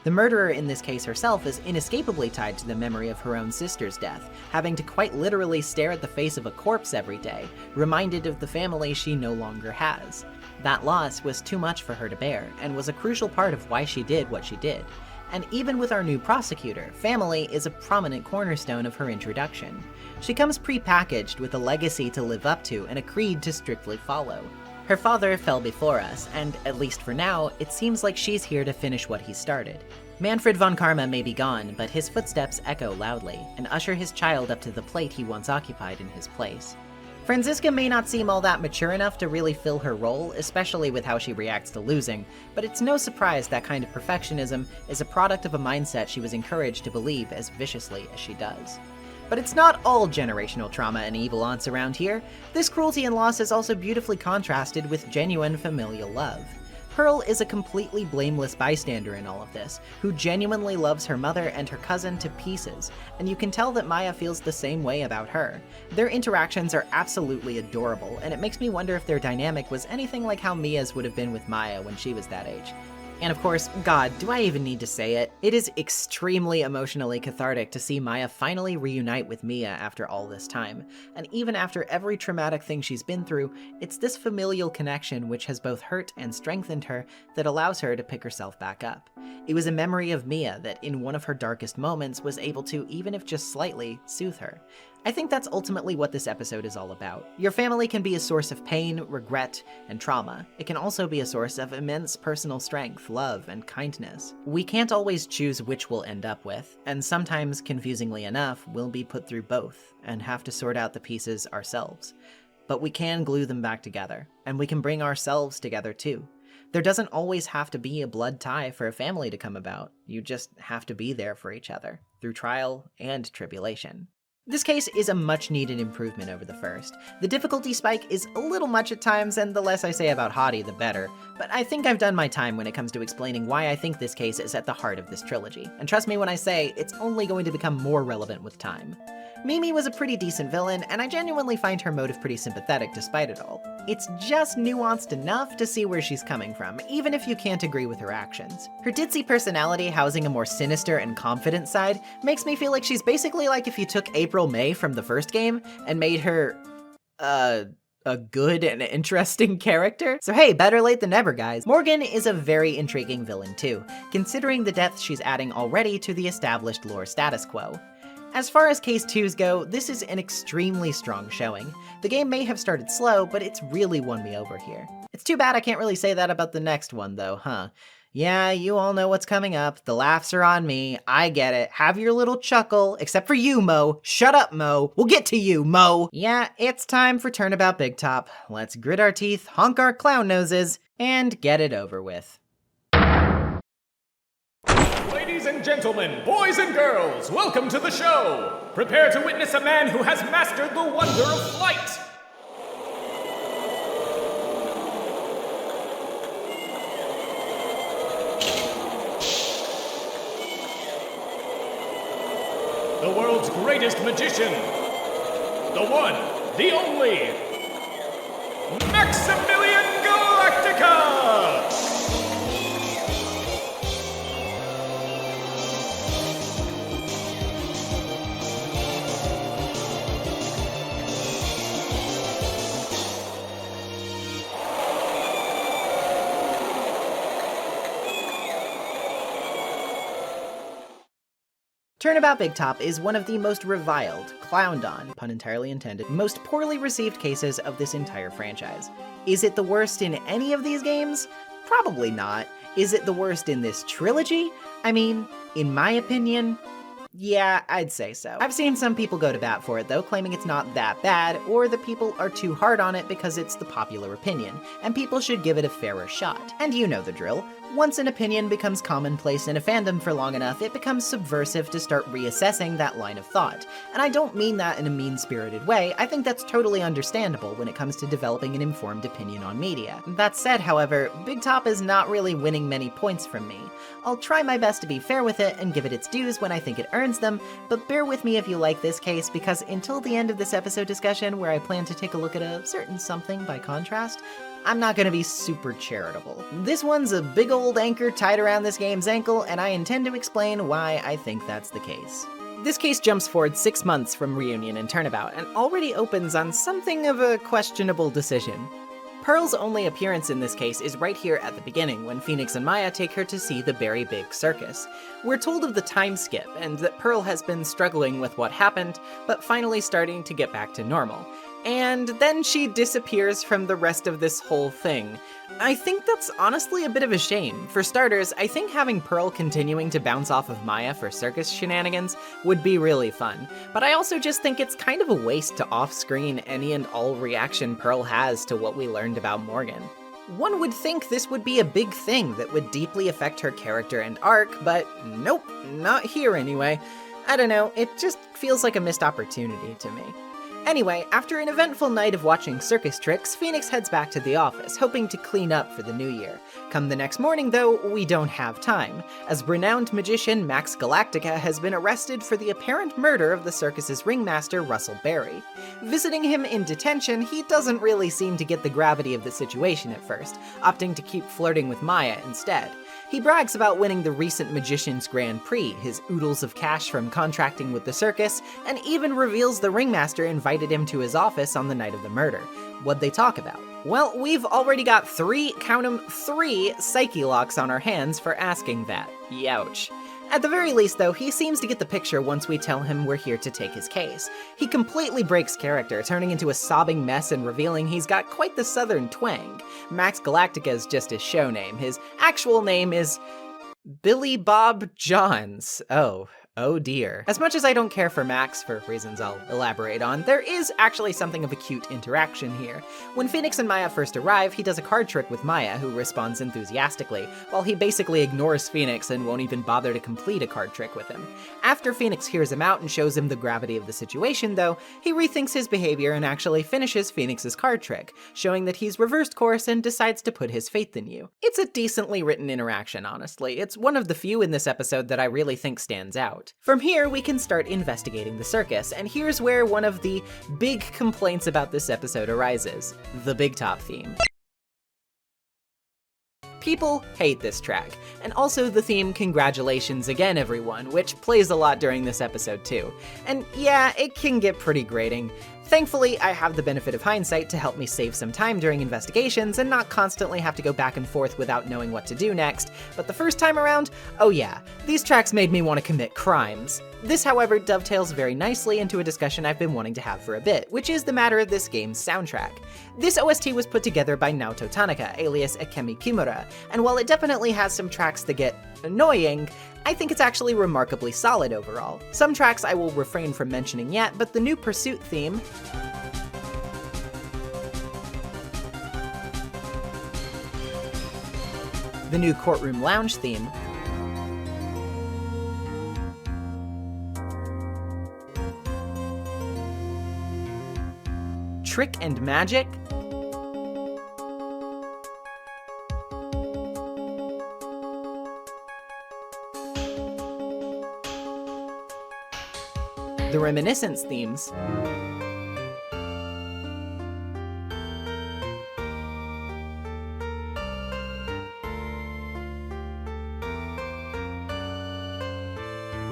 S1: The murderer in this case herself is inescapably tied to the memory of her own sister's death, having to quite literally stare at the face of a corpse every day, reminded of the family she no longer has. That loss was too much for her to bear, and was a crucial part of why she did what she did. And even with our new prosecutor, family is a prominent cornerstone of her introduction. She comes pre-packaged with a legacy to live up to and a creed to strictly follow. Her father fell before us, and, at least for now, it seems like she's here to finish what he started. Manfred von Karma may be gone, but his footsteps echo loudly, and usher his child up to the plate he once occupied in his place. Franziska may not seem all that mature enough to really fill her role, especially with how she reacts to losing, but it's no surprise that kind of perfectionism is a product of a mindset she was encouraged to believe as viciously as she does. But it's not all generational trauma and evil aunts around here. This cruelty and loss is also beautifully contrasted with genuine familial love. Pearl is a completely blameless bystander in all of this, who genuinely loves her mother and her cousin to pieces, and you can tell that Maya feels the same way about her. Their interactions are absolutely adorable, and it makes me wonder if their dynamic was anything like how Mia's would have been with Maya when she was that age. And of course, God, do I even need to say it? It is extremely emotionally cathartic to see Maya finally reunite with Mia after all this time. And even after every traumatic thing she's been through, it's this familial connection which has both hurt and strengthened her that allows her to pick herself back up. It was a memory of Mia that in one of her darkest moments was able to, even if just slightly, soothe her. I think that's ultimately what this episode is all about. Your family can be a source of pain, regret, and trauma. It can also be a source of immense personal strength, love, and kindness. We can't always choose which we'll end up with, and sometimes, confusingly enough, we'll be put through both, and have to sort out the pieces ourselves. But we can glue them back together, and we can bring ourselves together too. There doesn't always have to be a blood tie for a family to come about. You just have to be there for each other, through trial and tribulation. This case is a much-needed improvement over the first. The difficulty spike is a little much at times, and the less I say about Hottie, the better, but I think I've done my time when it comes to explaining why I think this case is at the heart of this trilogy, and trust me when I say, it's only going to become more relevant with time. Mimi was a pretty decent villain, and I genuinely find her motive pretty sympathetic despite it all. It's just nuanced enough to see where she's coming from, even if you can't agree with her actions. Her ditzy personality housing a more sinister and confident side makes me feel like she's basically like if you took April May from the first game and made her, a good and interesting character. So hey, better late than never, guys. Morgan is a very intriguing villain too, considering the depth she's adding already to the established lore status quo. As far as Case 2s go, this is an extremely strong showing. The game may have started slow, but it's really won me over here. It's too bad I can't really say that about the next one though, huh? Yeah, you all know what's coming up. The laughs are on me. I get it. Have your little chuckle, except for you, Mo. Shut up, Mo. We'll get to you, Mo. Yeah, it's time for Turnabout Big Top. Let's grit our teeth, honk our clown noses, and get it over with.
S6: Ladies and gentlemen, boys and girls, welcome to the show! Prepare to witness a man who has mastered the wonder of flight! The world's greatest magician! The one, the only, Maximilian Galactica!
S1: Turnabout Big Top is one of the most reviled, clowned on, pun entirely intended, most poorly received cases of this entire franchise. Is it the worst in any of these games? Probably not. Is it the worst in this trilogy? I mean, in my opinion, yeah, I'd say so. I've seen some people go to bat for it though, claiming it's not that bad, or that people are too hard on it because it's the popular opinion, and people should give it a fairer shot. And you know the drill. Once an opinion becomes commonplace in a fandom for long enough, it becomes subversive to start reassessing that line of thought. And I don't mean that in a mean-spirited way, I think that's totally understandable when it comes to developing an informed opinion on media. That said, however, Big Top is not really winning many points from me. I'll try my best to be fair with it and give it its dues when I think it earns them, but bear with me if you like this case, because until the end of this episode discussion, where I plan to take a look at a certain something by contrast, I'm not gonna be super charitable. This one's a big old anchor tied around this game's ankle, and I intend to explain why I think that's the case. This case jumps forward 6 months from Reunion and Turnabout, and already opens on something of a questionable decision. Pearl's only appearance in this case is right here at the beginning, when Phoenix and Maya take her to see the Very Big Circus. We're told of the time skip, and that Pearl has been struggling with what happened, but finally starting to get back to normal. And then she disappears from the rest of this whole thing. I think that's honestly a bit of a shame. For starters, I think having Pearl continuing to bounce off of Maya for circus shenanigans would be really fun, but I also just think it's kind of a waste to off-screen any and all reaction Pearl has to what we learned about Morgan. One would think this would be a big thing that would deeply affect her character and arc, but nope, not here anyway. I don't know, it just feels like a missed opportunity to me. Anyway, after an eventful night of watching circus tricks, Phoenix heads back to the office, hoping to clean up for the new year. Come the next morning, though, we don't have time, as renowned magician Max Galactica has been arrested for the apparent murder of the circus's ringmaster, Russell Berry. Visiting him in detention, he doesn't really seem to get the gravity of the situation at first, opting to keep flirting with Maya instead. He brags about winning the recent Magician's Grand Prix, his oodles of cash from contracting with the circus, and even reveals the ringmaster invited him to his office on the night of the murder. What'd they talk about? Well, we've already got three psyche locks on our hands for asking that. Youch. At the very least, though, he seems to get the picture once we tell him we're here to take his case. He completely breaks character, turning into a sobbing mess and revealing he's got quite the southern twang. Max Galactica is just his show name. His actual name is Billy Bob Johns. Oh dear. As much as I don't care for Max, for reasons I'll elaborate on, there is actually something of a cute interaction here. When Phoenix and Maya first arrive, he does a card trick with Maya, who responds enthusiastically, while he basically ignores Phoenix and won't even bother to complete a card trick with him. After Phoenix hears him out and shows him the gravity of the situation, though, he rethinks his behavior and actually finishes Phoenix's card trick, showing that he's reversed course and decides to put his faith in you. It's a decently written interaction, honestly. It's one of the few in this episode that I really think stands out. From here, we can start investigating the circus, and here's where one of the big complaints about this episode arises: the Big Top theme. People hate this track, and also the theme Congratulations Again Everyone, which plays a lot during this episode too. And yeah, it can get pretty grating. Thankfully, I have the benefit of hindsight to help me save some time during investigations and not constantly have to go back and forth without knowing what to do next, but the first time around, oh yeah, these tracks made me want to commit crimes. This, however, dovetails very nicely into a discussion I've been wanting to have for a bit, which is the matter of this game's soundtrack. This OST was put together by Naoto Tanaka, alias Akemi Kimura, and while it definitely has some tracks that get annoying, I think it's actually remarkably solid overall. Some tracks I will refrain from mentioning yet, but the new Pursuit theme, the new Courtroom Lounge theme, Trick and Magic, the Reminiscence themes,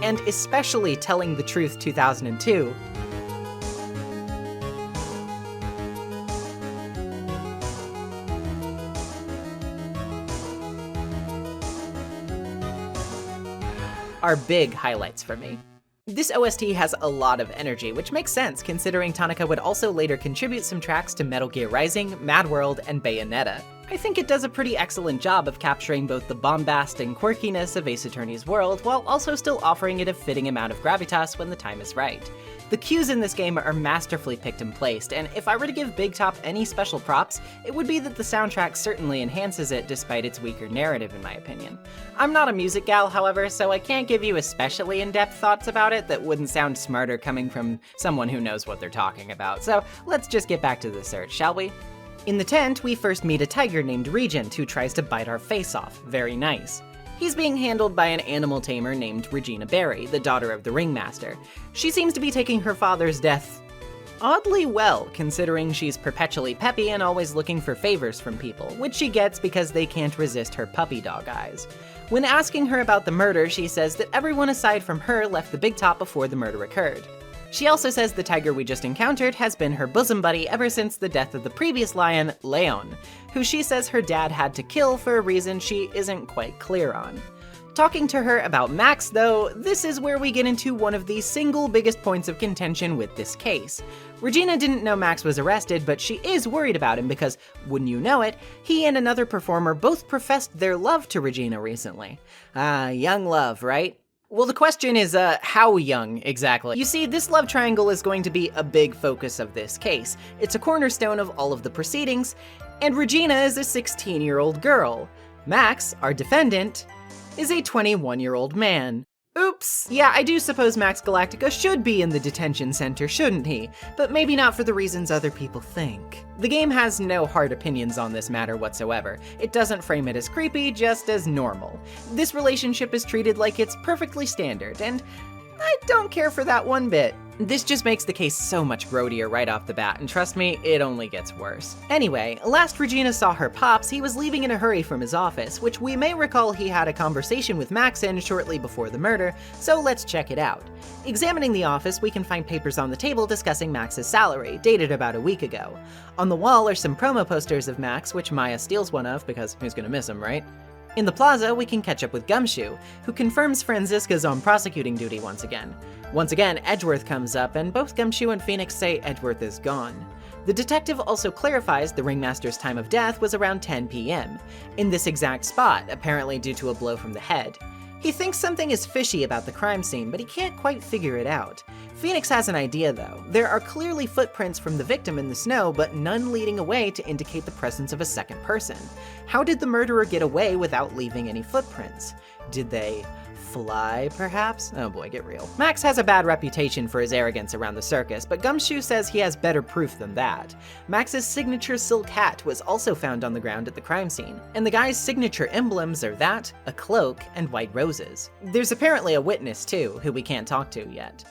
S1: and especially Telling the Truth 2002, are big highlights for me. This OST has a lot of energy, which makes sense considering Tanaka would also later contribute some tracks to Metal Gear Rising, Mad World, and Bayonetta. I think it does a pretty excellent job of capturing both the bombast and quirkiness of Ace Attorney's world, while also still offering it a fitting amount of gravitas when the time is right. The cues in this game are masterfully picked and placed, and if I were to give Big Top any special props, it would be that the soundtrack certainly enhances it despite its weaker narrative in my opinion. I'm not a music gal, however, so I can't give you especially in-depth thoughts about it that wouldn't sound smarter coming from someone who knows what they're talking about, so let's just get back to the search, shall we? In the tent, we first meet a tiger named Regent who tries to bite our face off. Very nice. He's being handled by an animal tamer named Regina Barry, the daughter of the ringmaster. She seems to be taking her father's death oddly well, considering she's perpetually peppy and always looking for favors from people, which she gets because they can't resist her puppy dog eyes. When asking her about the murder, she says that everyone aside from her left the Big Top before the murder occurred. She also says the tiger we just encountered has been her bosom buddy ever since the death of the previous lion, Leon, who she says her dad had to kill for a reason she isn't quite clear on. Talking to her about Max, though, this is where we get into one of the single biggest points of contention with this case. Regina didn't know Max was arrested, but she is worried about him because, wouldn't you know it, he and another performer both professed their love to Regina recently. Young love, right? Well, the question is, how young exactly? You see, this love triangle is going to be a big focus of this case. It's a cornerstone of all of the proceedings, and Regina is a 16-year-old girl. Max, our defendant, is a 21-year-old man. Oops. Yeah, I do suppose Max Galactica should be in the detention center, shouldn't he? But maybe not for the reasons other people think. The game has no hard opinions on this matter whatsoever. It doesn't frame it as creepy, just as normal. This relationship is treated like it's perfectly standard, and I don't care for that one bit. This just makes the case so much grodier right off the bat, and trust me, it only gets worse. Anyway, last Regina saw her pops, he was leaving in a hurry from his office, which we may recall he had a conversation with Max in shortly before the murder, so let's check it out. Examining the office, we can find papers on the table discussing Max's salary, dated about a week ago. On the wall are some promo posters of Max, which Maya steals one of, because who's gonna miss him, right? In the plaza, we can catch up with Gumshoe, who confirms Franziska's on prosecuting duty once again. Once again, Edgeworth comes up, and both Gumshoe and Phoenix say Edgeworth is gone. The detective also clarifies the ringmaster's time of death was around 10 p.m., in this exact spot, apparently due to a blow from the head. He thinks something is fishy about the crime scene, but he can't quite figure it out. Phoenix has an idea though. There are clearly footprints from the victim in the snow, but none leading away to indicate the presence of a second person. How did the murderer get away without leaving any footprints? Did they fly, perhaps? Oh boy, get real. Max has a bad reputation for his arrogance around the circus, but Gumshoe says he has better proof than that. Max's signature silk hat was also found on the ground at the crime scene, and the guy's signature emblems are that, a cloak, and white roses. There's apparently a witness too, who we can't talk to yet.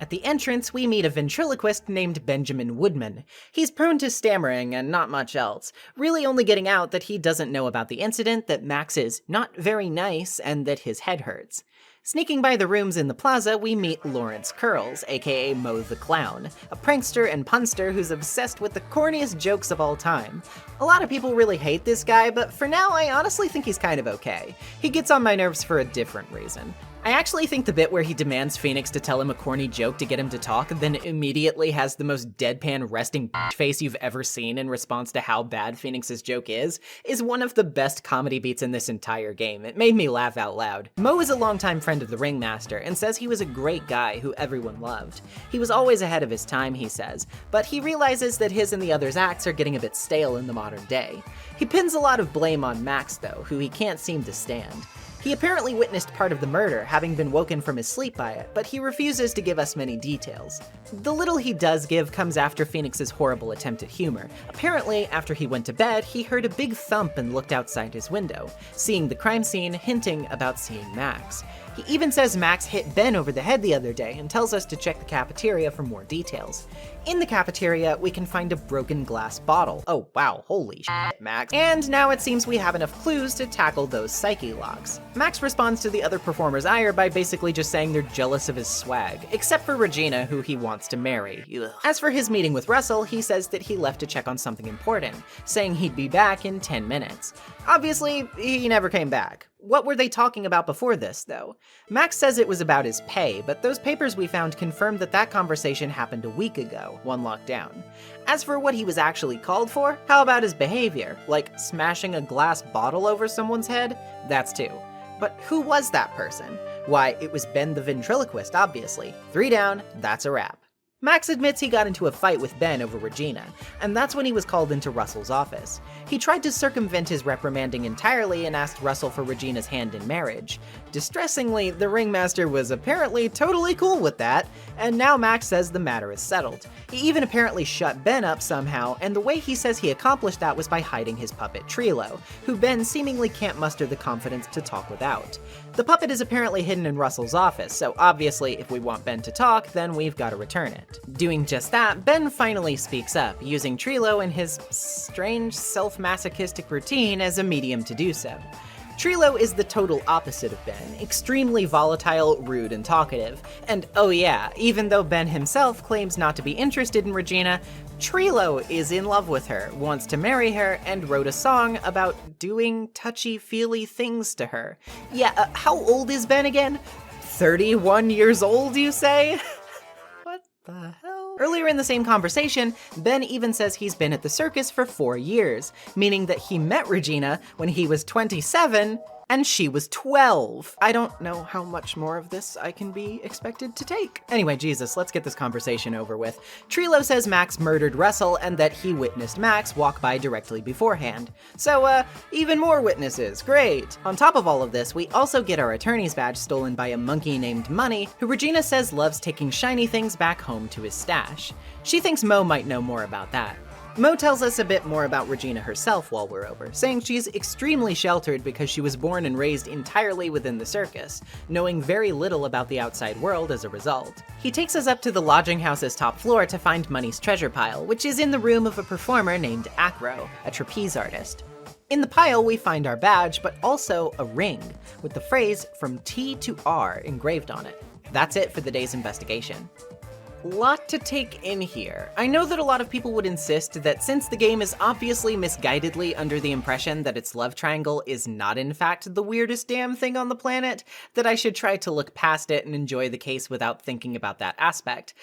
S1: At the entrance, we meet a ventriloquist named Benjamin Woodman. He's prone to stammering and not much else, really only getting out that he doesn't know about the incident, that Max is not very nice, and that his head hurts. Sneaking by the rooms in the plaza, we meet Lawrence Curls, aka Mo the Clown, a prankster and punster who's obsessed with the corniest jokes of all time. A lot of people really hate this guy, but for now I honestly think he's kind of okay. He gets on my nerves for a different reason. I actually think the bit where he demands Phoenix to tell him a corny joke to get him to talk, then immediately has the most deadpan resting face you've ever seen in response to how bad Phoenix's joke is one of the best comedy beats in this entire game. It made me laugh out loud. Mo is a longtime friend of the Ringmaster and says he was a great guy who everyone loved. He was always ahead of his time, he says, but he realizes that his and the others' acts are getting a bit stale in the modern day. He pins a lot of blame on Max though, who he can't seem to stand. He apparently witnessed part of the murder, having been woken from his sleep by it, but he refuses to give us many details. The little he does give comes after Phoenix's horrible attempt at humor. Apparently, after he went to bed, he heard a big thump and looked outside his window, seeing the crime scene, hinting about seeing Max. He even says Max hit Ben over the head the other day and tells us to check the cafeteria for more details. In the cafeteria, we can find a broken glass bottle. Oh wow, holy shit, Max. And now it seems we have enough clues to tackle those psyche locks. Max responds to the other performers' ire by basically just saying they're jealous of his swag, except for Regina, who he wants to marry. Ugh. As for his meeting with Russell, he says that he left to check on something important, saying he'd be back in 10 minutes. Obviously, he never came back. What were they talking about before this, though? Max says it was about his pay, but those papers we found confirmed that that conversation happened a week ago, one lockdown. As for what he was actually called for, how about his behavior? Like smashing a glass bottle over someone's head? That's two. But who was that person? Why, it was Ben the ventriloquist, obviously. 3 down, that's a wrap. Max admits he got into a fight with Ben over Regina, and that's when he was called into Russell's office. He tried to circumvent his reprimanding entirely and asked Russell for Regina's hand in marriage. Distressingly, the Ringmaster was apparently totally cool with that, and now Max says the matter is settled. He even apparently shut Ben up somehow, and the way he says he accomplished that was by hiding his puppet Trilo, who Ben seemingly can't muster the confidence to talk without. The puppet is apparently hidden in Russell's office, so obviously if we want Ben to talk, then we've got to return it. Doing just that, Ben finally speaks up, using Trilo and his strange self-masochistic routine as a medium to do so. Trilo is the total opposite of Ben, extremely volatile, rude, and talkative. And oh yeah, even though Ben himself claims not to be interested in Regina, Trilo is in love with her, wants to marry her, and wrote a song about doing touchy-feely things to her. Yeah, how old is Ben again? 31 years old, you say? What the hell? Earlier in the same conversation, Ben even says he's been at the circus for 4 years, meaning that he met Regina when he was 27 and she was 12. I don't know how much more of this I can be expected to take. Anyway, Jesus, let's get this conversation over with. Trilo says Max murdered Russell and that he witnessed Max walk by directly beforehand. So, even more witnesses, great. On top of all of this, we also get our attorney's badge stolen by a monkey named Money, who Regina says loves taking shiny things back home to his stash. She thinks Mo might know more about that. Mo tells us a bit more about Regina herself while we're over, saying she's extremely sheltered because she was born and raised entirely within the circus, knowing very little about the outside world as a result. He takes us up to the lodging house's top floor to find Money's treasure pile, which is in the room of a performer named Acro, a trapeze artist. In the pile, we find our badge, but also a ring, with the phrase "from T to R" engraved on it. That's it for the day's investigation. Lot to take in here. I know that a lot of people would insist that since the game is obviously misguidedly under the impression that its love triangle is not in fact the weirdest damn thing on the planet, that I should try to look past it and enjoy the case without thinking about that aspect.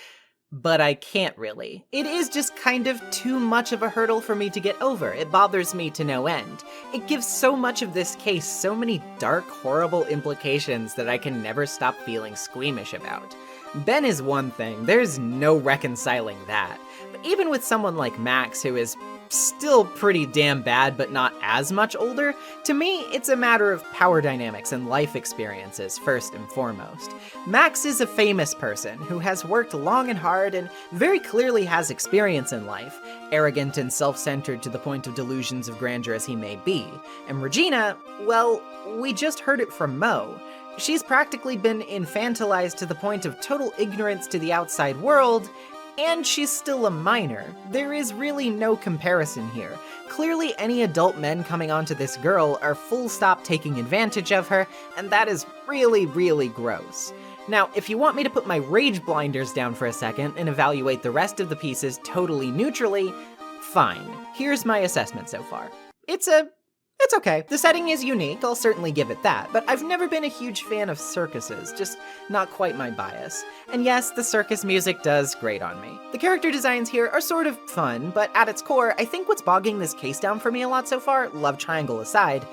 S1: But I can't really. It is just kind of too much of a hurdle for me to get over. It bothers me to no end. It gives so much of this case so many dark, horrible implications that I can never stop feeling squeamish about. Ben is one thing, there's no reconciling that. But even with someone like Max, who is still pretty damn bad but not as much older, to me it's a matter of power dynamics and life experiences first and foremost. Max is a famous person who has worked long and hard and very clearly has experience in life, arrogant and self-centered to the point of delusions of grandeur as he may be. And Regina, well, we just heard it from Mo. She's practically been infantilized to the point of total ignorance to the outside world, and she's still a minor. There is really no comparison here. Clearly any adult men coming onto this girl are full stop taking advantage of her, and that is really, really gross. Now, if you want me to put my rage blinders down for a second and evaluate the rest of the pieces totally neutrally, fine. Here's my assessment so far. It's a
S5: It's okay. The setting is unique, I'll certainly give it that, but I've never been a huge fan of circuses, just not quite my bias. And yes, the circus music does grate on me. The character designs here are sort of fun, but at its core, I think what's bogging this case down for me a lot so far, love triangle aside,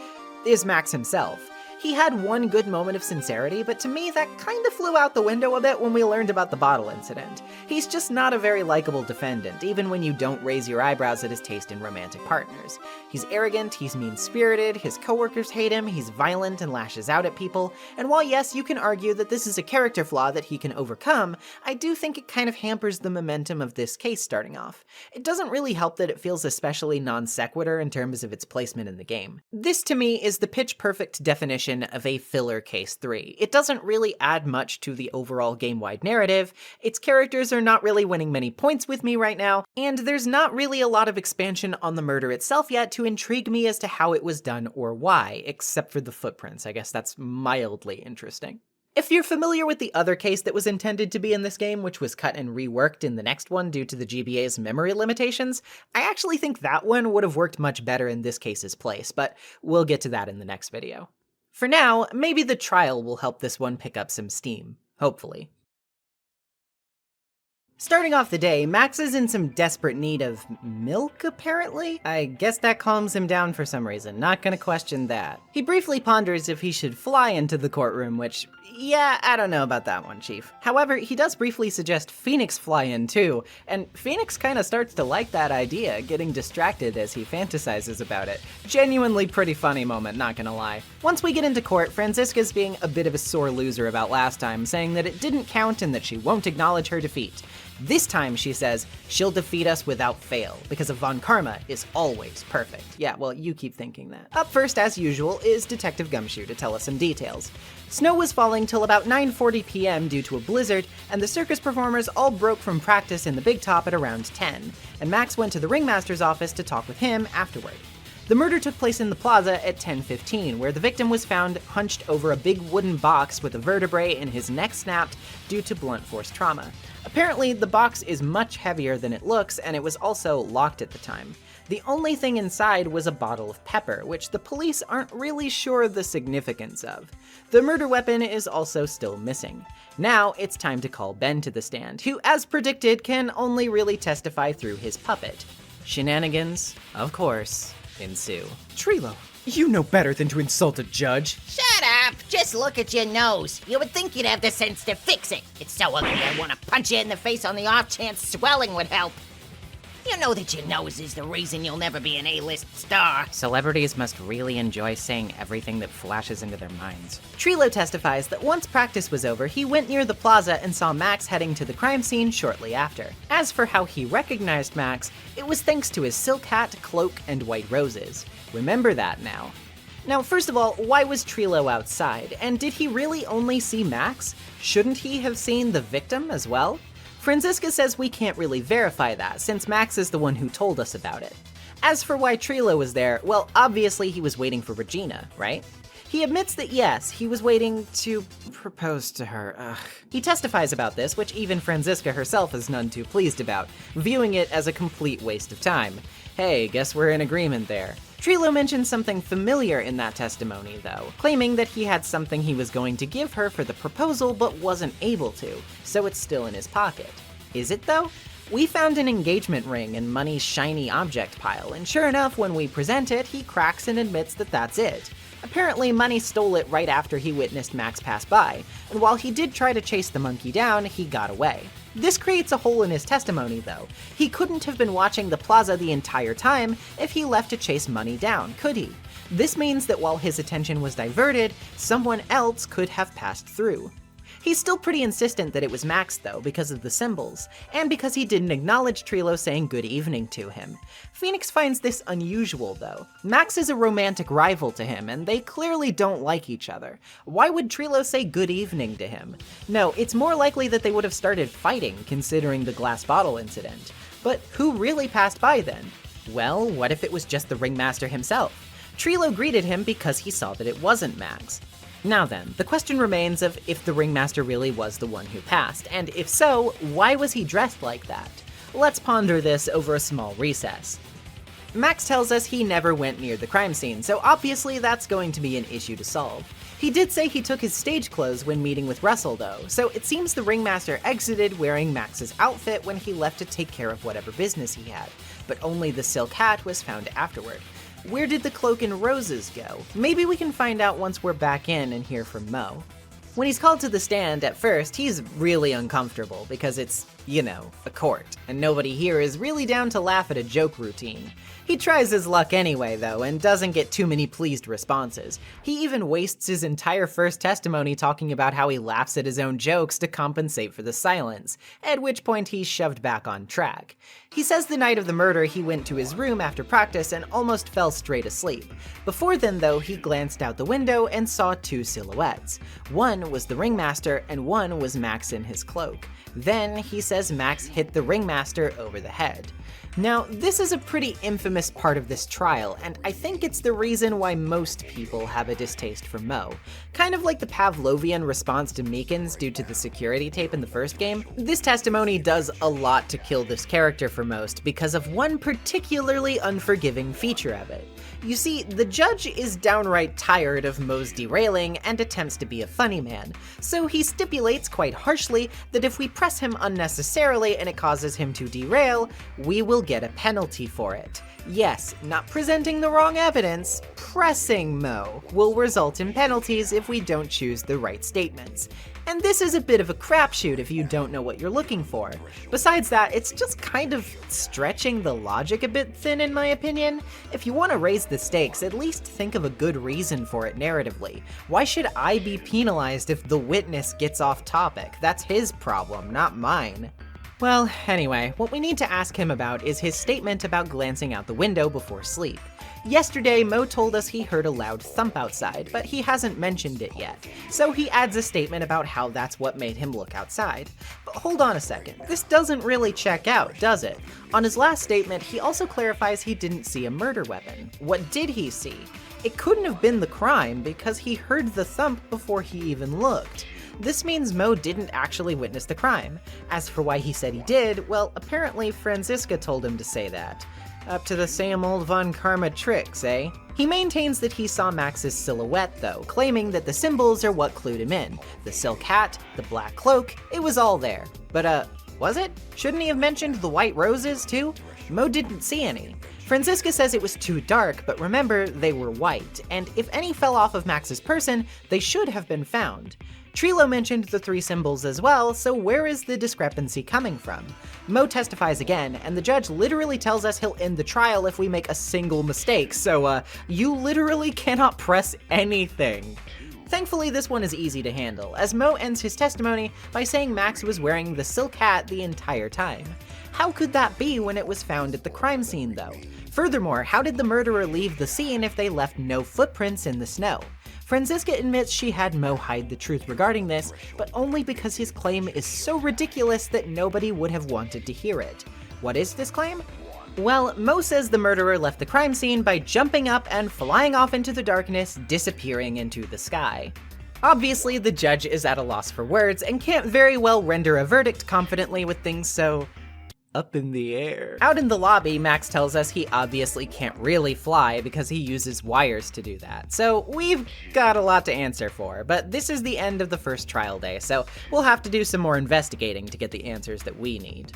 S5: is Max himself. He had one good moment of sincerity, but to me that kinda flew out the window a bit when we learned about the bottle incident. He's just not a very likable defendant, even when you don't raise your eyebrows at his taste in romantic partners. He's arrogant, he's mean-spirited, his coworkers hate him, he's violent and lashes out at people, and while yes, you can argue that this is a character flaw that he can overcome, I do think it kind of hampers the momentum of this case starting off. It doesn't really help that it feels especially non-sequitur in terms of its placement in the game. This to me is the pitch-perfect definition of a filler case 3. It doesn't really add much to the overall game-wide narrative, its characters are not really winning many points with me right now, and there's not really a lot of expansion on the murder itself yet to intrigue me as to how it was done or why, except for the footprints. I guess that's mildly interesting. If you're familiar with the other case that was intended to be in this game, which was cut and reworked in the next one due to the GBA's memory limitations, I actually think that one would have worked much better in this case's place, but we'll get to that in the next video. For now, maybe the trial will help this one pick up some steam. Hopefully. Starting off the day, Max is in some desperate need of milk, apparently? I guess that calms him down for some reason, not gonna question that. He briefly ponders if he should fly into the courtroom, which, yeah, I don't know about that one, Chief. However, he does briefly suggest Phoenix fly in too, and Phoenix kinda starts to like that idea, getting distracted as he fantasizes about it. Genuinely pretty funny moment, not gonna lie. Once we get into court, Franziska's being a bit of a sore loser about last time, saying that it didn't count and that she won't acknowledge her defeat. This time, she says, she'll defeat us without fail, because a Von Karma is always perfect. Yeah, well, you keep thinking that. Up first, as usual, is Detective Gumshoe to tell us some details. Snow was falling till about 9:40 p.m. due to a blizzard, and the circus performers all broke from practice in the Big Top at around 10, and Max went to the ringmaster's office to talk with him afterward. The murder took place in the plaza at 10:15, where the victim was found hunched over a big wooden box with a vertebrae in his neck snapped due to blunt force trauma. Apparently, the box is much heavier than it looks, and it was also locked at the time. The only thing inside was a bottle of pepper, which the police aren't really sure the significance of. The murder weapon is also still missing. Now, it's time to call Ben to the stand, who, as predicted, can only really testify through his puppet. Shenanigans, of course, ensue.
S9: Trilo, you know better than to insult a judge.
S4: Shut up! Just look at your nose. You would think you'd have the sense to fix it. It's so ugly I want to punch you in the face on the off chance swelling would help. You know that your nose is the reason you'll never be an A-list star.
S1: Celebrities must really enjoy saying everything that flashes into their minds.
S5: Trilo testifies that once practice was over, he went near the plaza and saw Max heading to the crime scene shortly after. As for how he recognized Max, it was thanks to his silk hat, cloak, and white roses. Remember that now. Now, first of all, why was Trilo outside? And did he really only see Max? Shouldn't he have seen the victim as well? Franziska says we can't really verify that, since Max is the one who told us about it. As for why Trilo was there, well, obviously he was waiting for Regina, right? He admits that yes, he was waiting to propose to her. Ugh. He testifies about this, which even Franziska herself is none too pleased about, viewing it as a complete waste of time. Hey, guess we're in agreement there. Trilo mentions something familiar in that testimony, though, claiming that he had something he was going to give her for the proposal but wasn't able to, so it's still in his pocket. Is it, though? We found an engagement ring in Money's shiny object pile, and sure enough, when we present it, he cracks and admits that that's it. Apparently, Money stole it right after he witnessed Max pass by, and while he did try to chase the monkey down, he got away. This creates a hole in his testimony, though. He couldn't have been watching the plaza the entire time if he left to chase Money down, could he? This means that while his attention was diverted, someone else could have passed through. He's still pretty insistent that it was Max, though, because of the symbols, and because he didn't acknowledge Trilo saying good evening to him. Phoenix finds this unusual, though. Max is a romantic rival to him, and they clearly don't like each other. Why would Trilo say good evening to him? No, it's more likely that they would have started fighting, considering the glass bottle incident. But who really passed by then? Well, what if it was just the ringmaster himself? Trilo greeted him because he saw that it wasn't Max. Now then, the question remains of if the ringmaster really was the one who passed, and if so, why was he dressed like that? Let's ponder this over a small recess. Max tells us he never went near the crime scene, so obviously that's going to be an issue to solve. He did say he took his stage clothes when meeting with Russell though, so it seems the ringmaster exited wearing Max's outfit when he left to take care of whatever business he had, but only the silk hat was found afterward. Where did the cloak and roses go? Maybe we can find out once we're back in and hear from Mo. When he's called to the stand, at first, he's really uncomfortable because it's, you know, a court, and nobody here is really down to laugh at a joke routine. He tries his luck anyway, though, and doesn't get too many pleased responses. He even wastes his entire first testimony talking about how he laughs at his own jokes to compensate for the silence, at which point he's shoved back on track. He says the night of the murder he went to his room after practice and almost fell straight asleep. Before then, though, he glanced out the window and saw two silhouettes. One was the ringmaster, and one was Max in his cloak. Then, he says Max hit the ringmaster over the head. Now, this is a pretty infamous part of this trial, and I think it's the reason why most people have a distaste for Mo. Kind of like the Pavlovian response to Meekins due to the security tape in the first game, this testimony does a lot to kill this character for most because of one particularly unforgiving feature of it. You see, the judge is downright tired of Mo's derailing and attempts to be a funny man, so he stipulates quite harshly that if we press him unnecessarily and it causes him to derail, we will get a penalty for it. Yes, not presenting the wrong evidence, pressing Mo will result in penalties if we don't choose the right statements. And this is a bit of a crapshoot if you don't know what you're looking for. Besides that, it's just kind of stretching the logic a bit thin in my opinion. If you want to raise the stakes, at least think of a good reason for it narratively. Why should I be penalized if the witness gets off topic? That's his problem, not mine. Well, anyway, what we need to ask him about is his statement about glancing out the window before sleep. Yesterday, Mo told us he heard a loud thump outside, but he hasn't mentioned it yet, so he adds a statement about how that's what made him look outside. But hold on a second, this doesn't really check out, does it? On his last statement, he also clarifies he didn't see a murder weapon. What did he see? It couldn't have been the crime because he heard the thump before he even looked. This means Mo didn't actually witness the crime. As for why he said he did, well, apparently Franziska told him to say that. Up to the same old Von Karma tricks, eh? He maintains that he saw Max's silhouette, though, claiming that the symbols are what clued him in. The silk hat, the black cloak, it was all there. But, was it? Shouldn't he have mentioned the white roses, too? Mo didn't see any. Franziska says it was too dark, but remember, they were white, and if any fell off of Max's person, they should have been found. Trilo mentioned the three symbols as well, so where is the discrepancy coming from? Mo testifies again, and the judge literally tells us he'll end the trial if we make a single mistake, so you literally cannot press anything. Thankfully, this one is easy to handle, as Mo ends his testimony by saying Max was wearing the silk hat the entire time. How could that be when it was found at the crime scene, though? Furthermore, how did the murderer leave the scene if they left no footprints in the snow? Franziska admits she had Mo hide the truth regarding this, but only because his claim is so ridiculous that nobody would have wanted to hear it. What is this claim? Well, Mo says the murderer left the crime scene by jumping up and flying off into the darkness, disappearing into the sky. Obviously, the judge is at a loss for words and can't very well render a verdict confidently with things so up in the air. Out in the lobby, Max tells us he obviously can't really fly because he uses wires to do that. So we've got a lot to answer for, but this is the end of the first trial day, so we'll have to do some more investigating to get the answers that we need.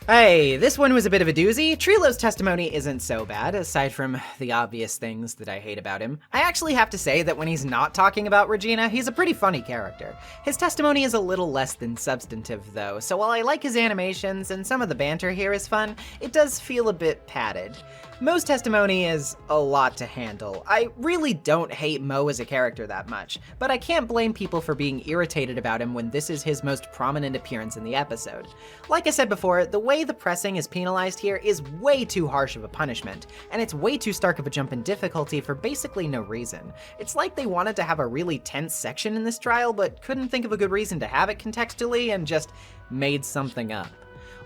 S5: Hey, this one was a bit of a doozy. Trilo's testimony isn't so bad, aside from the obvious things that I hate about him. I actually have to say that when he's not talking about Regina, he's a pretty funny character. His testimony is a little less than substantive though, so while I like his animations and some of the banter here is fun, it does feel a bit padded. Mo's testimony is a lot to handle. I really don't hate Mo as a character that much, but I can't blame people for being irritated about him when this is his most prominent appearance in the episode. Like I said before, the way the pressing is penalized here is way too harsh of a punishment, and it's way too stark of a jump in difficulty for basically no reason. It's like they wanted to have a really tense section in this trial, but couldn't think of a good reason to have it contextually and just made something up.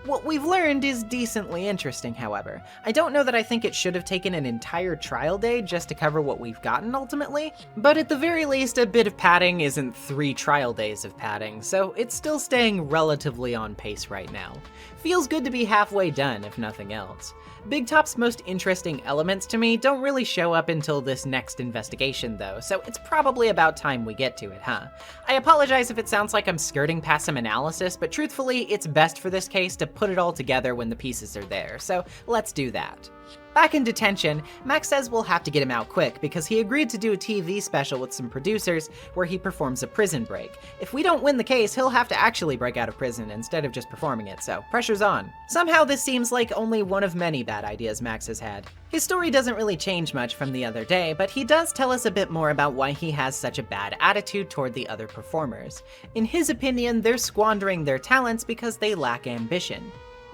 S5: What we've learned is decently interesting, however. I don't know that I think it should have taken an entire trial day just to cover what we've gotten ultimately, but at the very least, a bit of padding isn't 3 trial days of padding, so it's still staying relatively on pace right now. Feels good to be halfway done, if nothing else. Big Top's most interesting elements to me don't really show up until this next investigation though, so it's probably about time we get to it, huh? I apologize if it sounds like I'm skirting past some analysis, but truthfully, it's best for this case to put it all together when the pieces are there, so let's do that. Back in detention, Max says we'll have to get him out quick because he agreed to do a TV special with some producers where he performs a prison break. If we don't win the case, he'll have to actually break out of prison instead of just performing it, so pressure's on. Somehow this seems like only one of many bad ideas Max has had. His story doesn't really change much from the other day, but he does tell us a bit more about why he has such a bad attitude toward the other performers. In his opinion, they're squandering their talents because they lack ambition.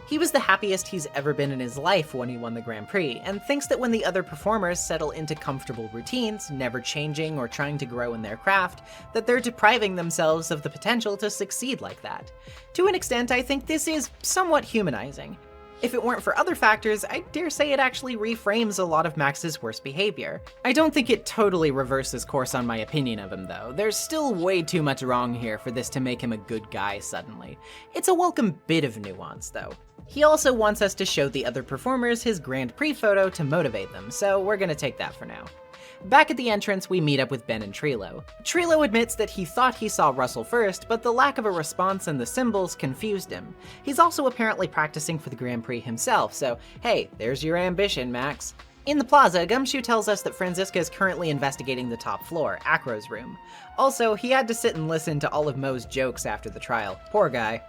S5: He was the happiest he's ever been in his life when he won the Grand Prix, and thinks that when the other performers settle into comfortable routines, never changing or trying to grow in their craft, that they're depriving themselves of the potential to succeed like that. To an extent, I think this is somewhat humanizing. If it weren't for other factors, I dare say it actually reframes a lot of Max's worst behavior. I don't think it totally reverses course on my opinion of him though. There's still way too much wrong here for this to make him a good guy suddenly. It's a welcome bit of nuance though. He also wants us to show the other performers his Grand Prix photo to motivate them, so we're gonna take that for now. Back at the entrance, we meet up with Ben and Trilo. Trilo admits that he thought he saw Russell first, but the lack of a response and the symbols confused him. He's also apparently practicing for the Grand Prix himself, so hey, there's your ambition, Max. In the plaza, Gumshoe tells us that Franziska is currently investigating the top floor, Acro's room. Also, he had to sit and listen to all of Mo's jokes after the trial. Poor guy.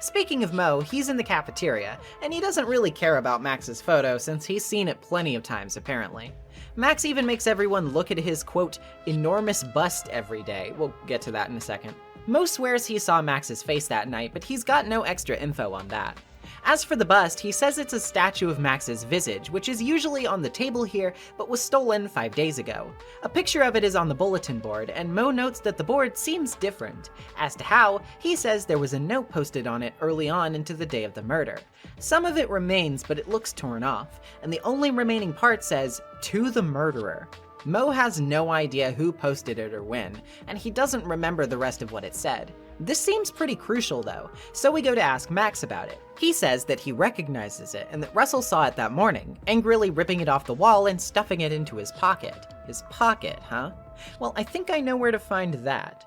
S5: Speaking of Mo, he's in the cafeteria, and he doesn't really care about Max's photo since he's seen it plenty of times apparently. Max even makes everyone look at his, quote, enormous bust every day. We'll get to that in a second. Mo swears he saw Max's face that night, but he's got no extra info on that. As for the bust, he says it's a statue of Max's visage, which is usually on the table here, but was stolen 5 days ago. A picture of it is on the bulletin board, and Mo notes that the board seems different. As to how, he says there was a note posted on it early on into the day of the murder. Some of it remains, but it looks torn off, and the only remaining part says, "To the murderer." Mo has no idea who posted it or when, and he doesn't remember the rest of what it said. This seems pretty crucial though, so we go to ask Max about it. He says that he recognizes it and that Russell saw it that morning, angrily ripping it off the wall and stuffing it into his pocket. His pocket, huh? Well, I think I know where to find that.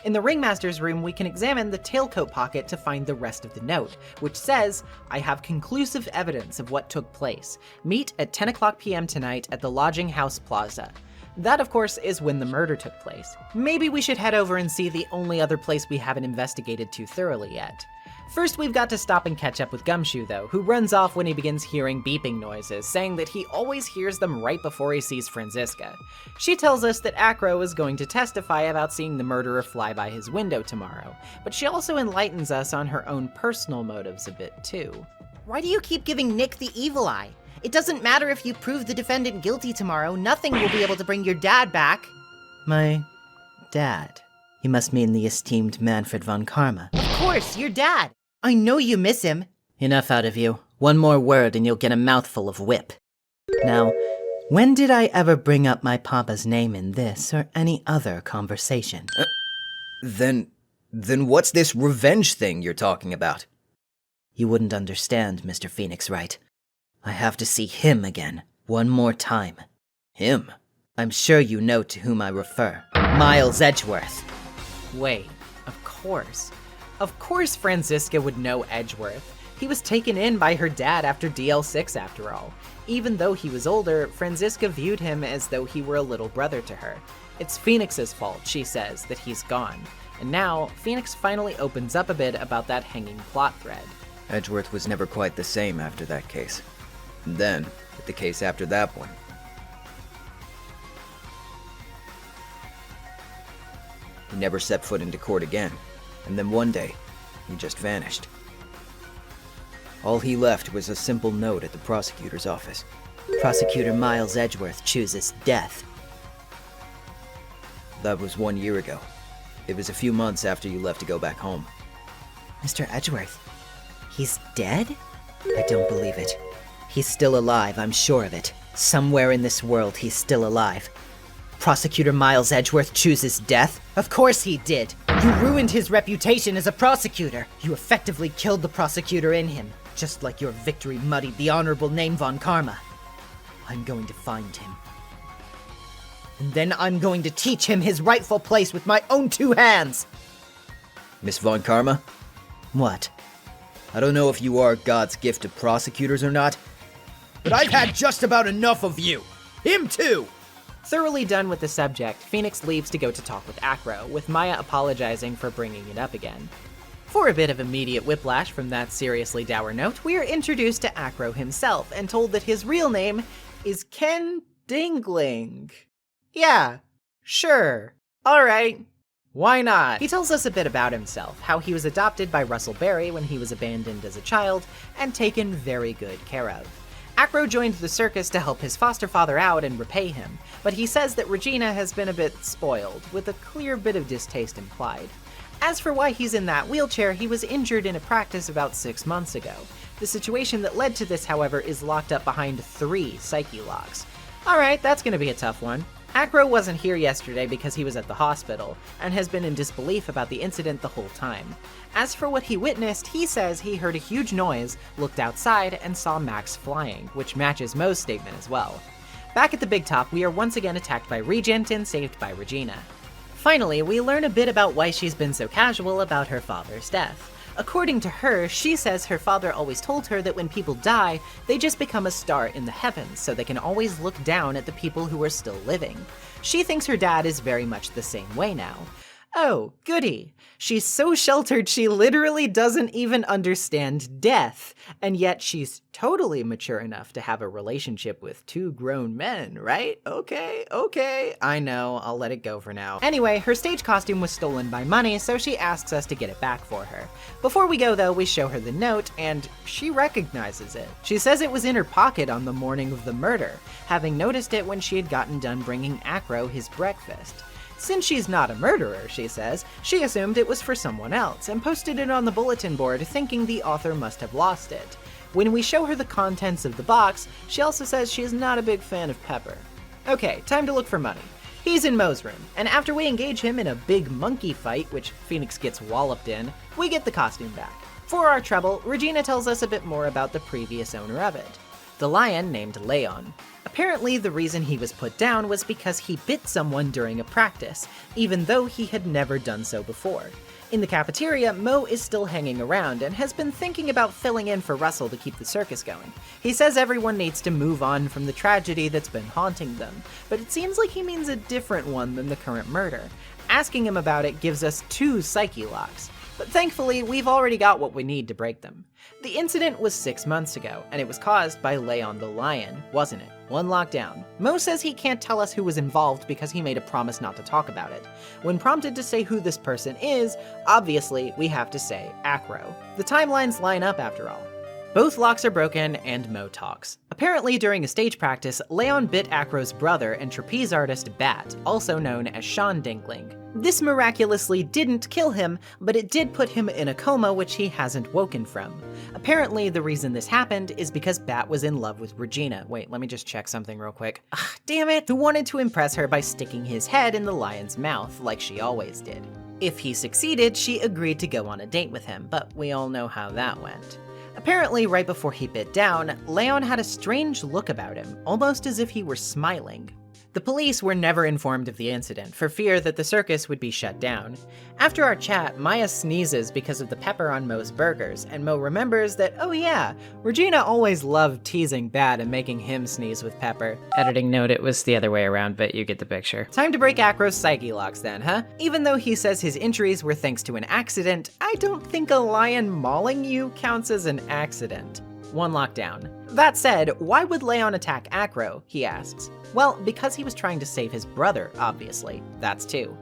S5: In the Ringmaster's room, we can examine the tailcoat pocket to find the rest of the note, which says, "I have conclusive evidence of what took place. Meet at 10 o'clock p.m. tonight at the Lodging House Plaza." That, of course, is when the murder took place. Maybe we should head over and see the only other place we haven't investigated too thoroughly yet. First, we've got to stop and catch up with Gumshoe, though, who runs off when he begins hearing beeping noises, saying that he always hears them right before he sees Franziska. She tells us that Acro is going to testify about seeing the murderer fly by his window tomorrow, but she also enlightens us on her own personal motives a bit, too.
S4: Why do you keep giving Nick the evil eye? It doesn't matter if you prove the defendant guilty tomorrow, nothing will be able to bring your dad back.
S1: My dad? You must mean the esteemed Manfred von Karma.
S4: Of course, your dad. I know you miss him.
S1: Enough out of you. One more word and you'll get a mouthful of whip. Now, when did I ever bring up my papa's name in this or any other conversation?
S3: Then what's this revenge thing you're talking about?
S1: You wouldn't understand, Mr. Phoenix Wright. I have to see him again, one more time.
S3: Him?
S1: I'm sure you know to whom I refer. Miles Edgeworth.
S5: Wait, of course. Of course Franziska would know Edgeworth. He was taken in by her dad after DL6 after all. Even though he was older, Franziska viewed him as though he were a little brother to her. It's Phoenix's fault, she says, that he's gone. And now, Phoenix finally opens up a bit about that hanging plot thread.
S3: Edgeworth was never quite the same after that case. And then, with the case after that one. He never set foot into court again, and then one day, he just vanished. All he left was a simple note at the prosecutor's office.
S1: Prosecutor Miles Edgeworth chooses death.
S3: That was 1 year ago. It was a few months after you left to go back home.
S1: Mr. Edgeworth, He's dead? I don't believe it. He's still alive, I'm sure of it. Somewhere in this world, he's still alive. Prosecutor Miles Edgeworth chooses death? Of course he did! You ruined his reputation as a prosecutor! You effectively killed the prosecutor in him, just like your victory muddied the honorable name Von Karma. I'm going to find him. And then I'm going to teach him his rightful place with my own 2 hands!
S3: Miss Von Karma?
S1: What?
S3: I don't know if you are God's gift to prosecutors or not, but I've had just about enough of you! Him too!
S5: Thoroughly done with the subject, Phoenix leaves to go to talk with Acro, with Maya apologizing for bringing it up again. For a bit of immediate whiplash from that seriously dour note, we are introduced to Acro himself and told that his real name is Ken Dingling. Yeah, sure, alright, why not? He tells us a bit about himself, how he was adopted by Russell Berry when he was abandoned as a child, and taken very good care of. Acro joined the circus to help his foster father out and repay him, but he says that Regina has been a bit spoiled, with a clear bit of distaste implied. As for why he's in that wheelchair, he was injured in a practice about 6 months ago. The situation that led to this, however, is locked up behind 3 psyche locks. Alright, that's gonna be a tough one. Acro wasn't here yesterday because he was at the hospital, and has been in disbelief about the incident the whole time. As for what he witnessed, he says he heard a huge noise, looked outside, and saw Max flying, which matches Mo's statement as well. Back at the Big Top, we are once again attacked by Regent and saved by Regina. Finally, we learn a bit about why she's been so casual about her father's death. According to her, she says her father always told her that when people die, they just become a star in the heavens, so they can always look down at the people who are still living. She thinks her dad is very much the same way now. Oh, goody. She's so sheltered she literally doesn't even understand death, and yet she's totally mature enough to have a relationship with 2 grown men, right? Okay, I know, I'll let it go for now. Anyway, her stage costume was stolen by Money, so she asks us to get it back for her. Before we go though, we show her the note, and she recognizes it. She says it was in her pocket on the morning of the murder, having noticed it when she had gotten done bringing Acro his breakfast. Since she's not a murderer, she says, she assumed it was for someone else and posted it on the bulletin board thinking the author must have lost it. When we show her the contents of the box, she also says she is not a big fan of Pepper. Okay, time to look for Money. He's in Mo's room, and after we engage him in a big monkey fight, which Phoenix gets walloped in, we get the costume back. For our trouble, Regina tells us a bit more about the previous owner of it. The lion named Leon. Apparently, the reason he was put down was because he bit someone during a practice, even though he had never done so before. In the cafeteria, Mo is still hanging around and has been thinking about filling in for Russell to keep the circus going. He says everyone needs to move on from the tragedy that's been haunting them, but it seems like he means a different one than the current murder. Asking him about it gives us 2 psyche locks, but thankfully, we've already got what we need to break them. The incident was 6 months ago, and it was caused by Leon the Lion, wasn't it? 1 lockdown. Mo says he can't tell us who was involved because he made a promise not to talk about it. When prompted to say who this person is, obviously we have to say Acro. The timelines line up after all. Both locks are broken, and Mo talks. Apparently, during a stage practice, Leon bit Acro's brother and trapeze artist Bat, also known as Sean Dingling. This miraculously didn't kill him, but it did put him in a coma which he hasn't woken from. Apparently, the reason this happened is because Bat was in love with Regina. Wait, let me just check something real quick. Damn it! Who wanted to impress her by sticking his head in the lion's mouth, like she always did. If he succeeded, she agreed to go on a date with him, but we all know how that went. Apparently, right before he bit down, Leon had a strange look about him, almost as if he were smiling. The police were never informed of the incident, for fear that the circus would be shut down. After our chat, Maya sneezes because of the pepper on Mo's burgers, and Mo remembers that, oh yeah, Regina always loved teasing Bat and making him sneeze with pepper. Editing note, it was the other way around, but you get the picture. Time to break Acro's psyche locks then, huh? Even though he says his injuries were thanks to an accident, I don't think a lion mauling you counts as an accident. 1 lockdown. That said, why would Leon attack Acro, he asks. Well, because he was trying to save his brother, obviously. That's 2.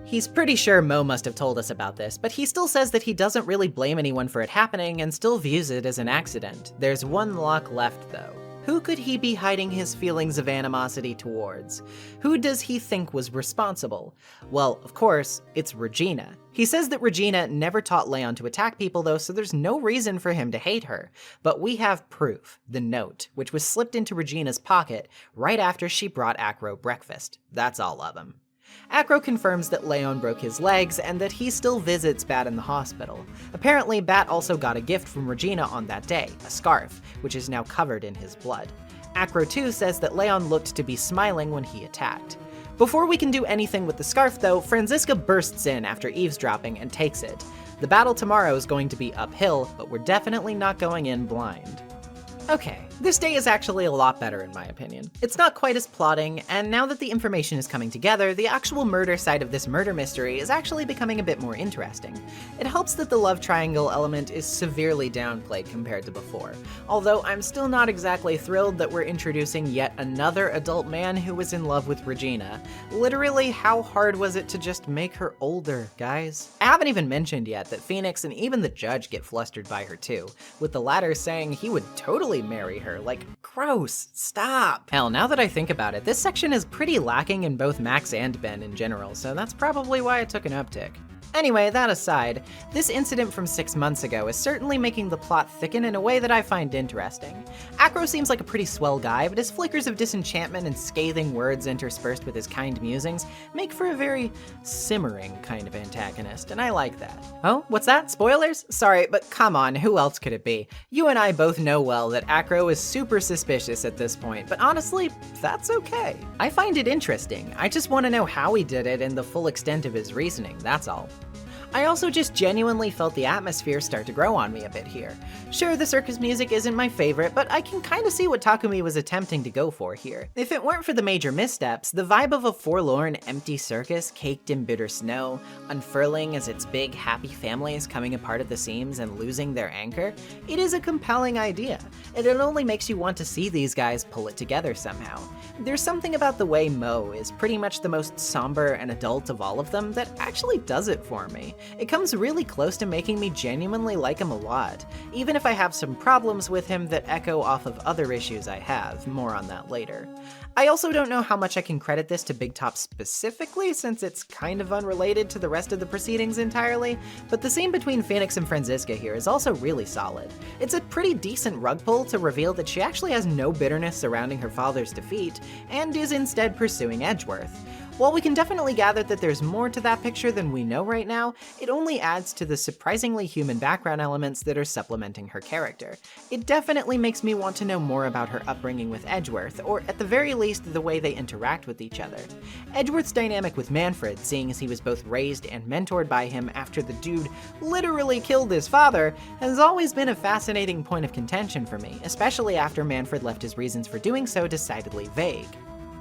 S5: He's pretty sure Mo must have told us about this, but he still says that he doesn't really blame anyone for it happening and still views it as an accident. There's 1 lock left though. Who could he be hiding his feelings of animosity towards? Who does he think was responsible? Well, of course, it's Regina. He says that Regina never taught Leon to attack people though, so there's no reason for him to hate her. But we have proof, the note, which was slipped into Regina's pocket right after she brought Acro breakfast. That's all of him. Acro confirms that Leon broke his legs and that he still visits Bat in the hospital. Apparently, Bat also got a gift from Regina on that day, a scarf, which is now covered in his blood. Acro too says that Leon looked to be smiling when he attacked. Before we can do anything with the scarf though, Franziska bursts in after eavesdropping and takes it. The battle tomorrow is going to be uphill, but we're definitely not going in blind. Okay, this day is actually a lot better in my opinion. It's not quite as plotting, and now that the information is coming together, the actual murder side of this murder mystery is actually becoming a bit more interesting. It helps that the love triangle element is severely downplayed compared to before, although I'm still not exactly thrilled that we're introducing yet another adult man who was in love with Regina. Literally, how hard was it to just make her older, guys? I haven't even mentioned yet that Phoenix and even the judge get flustered by her too, with the latter saying he would totally marry her. Like, gross, stop. Hell, now that I think about it, this section is pretty lacking in both Max and Ben in general, so that's probably why it took an uptick. Anyway, that aside, this incident from 6 months ago is certainly making the plot thicken in a way that I find interesting. Acro seems like a pretty swell guy, but his flickers of disenchantment and scathing words interspersed with his kind musings make for a very simmering kind of antagonist, and I like that. Oh, what's that? Spoilers? Sorry, but come on, who else could it be? You and I both know well that Acro is super suspicious at this point, but honestly, that's okay. I find it interesting. I just want to know how he did it and the full extent of his reasoning, that's all. I also just genuinely felt the atmosphere start to grow on me a bit here. Sure, the circus music isn't my favorite, but I can kinda see what Takumi was attempting to go for here. If it weren't for the major missteps, the vibe of a forlorn, empty circus caked in bitter snow, unfurling as its big, happy family is coming apart at the seams and losing their anchor, it is a compelling idea, and it only makes you want to see these guys pull it together somehow. There's something about the way Mo is pretty much the most somber and adult of all of them that actually does it for me. It comes really close to making me genuinely like him a lot, even if I have some problems with him that echo off of other issues I have, more on that later. I also don't know how much I can credit this to Big Top specifically, since it's kind of unrelated to the rest of the proceedings entirely, but the scene between Phoenix and Franziska here is also really solid. It's a pretty decent rug pull to reveal that she actually has no bitterness surrounding her father's defeat, and is instead pursuing Edgeworth. While we can definitely gather that there's more to that picture than we know right now, it only adds to the surprisingly human background elements that are supplementing her character. It definitely makes me want to know more about her upbringing with Edgeworth, or at the very least, the way they interact with each other. Edgeworth's dynamic with Manfred, seeing as he was both raised and mentored by him after the dude literally killed his father, has always been a fascinating point of contention for me, especially after Manfred left his reasons for doing so decidedly vague.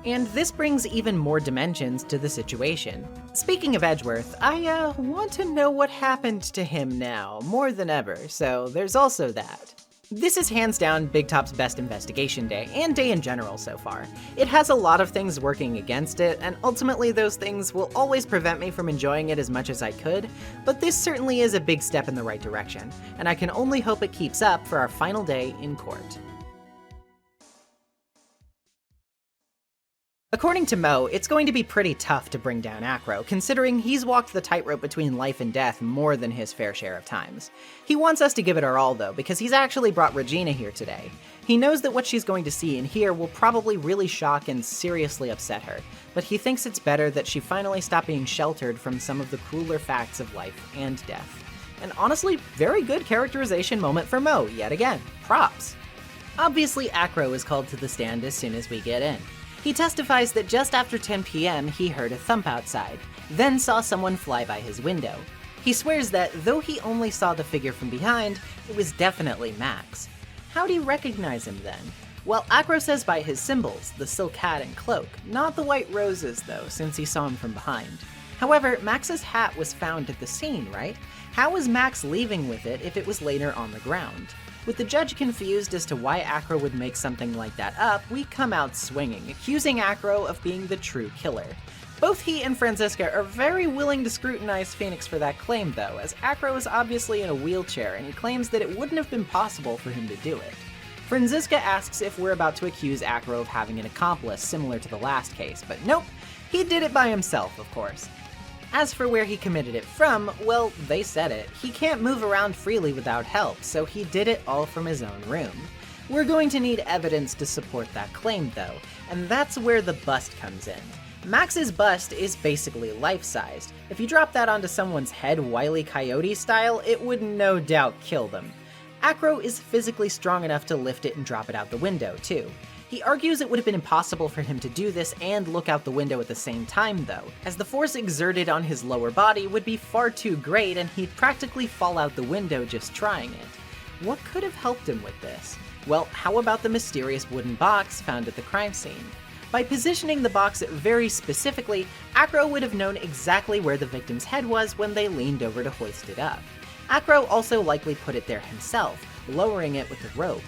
S5: And this brings even more dimensions to the situation. Speaking of Edgeworth, I want to know what happened to him now, more than ever, so there's also that. This is hands down Big Top's best investigation day, and day in general so far. It has a lot of things working against it, and ultimately those things will always prevent me from enjoying it as much as I could, but this certainly is a big step in the right direction, and I can only hope it keeps up for our final day in court. According to Mo, it's going to be pretty tough to bring down Acro, considering he's walked the tightrope between life and death more than his fair share of times. He wants us to give it our all though, because he's actually brought Regina here today. He knows that what she's going to see and hear will probably really shock and seriously upset her, but he thinks it's better that she finally stop being sheltered from some of the crueler facts of life and death. An honestly very good characterization moment for Mo, yet again. Props. Obviously, Acro is called to the stand as soon as we get in. He testifies that just after 10 p.m. he heard a thump outside, then saw someone fly by his window. He swears that, though he only saw the figure from behind, it was definitely Max. How'd he recognize him then? Well, Acro says by his symbols, the silk hat and cloak, not the white roses though, since he saw him from behind. However, Max's hat was found at the scene, right? How was Max leaving with it if it was later on the ground? With the judge confused as to why Acro would make something like that up, we come out swinging, accusing Acro of being the true killer. Both he and Franziska are very willing to scrutinize Phoenix for that claim though, as Acro is obviously in a wheelchair and he claims that it wouldn't have been possible for him to do it. Franziska asks if we're about to accuse Acro of having an accomplice similar to the last case, but nope, he did it by himself, of course. As for where he committed it from, well, they said it. He can't move around freely without help, so he did it all from his own room. We're going to need evidence to support that claim, though, and that's where the bust comes in. Max's bust is basically life-sized. If you drop that onto someone's head Wile E. Coyote style, it would no doubt kill them. Acro is physically strong enough to lift it and drop it out the window, too. He argues it would have been impossible for him to do this and look out the window at the same time, though, as the force exerted on his lower body would be far too great and he'd practically fall out the window just trying it. What could have helped him with this? Well, how about the mysterious wooden box found at the crime scene? By positioning the box very specifically, Acro would have known exactly where the victim's head was when they leaned over to hoist it up. Acro also likely put it there himself, lowering it with the rope.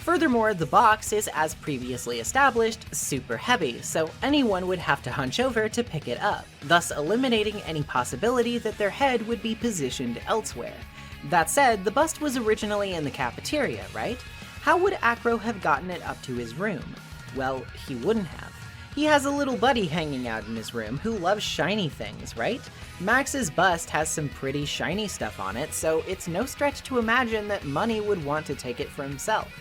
S5: Furthermore, the box is, as previously established, super heavy, so anyone would have to hunch over to pick it up, thus eliminating any possibility that their head would be positioned elsewhere. That said, the bust was originally in the cafeteria, right? How would Acro have gotten it up to his room? Well, he wouldn't have. He has a little buddy hanging out in his room who loves shiny things, right? Max's bust has some pretty shiny stuff on it, so it's no stretch to imagine that Money would want to take it for himself.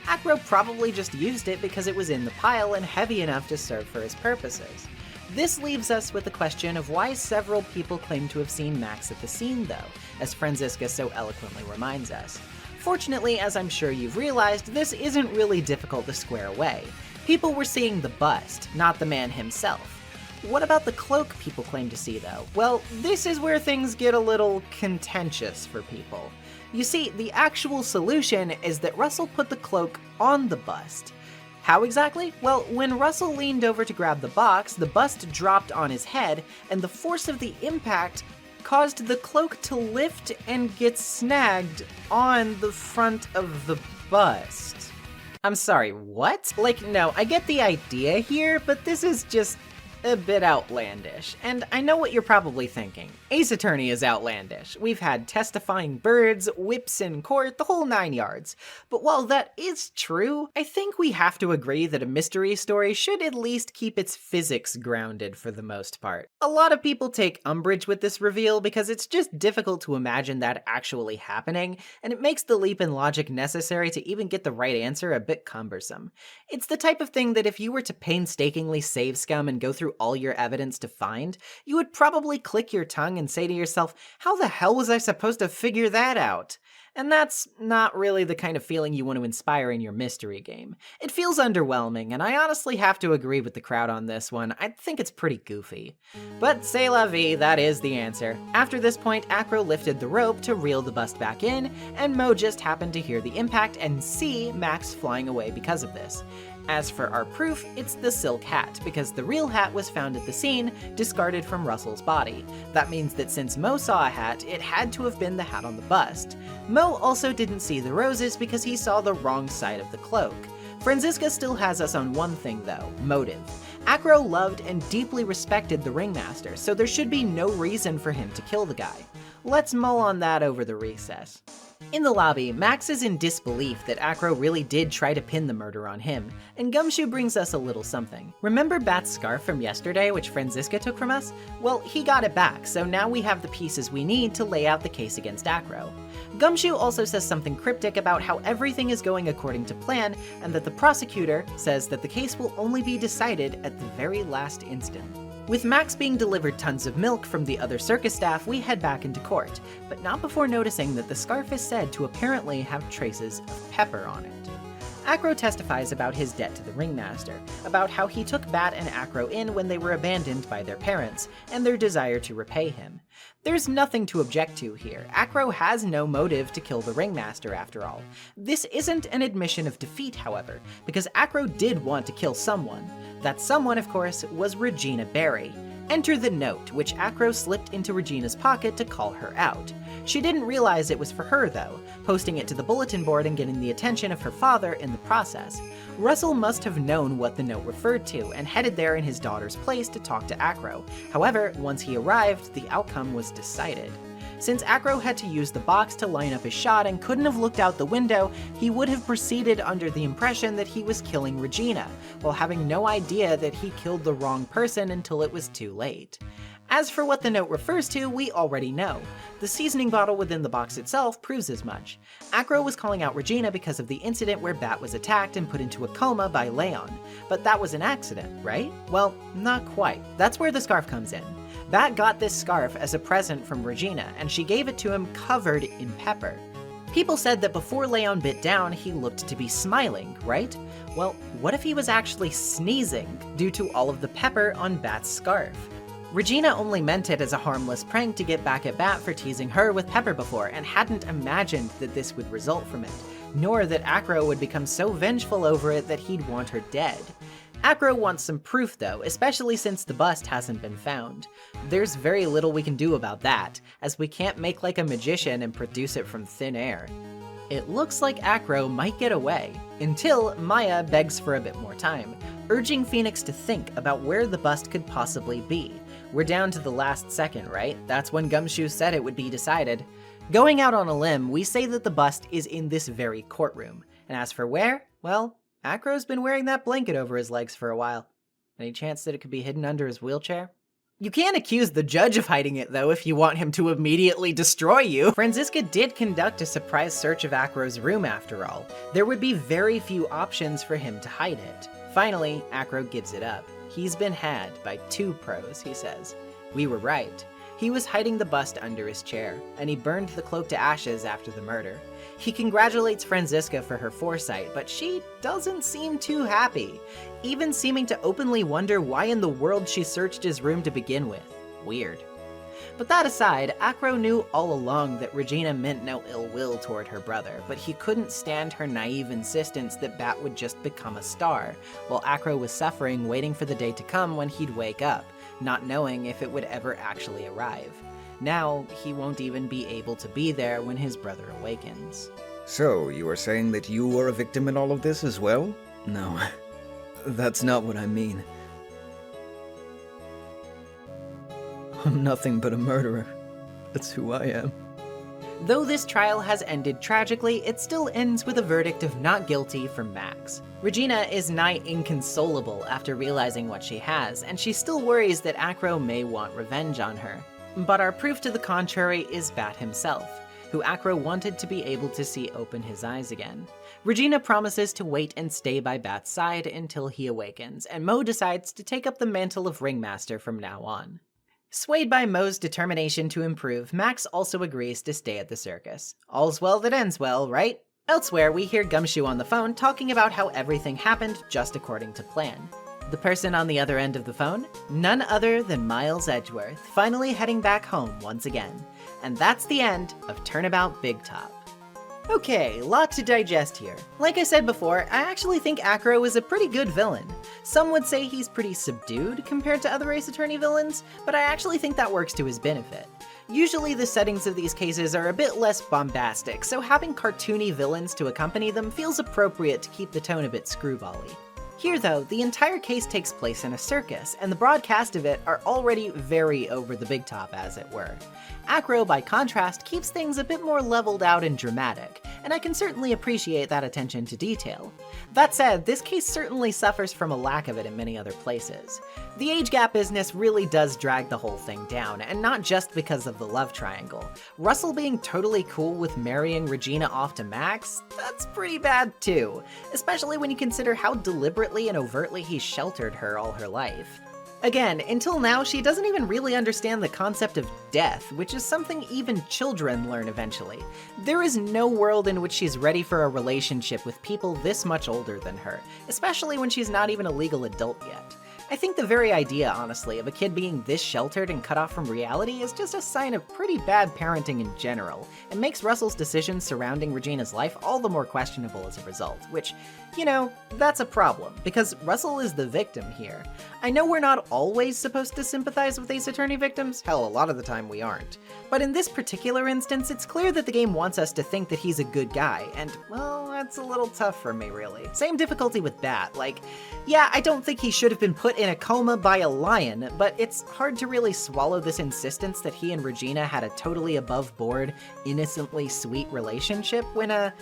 S5: Acro probably just used it because it was in the pile and heavy enough to serve for his purposes. This leaves us with the question of why several people claim to have seen Max at the scene, though, as Franziska so eloquently reminds us. Fortunately, as I'm sure you've realized, this isn't really difficult to square away. People were seeing the bust, not the man himself. What about the cloak people claim to see, though? Well, this is where things get a little contentious for people. You see, the actual solution is that Russell put the cloak on the bust. How exactly? Well, when Russell leaned over to grab the box, the bust dropped on his head, and the force of the impact caused the cloak to lift and get snagged on the front of the bust. I'm sorry, what? Like, no, I get the idea here, but this is just a bit outlandish. And I know what you're probably thinking. Ace Attorney is outlandish. We've had testifying birds, whips in court, the whole 9 yards. But while that is true, I think we have to agree that a mystery story should at least keep its physics grounded for the most part. A lot of people take umbrage with this reveal because it's just difficult to imagine that actually happening, and it makes the leap in logic necessary to even get the right answer a bit cumbersome. It's the type of thing that if you were to painstakingly save scum and go through all your evidence to find, you would probably click your tongue and say to yourself, how the hell was I supposed to figure that out? And that's not really the kind of feeling you want to inspire in your mystery game. It feels underwhelming, and I honestly have to agree with the crowd on this one. I think it's pretty goofy. But c'est la vie, that is the answer. After this point, Acro lifted the rope to reel the bust back in, and Mo just happened to hear the impact and see Max flying away because of this. As for our proof, it's the silk hat, because the real hat was found at the scene, discarded from Russell's body. That means that since Mo saw a hat, it had to have been the hat on the bust. Mo also didn't see the roses because he saw the wrong side of the cloak. Franziska still has us on one thing though, motive. Acro loved and deeply respected the ringmaster, so there should be no reason for him to kill the guy. Let's mull on that over the recess. In the lobby, Max is in disbelief that Acro really did try to pin the murder on him, and Gumshoe brings us a little something. Remember Bat's scarf from yesterday, which Franziska took from us? Well, he got it back, so now we have the pieces we need to lay out the case against Acro. Gumshoe also says something cryptic about how everything is going according to plan, and that the prosecutor says that the case will only be decided at the very last instant. With Max being delivered tons of milk from the other circus staff, we head back into court, but not before noticing that the scarf is said to apparently have traces of pepper on it. Acro testifies about his debt to the ringmaster, about how he took Bat and Acro in when they were abandoned by their parents, and their desire to repay him. There's nothing to object to here. Acro has no motive to kill the ringmaster after all. This isn't an admission of defeat, however, because Acro did want to kill someone. That someone, of course, was Regina Barry. Enter the note, which Acro slipped into Regina's pocket to call her out. She didn't realize it was for her, though, posting it to the bulletin board and getting the attention of her father in the process. Russell must have known what the note referred to and headed there in his daughter's place to talk to Acro. However, once he arrived, the outcome was decided. Since Acro had to use the box to line up his shot and couldn't have looked out the window, he would have proceeded under the impression that he was killing Regina, while having no idea that he killed the wrong person until it was too late. As for what the note refers to, we already know. The seasoning bottle within the box itself proves as much. Acro was calling out Regina because of the incident where Bat was attacked and put into a coma by Leon. But that was an accident, right? Well, not quite. That's where the scarf comes in. Bat got this scarf as a present from Regina, and she gave it to him covered in pepper. People said that before Leon bit down, he looked to be smiling, right? Well, what if he was actually sneezing due to all of the pepper on Bat's scarf? Regina only meant it as a harmless prank to get back at Bat for teasing her with pepper before, and hadn't imagined that this would result from it, nor that Acro would become so vengeful over it that he'd want her dead. Acro wants some proof though, especially since the bust hasn't been found. There's very little we can do about that, as we can't make like a magician and produce it from thin air. It looks like Acro might get away, until Maya begs for a bit more time, urging Phoenix to think about where the bust could possibly be. We're down to the last second, right? That's when Gumshoe said it would be decided. Going out on a limb, we say that the bust is in this very courtroom. And as for where, well, Acro's been wearing that blanket over his legs for a while. Any chance that it could be hidden under his wheelchair? You can't accuse the judge of hiding it though if you want him to immediately destroy you. Franziska did conduct a surprise search of Acro's room after all. There would be very few options for him to hide it. Finally, Acro gives it up. He's been had by 2 pros, he says. We were right. He was hiding the bust under his chair, and he burned the cloak to ashes after the murder. He congratulates Franziska for her foresight, but she doesn't seem too happy, even seeming to openly wonder why in the world she searched his room to begin with. Weird. But that aside, Acro knew all along that Regina meant no ill will toward her brother, but he couldn't stand her naive insistence that Bat would just become a star, while Acro was suffering waiting for the day to come when he'd wake up, not knowing if it would ever actually arrive. Now, he won't even be able to be there when his brother awakens.
S9: So, you are saying that you were a victim in all of this as well?
S3: No, that's not what I mean. I'm nothing but a murderer. That's who I am.
S5: Though this trial has ended tragically, it still ends with a verdict of not guilty for Max. Regina is nigh inconsolable after realizing what she has, and she still worries that Acro may want revenge on her. But our proof to the contrary is Bat himself, who Acro wanted to be able to see open his eyes again. Regina promises to wait and stay by Bat's side until he awakens, and Mo decides to take up the mantle of Ringmaster from now on. Swayed by Mo's determination to improve, Max also agrees to stay at the circus. All's well that ends well, right? Elsewhere, we hear Gumshoe on the phone talking about how everything happened just according to plan. The person on the other end of the phone? None other than Miles Edgeworth, finally heading back home once again. And that's the end of Turnabout Big Top. Okay, lot to digest here. Like I said before, I actually think Acro is a pretty good villain. Some would say he's pretty subdued compared to other Ace Attorney villains, but I actually think that works to his benefit. Usually the settings of these cases are a bit less bombastic, so having cartoony villains to accompany them feels appropriate to keep the tone a bit screwbally. Here though, the entire case takes place in a circus, and the broadcast of it are already very over the big top, as it were. Acro, by contrast, keeps things a bit more leveled out and dramatic, and I can certainly appreciate that attention to detail. That said, this case certainly suffers from a lack of it in many other places. The age gap business really does drag the whole thing down, and not just because of the love triangle. Russell being totally cool with marrying Regina off to Max? That's pretty bad too, especially when you consider how deliberately and overtly he sheltered her all her life. Again, until now, she doesn't even really understand the concept of death, which is something even children learn eventually. There is no world in which she's ready for a relationship with people this much older than her, especially when she's not even a legal adult yet. I think the very idea, honestly, of a kid being this sheltered and cut off from reality is just a sign of pretty bad parenting in general, and makes Russell's decisions surrounding Regina's life all the more questionable as a result, which, you know, that's a problem, because Russell is the victim here. I know we're not always supposed to sympathize with Ace Attorney victims, hell, a lot of the time we aren't. But in this particular instance, it's clear that the game wants us to think that he's a good guy, and, well, that's a little tough for me, really. Same difficulty with Bat, like, yeah, I don't think he should have been put put in a coma by a lion, but it's hard to really swallow this insistence that he and Regina had a totally above-board, innocently sweet relationship when,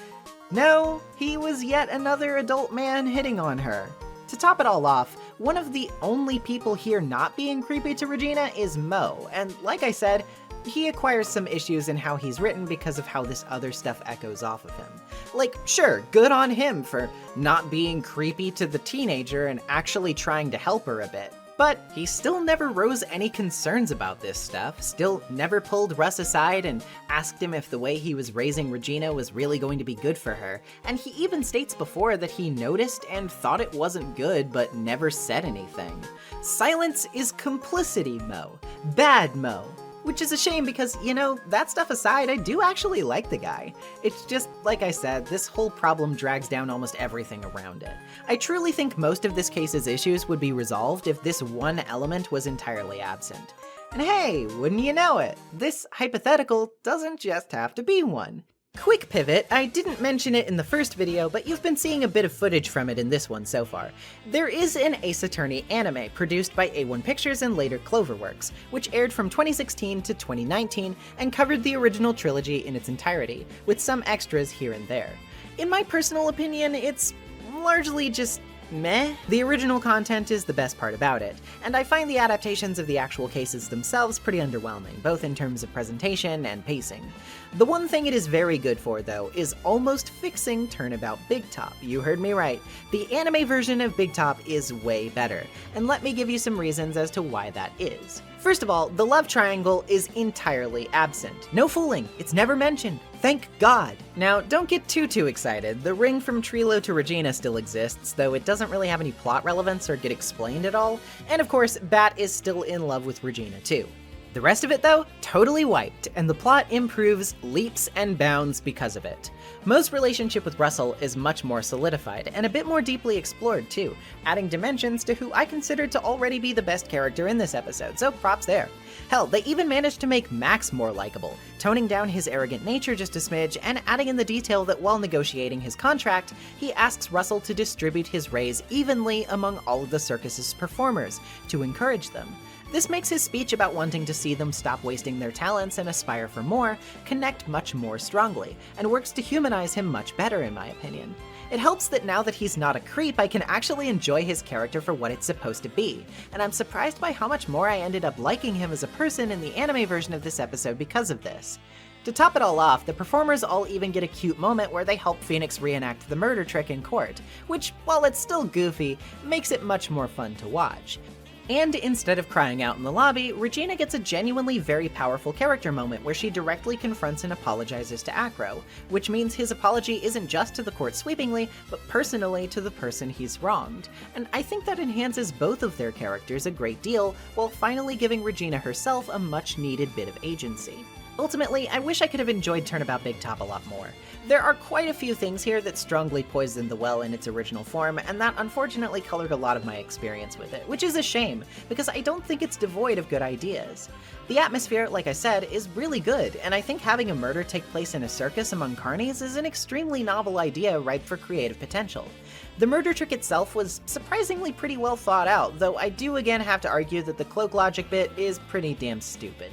S5: no, he was yet another adult man hitting on her. To top it all off, one of the only people here not being creepy to Regina is Mo, and like I said, he acquires some issues in how he's written because of how this other stuff echoes off of him. Like, sure, good on him for not being creepy to the teenager and actually trying to help her a bit. But he still never rose any concerns about this stuff, still never pulled Russ aside and asked him if the way he was raising Regina was really going to be good for her, and he even states before that he noticed and thought it wasn't good but never said anything. Silence is complicity, Mo. Bad Mo. Which is a shame because, you know, that stuff aside, I do actually like the guy. It's just, like I said, this whole problem drags down almost everything around it. I truly think most of this case's issues would be resolved if this one element was entirely absent. And hey, wouldn't you know it, this hypothetical doesn't just have to be one. Quick pivot, I didn't mention it in the first video, but you've been seeing a bit of footage from it in this one so far. There is an Ace Attorney anime produced by A1 Pictures and later Cloverworks, which aired from 2016 to 2019 and covered the original trilogy in its entirety, with some extras here and there. In my personal opinion, it's largely just meh. The original content is the best part about it, and I find the adaptations of the actual cases themselves pretty underwhelming, both in terms of presentation and pacing. The one thing it is very good for, though, is almost fixing Turnabout Big Top. You heard me right. The anime version of Big Top is way better, and let me give you some reasons as to why that is. First of all, the love triangle is entirely absent. No fooling, it's never mentioned. Thank God. Now, don't get too excited. The ring from Trilo to Regina still exists, though it doesn't really have any plot relevance or get explained at all. And of course, Bat is still in love with Regina too. The rest of it, though, totally wiped, and the plot improves leaps and bounds because of it. Mo's relationship with Russell is much more solidified, and a bit more deeply explored too, adding dimensions to who I consider to already be the best character in this episode, so props there. Hell, they even managed to make Max more likable, toning down his arrogant nature just a smidge, and adding in the detail that while negotiating his contract, he asks Russell to distribute his raise evenly among all of the circus's performers, to encourage them. This makes his speech about wanting to see them stop wasting their talents and aspire for more connect much more strongly, and works to humanize him much better in my opinion. It helps that now that he's not a creep, I can actually enjoy his character for what it's supposed to be, and I'm surprised by how much more I ended up liking him as a person in the anime version of this episode because of this. To top it all off, the performers all even get a cute moment where they help Phoenix reenact the murder trick in court, which, while it's still goofy, makes it much more fun to watch. And instead of crying out in the lobby, Regina gets a genuinely very powerful character moment where she directly confronts and apologizes to Acro, which means his apology isn't just to the court sweepingly, but personally to the person he's wronged. And I think that enhances both of their characters a great deal, while finally giving Regina herself a much needed bit of agency. Ultimately, I wish I could have enjoyed Turnabout Big Top a lot more. There are quite a few things here that strongly poisoned the well in its original form, and that unfortunately colored a lot of my experience with it, which is a shame, because I don't think it's devoid of good ideas. The atmosphere, like I said, is really good, and I think having a murder take place in a circus among carnies is an extremely novel idea ripe for creative potential. The murder trick itself was surprisingly pretty well thought out, though I do again have to argue that the cloak logic bit is pretty damn stupid.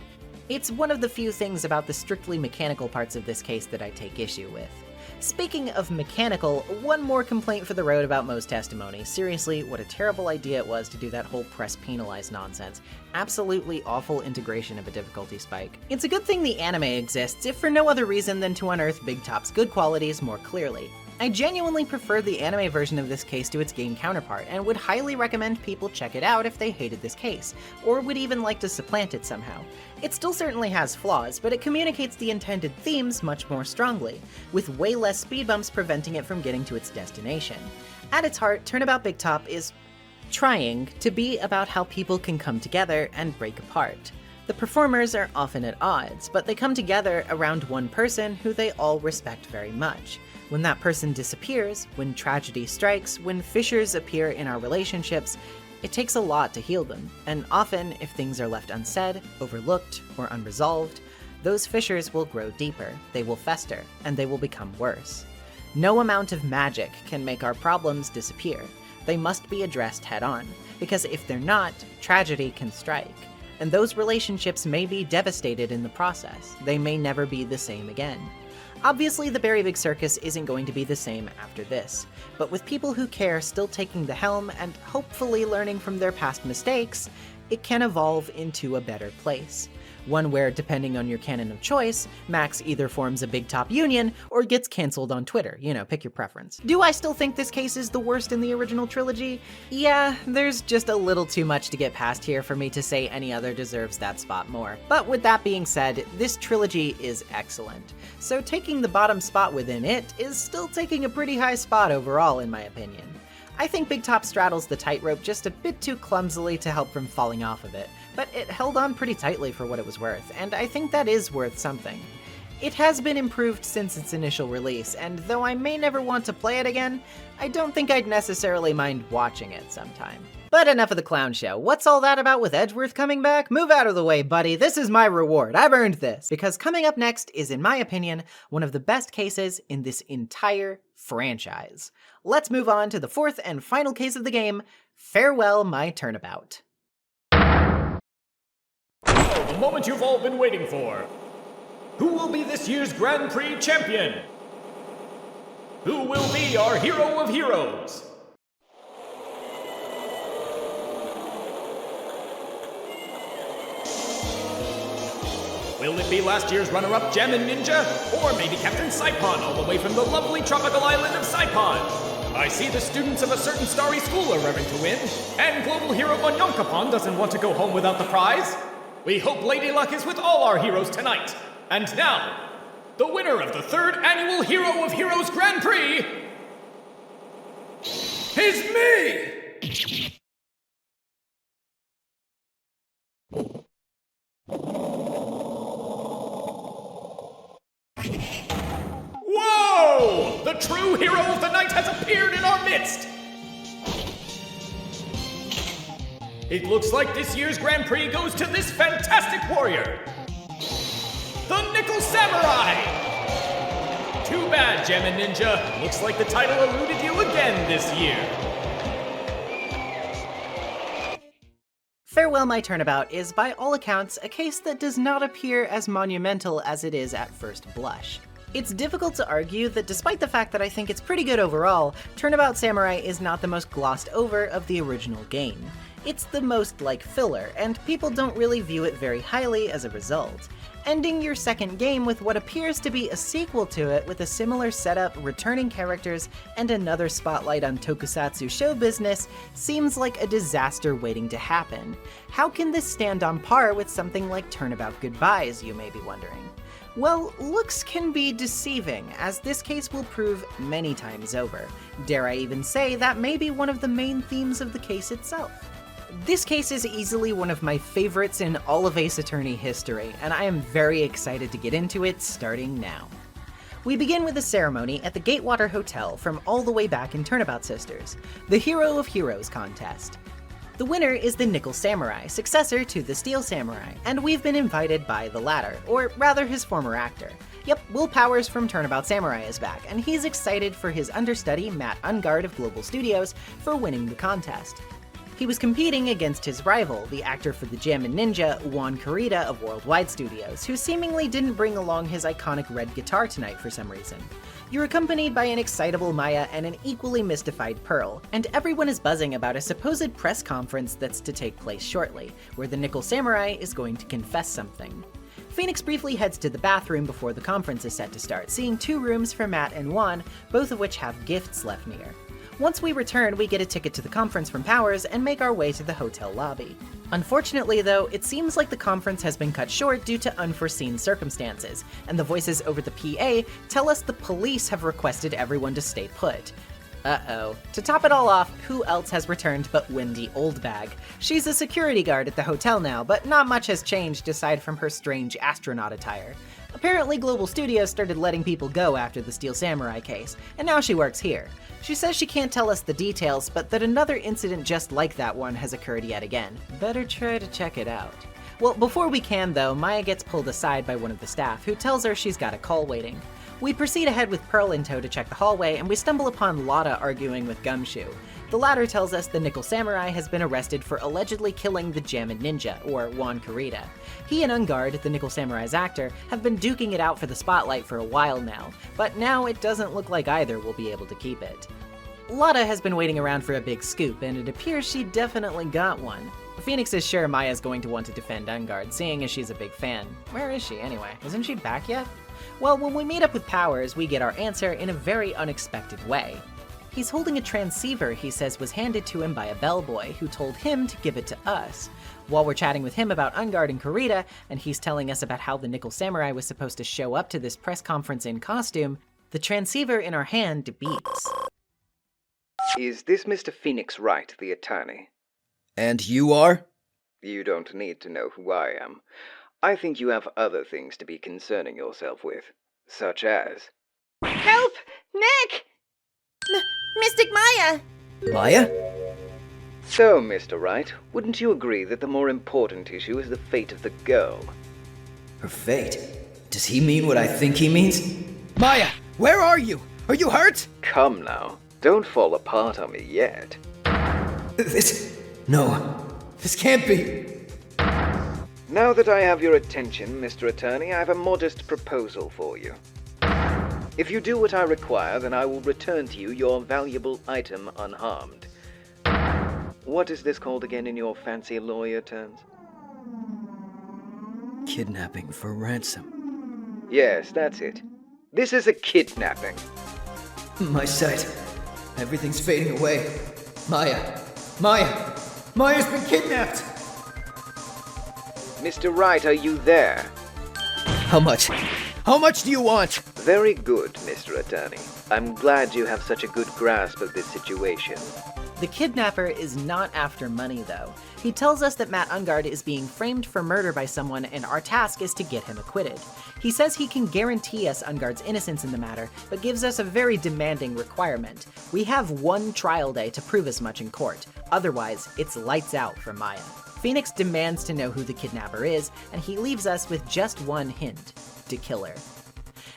S5: It's one of the few things about the strictly mechanical parts of this case that I take issue with. Speaking of mechanical, one more complaint for the road about Mo's testimony. Seriously, what a terrible idea it was to do that whole press penalized nonsense. Absolutely awful integration of a difficulty spike. It's a good thing the anime exists, if for no other reason than to unearth Big Top's good qualities more clearly. I genuinely prefer the anime version of this case to its game counterpart, and would highly recommend people check it out if they hated this case, or would even like to supplant it somehow. It still certainly has flaws, but it communicates the intended themes much more strongly, with way less speed bumps preventing it from getting to its destination. At its heart, Turnabout Big Top is trying to be about how people can come together and break apart. The performers are often at odds, but they come together around one person who they all respect very much. When that person disappears, when tragedy strikes, when fissures appear in our relationships, it takes a lot to heal them, and often, if things are left unsaid, overlooked, or unresolved, those fissures will grow deeper, they will fester, and they will become worse. No amount of magic can make our problems disappear. They must be addressed head-on. because if they're not, tragedy can strike. And those relationships may be devastated in the process. They may never be the same again. Obviously, the Berry Big Circus isn't going to be the same after this, but with people who care still taking the helm and hopefully learning from their past mistakes, it can evolve into a better place. One where, depending on your canon of choice, Max either forms a big top union or gets cancelled on Twitter. You know, pick your preference. Do I still think this case is the worst in the original trilogy? Yeah, there's just a little too much to get past here for me to say any other deserves that spot more. But with that being said, this trilogy is excellent. So taking the bottom spot within it is still taking a pretty high spot overall, in my opinion. I think Big Top straddles the tightrope just a bit too clumsily to help from falling off of it, but it held on pretty tightly for what it was worth, and I think that is worth something. It has been improved since its initial release, and though I may never want to play it again, I don't think I'd necessarily mind watching it sometime. But enough of the clown show. What's all that about with Edgeworth coming back? Move out of the way, buddy. This is my reward. I've earned this. Because coming up next is, in my opinion, one of the best cases in this entire franchise. Let's move on to the fourth and final case of the game, Farewell My Turnabout.
S6: Oh, the moment you've all been waiting for. Who will be this year's Grand Prix champion? Who will be our hero of heroes? Will it be last year's runner-up Gem and Ninja? Or maybe Captain Saipon all the way from the lovely tropical island of Saipon? I see the students of a certain starry school are raring to win, and global hero Onyonkapon doesn't want to go home without the prize. We hope Lady Luck is with all our heroes tonight. And now, the winner of the third annual Hero of Heroes Grand Prix is me! Whoa! The true hero of the night has appeared in our midst! It looks like this year's Grand Prix goes to this fantastic warrior, the Nickel Samurai! Too bad, Gem and Ninja. Looks like the title eluded you again this year.
S5: Farewell My Turnabout is, by all accounts, a case that does not appear as monumental as it is at first blush. It's difficult to argue that despite the fact that I think it's pretty good overall, Turnabout Samurai is not the most glossed over of the original game. It's the most like filler, and people don't really view it very highly as a result. Ending your second game with what appears to be a sequel to it with a similar setup, returning characters, and another spotlight on tokusatsu show business seems like a disaster waiting to happen. How can this stand on par with something like Turnabout Goodbyes, you may be wondering? Well, looks can be deceiving, as this case will prove many times over. Dare I even say that may be one of the main themes of the case itself. This case is easily one of my favorites in all of Ace Attorney history, and I am very excited to get into it starting now. We begin with a ceremony at the Gatewater Hotel from all the way back in Turnabout Sisters, the Hero of Heroes contest. The winner is the Nickel Samurai, successor to the Steel Samurai, and we've been invited by the latter, or rather his former actor. Yep, Will Powers from Turnabout Samurai is back, and he's excited for his understudy, Matt Ungard of Global Studios, for winning the contest. He was competing against his rival, the actor for the Gem and Ninja, Juan Carita of Worldwide Studios, who seemingly didn't bring along his iconic red guitar tonight for some reason. You're accompanied by an excitable Maya and an equally mystified Pearl, and everyone is buzzing about a supposed press conference that's to take place shortly, where the Nickel Samurai is going to confess something. Phoenix briefly heads to the bathroom before the conference is set to start, seeing 2 rooms for Matt and Juan, both of which have gifts left near. Once we return, we get a ticket to the conference from Powers and make our way to the hotel lobby. Unfortunately though, it seems like the conference has been cut short due to unforeseen circumstances, and the voices over the PA tell us the police have requested everyone to stay put. Uh-oh. To top it all off, who else has returned but Wendy Oldbag? She's a security guard at the hotel now, but not much has changed aside from her strange astronaut attire. Apparently Global Studios started letting people go after the Steel Samurai case, and now she works here. She says she can't tell us the details, but that another incident just like that one has occurred yet again. Better try to check it out. Well, before we can though, Maya gets pulled aside by one of the staff, who tells her she's got a call waiting. We proceed ahead with Pearl in tow to check the hallway, and we stumble upon Lotta arguing with Gumshoe. The latter tells us the Nickel Samurai has been arrested for allegedly killing the Jammin' Ninja, or Juan Kurita. He and Ungard, the Nickel Samurai's actor, have been duking it out for the spotlight for a while now, but now it doesn't look like either will be able to keep it. Lotta has been waiting around for a big scoop, and it appears she definitely got one. Phoenix is sure Maya's going to want to defend Ungard, seeing as she's a big fan. Where is she, anyway? Isn't she back yet? Well, when we meet up with Powers, we get our answer in a very unexpected way. He's holding a transceiver he says was handed to him by a bellboy, who told him to give it to us. While we're chatting with him about Ungard and Kurita, and he's telling us about how the Nickel Samurai was supposed to show up to this press conference in costume, the transceiver in our hand beeps.
S7: Is this Mr. Phoenix Wright, the attorney?
S3: And you are?
S7: You don't need to know who I am. I think you have other things to be concerning yourself with, such as...
S4: Help! Nick! Mystic Maya!
S3: Maya?
S7: So, Mr. Wright, wouldn't you agree that the more important issue is the fate of the girl?
S3: Her fate? Does he mean what I think he means? Maya, where are you? Are you hurt?
S7: Come now, don't fall apart on me yet.
S3: No, this can't be.
S7: Now that I have your attention, Mr. Attorney, I have a modest proposal for you. If you do what I require, then I will return to you your valuable item unharmed. What is this called again in your fancy lawyer terms?
S3: Kidnapping for ransom.
S7: Yes, that's it. This is a kidnapping.
S3: My sight. Everything's fading away. Maya's been kidnapped!
S7: Mr. Wright, are you there?
S3: How much? How much do you want?
S7: Very good, Mr. Attorney. I'm glad you have such a good grasp of this situation.
S5: The kidnapper is not after money, though. He tells us that Matt Ungard is being framed for murder by someone, and our task is to get him acquitted. He says he can guarantee us Ungard's innocence in the matter, but gives us a very demanding requirement. We have one trial day to prove as much in court. Otherwise, it's lights out for Maya. Phoenix demands to know who the kidnapper is, and he leaves us with just one hint: to kill her.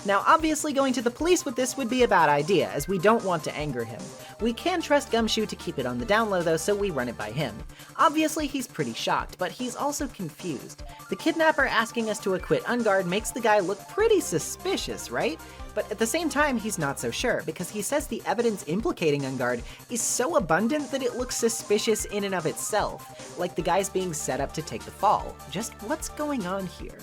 S5: Now, obviously going to the police with this would be a bad idea, as we don't want to anger him. We can trust Gumshoe to keep it on the down low though, so we run it by him. Obviously he's pretty shocked, but he's also confused. The kidnapper asking us to acquit Ungard makes the guy look pretty suspicious, right? But at the same time, he's not so sure, because he says the evidence implicating Ungard is so abundant that it looks suspicious in and of itself, like the guy's being set up to take the fall. Just what's going on here?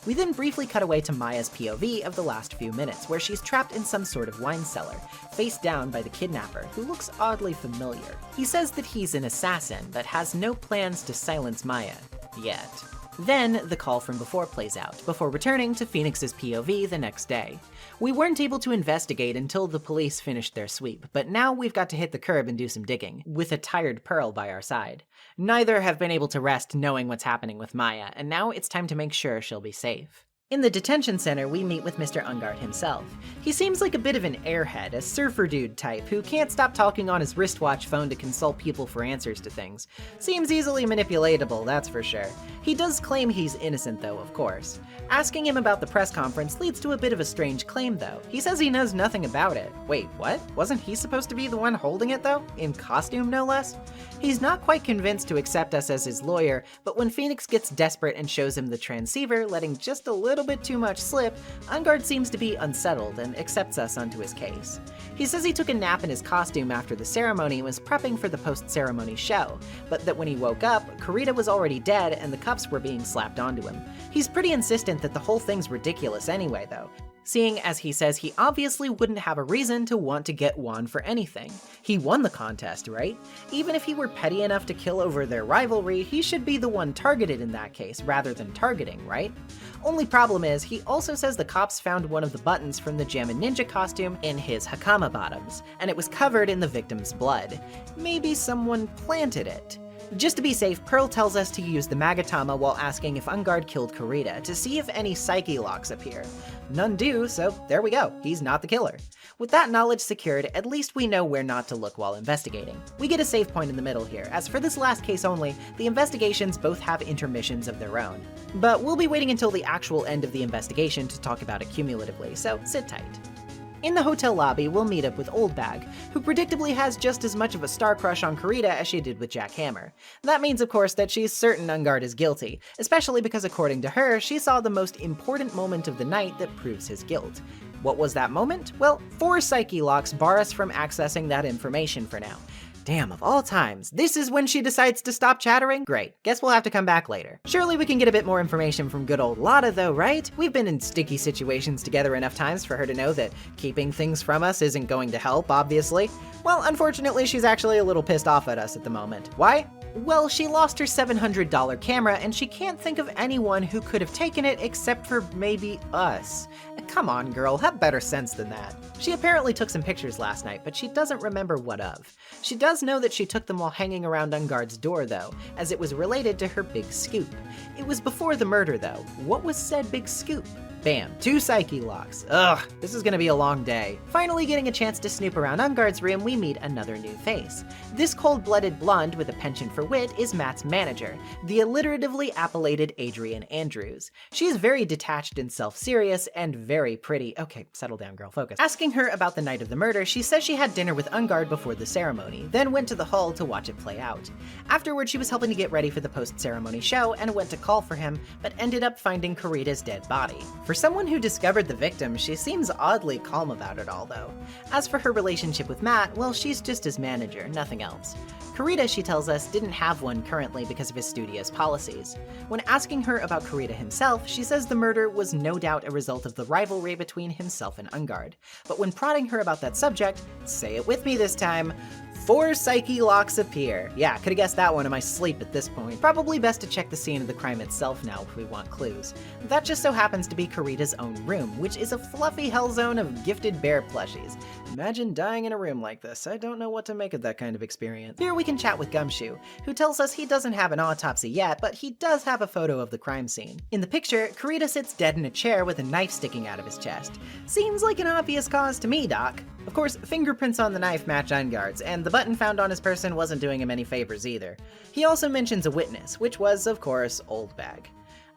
S5: We then briefly cut away to Maya's POV of the last few minutes, where she's trapped in some sort of wine cellar, face down by the kidnapper, who looks oddly familiar. He says that he's an assassin, but has no plans to silence Maya. Yet. Then, the call from before plays out, before returning to Phoenix's POV the next day. We weren't able to investigate until the police finished their sweep, but now we've got to hit the curb and do some digging, with a tired Pearl by our side. Neither have been able to rest knowing what's happening with Maya, and now it's time to make sure she'll be safe. In the detention center, we meet with Mr. Ungard himself. He seems like a bit of an airhead, a surfer dude type, who can't stop talking on his wristwatch phone to consult people for answers to things. Seems easily manipulatable, that's for sure. He does claim he's innocent though, of course. Asking him about the press conference leads to a bit of a strange claim though. He says he knows nothing about it. Wait, what? Wasn't he supposed to be the one holding it though? In costume, no less? He's not quite convinced to accept us as his lawyer, but when Phoenix gets desperate and shows him the transceiver, letting just a little bit too much slip, Ungard seems to be unsettled and accepts us onto his case. He says he took a nap in his costume after the ceremony and was prepping for the post-ceremony show, but that when he woke up, Kurita was already dead and the cuffs were being slapped onto him. He's pretty insistent that the whole thing's ridiculous anyway though, seeing as he says he obviously wouldn't have a reason to want to get Juan for anything. He won the contest, right? Even if he were petty enough to kill over their rivalry, he should be the one targeted in that case, rather than targeting, right? Only problem is, he also says the cops found one of the buttons from the Jammin' Ninja costume in his Hakama bottoms, and it was covered in the victim's blood. Maybe someone planted it. Just to be safe, Pearl tells us to use the Magatama while asking if Ungard killed Kurita to see if any psyche locks appear. None do, so there we go, he's not the killer. With that knowledge secured, at least we know where not to look while investigating. We get a save point in the middle here, as for this last case only, the investigations both have intermissions of their own. But we'll be waiting until the actual end of the investigation to talk about it cumulatively, so sit tight. In the hotel lobby, we'll meet up with Oldbag, who predictably has just as much of a star crush on Kurita as she did with Jack Hammer. That means, of course, that she's certain Ungard is guilty, especially because according to her, she saw the most important moment of the night that proves his guilt. What was that moment? Well, 4 psyche locks bar us from accessing that information for now. Damn, of all times, this is when she decides to stop chattering? Great, guess we'll have to come back later. Surely we can get a bit more information from good old Lotta though, right? We've been in sticky situations together enough times for her to know that keeping things from us isn't going to help, obviously. Well, unfortunately, she's actually a little pissed off at us at the moment. Why? Well, she lost her $700 camera and she can't think of anyone who could have taken it except for maybe us. Come on, girl, have better sense than that. She apparently took some pictures last night, but she doesn't remember what of. She does know that she took them while hanging around Ungard's door though, as it was related to her big scoop. It was before the murder though. What was said big scoop? Bam, 2 psyche locks. Ugh, this is gonna be a long day. Finally getting a chance to snoop around Ungard's room, we meet another new face. This cold-blooded blonde with a penchant for wit is Matt's manager, the alliteratively appellated Adrian Andrews. She is very detached and self-serious, and very pretty. Okay, settle down girl, focus. Asking her about the night of the murder, she says she had dinner with Ungard before the ceremony, then went to the hall to watch it play out. Afterward, she was helping to get ready for the post-ceremony show and went to call for him, but ended up finding Kurita's dead body. For someone who discovered the victim, she seems oddly calm about it all though. As for her relationship with Matt, well, she's just his manager, nothing else. Kurita, she tells us, didn't have one currently because of his studio's policies. When asking her about Kurita himself, she says the murder was no doubt a result of the rivalry between himself and Ungard. But when prodding her about that subject, say it with me this time, 4 psyche locks appear. Yeah, could've guessed that one in my sleep at this point. Probably best to check the scene of the crime itself now if we want clues. That just so happens to be Kurita's own room, which is a fluffy hellzone of gifted bear plushies. Imagine dying in a room like this. I don't know what to make of that kind of experience. Here we can chat with Gumshoe, who tells us he doesn't have an autopsy yet, but he does have a photo of the crime scene. In the picture, Kurita sits dead in a chair with a knife sticking out of his chest. Seems like an obvious cause to me, Doc. Of course, fingerprints on the knife match Ungard's, and the button found on his person wasn't doing him any favors either. He also mentions a witness, which was, of course, Oldbag.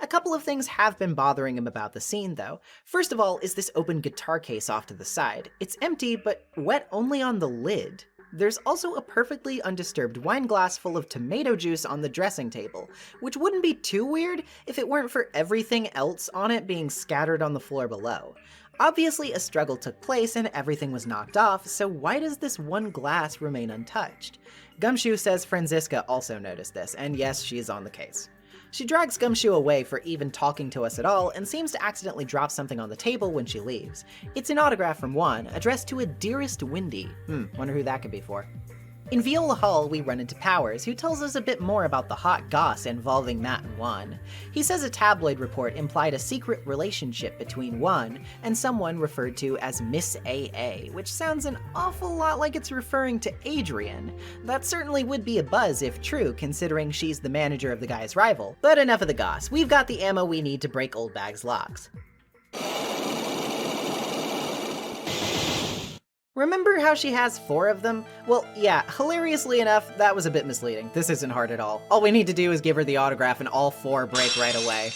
S5: A couple of things have been bothering him about the scene, though. First of all is this open guitar case off to the side. It's empty, but wet only on the lid. There's also a perfectly undisturbed wine glass full of tomato juice on the dressing table, which wouldn't be too weird if it weren't for everything else on it being scattered on the floor below. Obviously, a struggle took place and everything was knocked off, so why does this one glass remain untouched? Gumshoe says Franziska also noticed this, and yes, she is on the case. She drags Gumshoe away for even talking to us at all and seems to accidentally drop something on the table when she leaves. It's an autograph from Juan, addressed to a Dearest Windy. Wonder who that could be for. In Viola Hall, we run into Powers, who tells us a bit more about the hot goss involving Matt and Juan. He says a tabloid report implied a secret relationship between Juan and someone referred to as Miss AA, which sounds an awful lot like it's referring to Adrian. That certainly would be a buzz if true, considering she's the manager of the guy's rival. But enough of the goss, we've got the ammo we need to break Oldbag's locks. Remember how she has 4 of them? Well, yeah, hilariously enough, that was a bit misleading. This isn't hard at all. All we need to do is give her the autograph and all 4 break right away.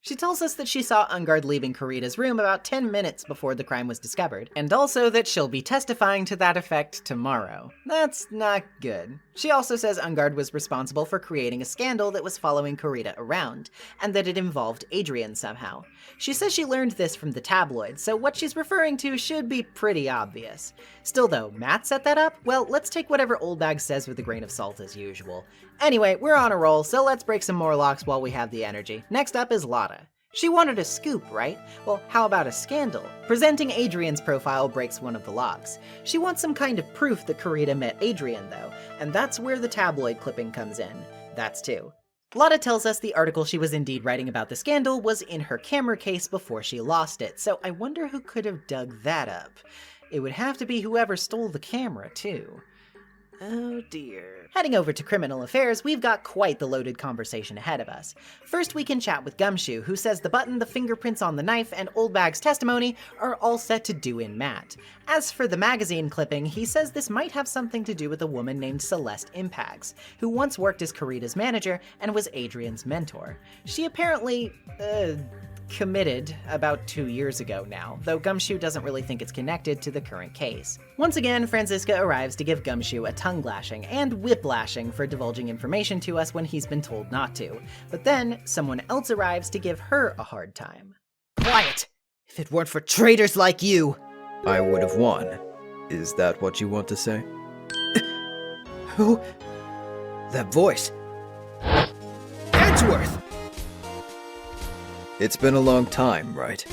S5: She tells us that she saw Ungard leaving Kurita's room about 10 minutes before the crime was discovered, and also that she'll be testifying to that effect tomorrow. That's not good. She also says Ungard was responsible for creating a scandal that was following Kurita around, and that it involved Adrian somehow. She says she learned this from the tabloid, so what she's referring to should be pretty obvious. Still though, Matt set that up? Well, let's take whatever Oldbag says with a grain of salt as usual. Anyway, we're on a roll, so let's break some more locks while we have the energy. Next up is Lotta. She wanted a scoop, right? Well, how about a scandal? Presenting Adrian's profile breaks one of the locks. She wants some kind of proof that Kurita met Adrian, though, and that's where the tabloid clipping comes in. That's 2. Lotta tells us the article she was indeed writing about the scandal was in her camera case before she lost it, so I wonder who could have dug that up. It would have to be whoever stole the camera, too. Oh dear. Heading over to Criminal Affairs, we've got quite the loaded conversation ahead of us. First we can chat with Gumshoe, who says the button, the fingerprints on the knife, and Oldbag's testimony are all set to do in Matt. As for the magazine clipping, he says this might have something to do with a woman named Celeste Impacts, who once worked as Kurita's manager and was Adrian's mentor. She apparently, committed about 2 years ago now, though Gumshoe doesn't really think it's connected to the current case. Once again, Franziska arrives to give Gumshoe a tongue lashing and whip lashing for divulging information to us when he's been told not to. But then, someone else arrives to give her a hard time.
S1: Quiet! If it weren't for traitors like you!
S3: I would have won. Is that what you want to say?
S1: Who? That voice. Edgeworth!
S3: It's been a long time, right?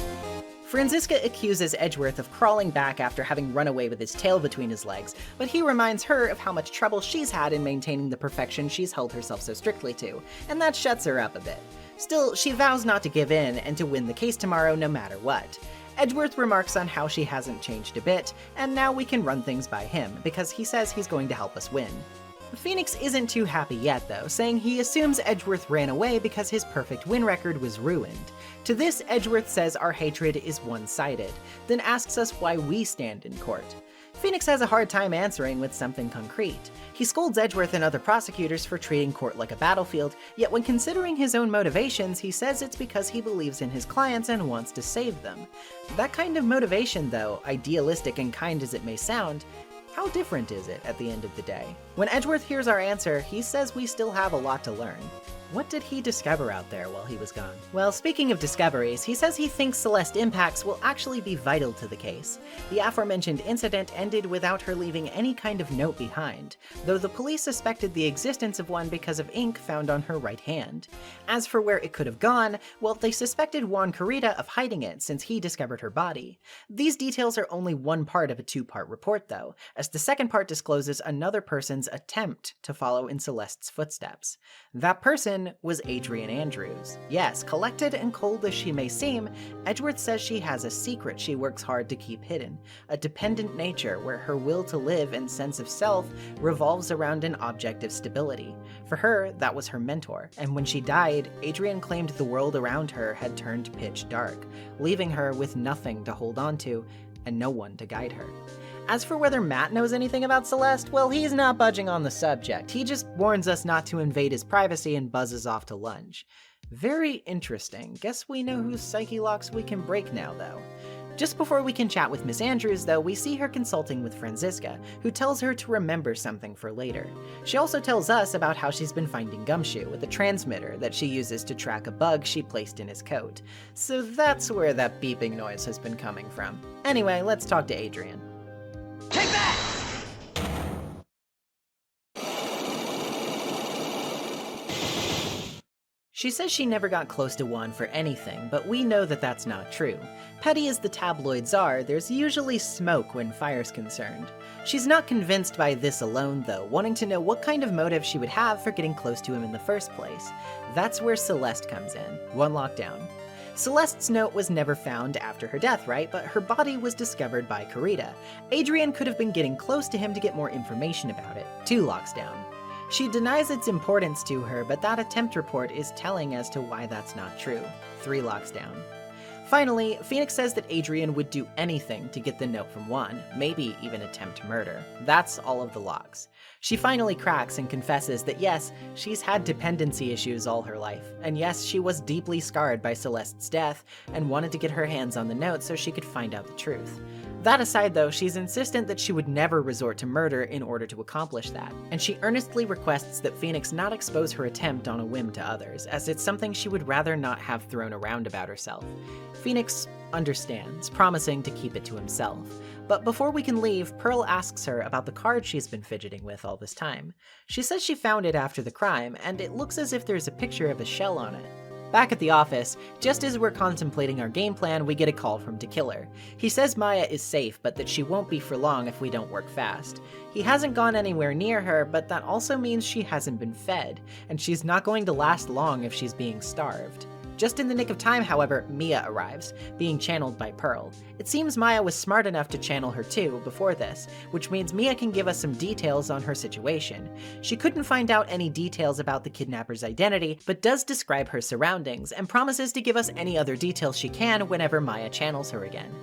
S5: Franziska accuses Edgeworth of crawling back after having run away with his tail between his legs, but he reminds her of how much trouble she's had in maintaining the perfection she's held herself so strictly to, and that shuts her up a bit. Still, she vows not to give in and to win the case tomorrow no matter what. Edgeworth remarks on how she hasn't changed a bit, and now we can run things by him, because he says he's going to help us win. Phoenix isn't too happy yet though, saying he assumes Edgeworth ran away because his perfect win record was ruined. To this, Edgeworth says our hatred is one-sided, then asks us why we stand in court. Phoenix has a hard time answering with something concrete. He scolds Edgeworth and other prosecutors for treating court like a battlefield, yet when considering his own motivations, he says it's because he believes in his clients and wants to save them. That kind of motivation though, idealistic and kind as it may sound, how different is it at the end of the day? When Edgeworth hears our answer, he says we still have a lot to learn. What did he discover out there while he was gone? Well, speaking of discoveries, he says he thinks Celeste impacts will actually be vital to the case. The aforementioned incident ended without her leaving any kind of note behind, though the police suspected the existence of one because of ink found on her right hand. As for where it could have gone, well, they suspected Juan Carita of hiding it since he discovered her body. These details are only one part of a two-part report though, as the second part discloses another person's attempt to follow in Celeste's footsteps. That person was Adrian Andrews. Yes, collected and cold as she may seem, Edgeworth says she has a secret she works hard to keep hidden, a dependent nature where her will to live and sense of self revolves around an object of stability. For her, that was her mentor, and when she died, Adrian claimed the world around her had turned pitch dark, leaving her with nothing to hold on to and no one to guide her. As for whether Matt knows anything about Celeste, well, he's not budging on the subject. He just warns us not to invade his privacy and buzzes off to lunch. Very interesting. Guess we know whose psyche locks we can break now, though. Just before we can chat with Miss Andrews, though, we see her consulting with Franziska, who tells her to remember something for later. She also tells us about how she's been finding Gumshoe with a transmitter that she uses to track a bug she placed in his coat. So that's where that beeping noise has been coming from. Anyway, let's talk to Adrian.
S4: Take that!
S5: She says she never got close to Juan for anything, but we know that that's not true. Petty as the tabloids are, there's usually smoke when fire's concerned. She's not convinced by this alone though, wanting to know what kind of motive she would have for getting close to him in the first place. That's where Celeste comes in. One lockdown. Celeste's note was never found after her death, right? But her body was discovered by Carita. Adrian could have been getting close to him to get more information about it. 2 locks down. She denies its importance to her, but that attempt report is telling as to why that's not true. 3 locks down. Finally, Phoenix says that Adrian would do anything to get the note from Juan, maybe even attempt murder. That's all of the locks. She finally cracks and confesses that yes, she's had dependency issues all her life, and yes, she was deeply scarred by Celeste's death and wanted to get her hands on the note so she could find out the truth. That aside though, she's insistent that she would never resort to murder in order to accomplish that, and she earnestly requests that Phoenix not expose her attempt on a whim to others, as it's something she would rather not have thrown around about herself. Phoenix understands, promising to keep it to himself. But before we can leave, Pearl asks her about the card she's been fidgeting with all this time. She says she found it after the crime, and it looks as if there's a picture of a shell on it. Back at the office, just as we're contemplating our game plan, we get a call from To Killer. He says Maya is safe, but that she won't be for long if we don't work fast. He hasn't gone anywhere near her, but that also means she hasn't been fed, and she's not going to last long if she's being starved. Just in the nick of time, however, Mia arrives, being channeled by Pearl. It seems Maya was smart enough to channel her too before this, which means Mia can give us some details on her situation. She couldn't find out any details about the kidnapper's identity, but does describe her surroundings, and promises to give us any other details she can whenever Maya channels her again.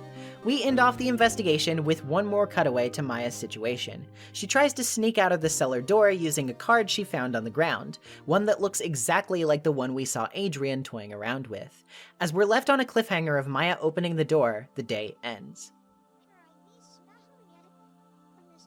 S5: We end off the investigation with one more cutaway to Maya's situation. She tries to sneak out of the cellar door using a card she found on the ground, one that looks exactly like the one we saw Adrian toying around around with. As we're left on a cliffhanger of Maya opening the door, the day ends.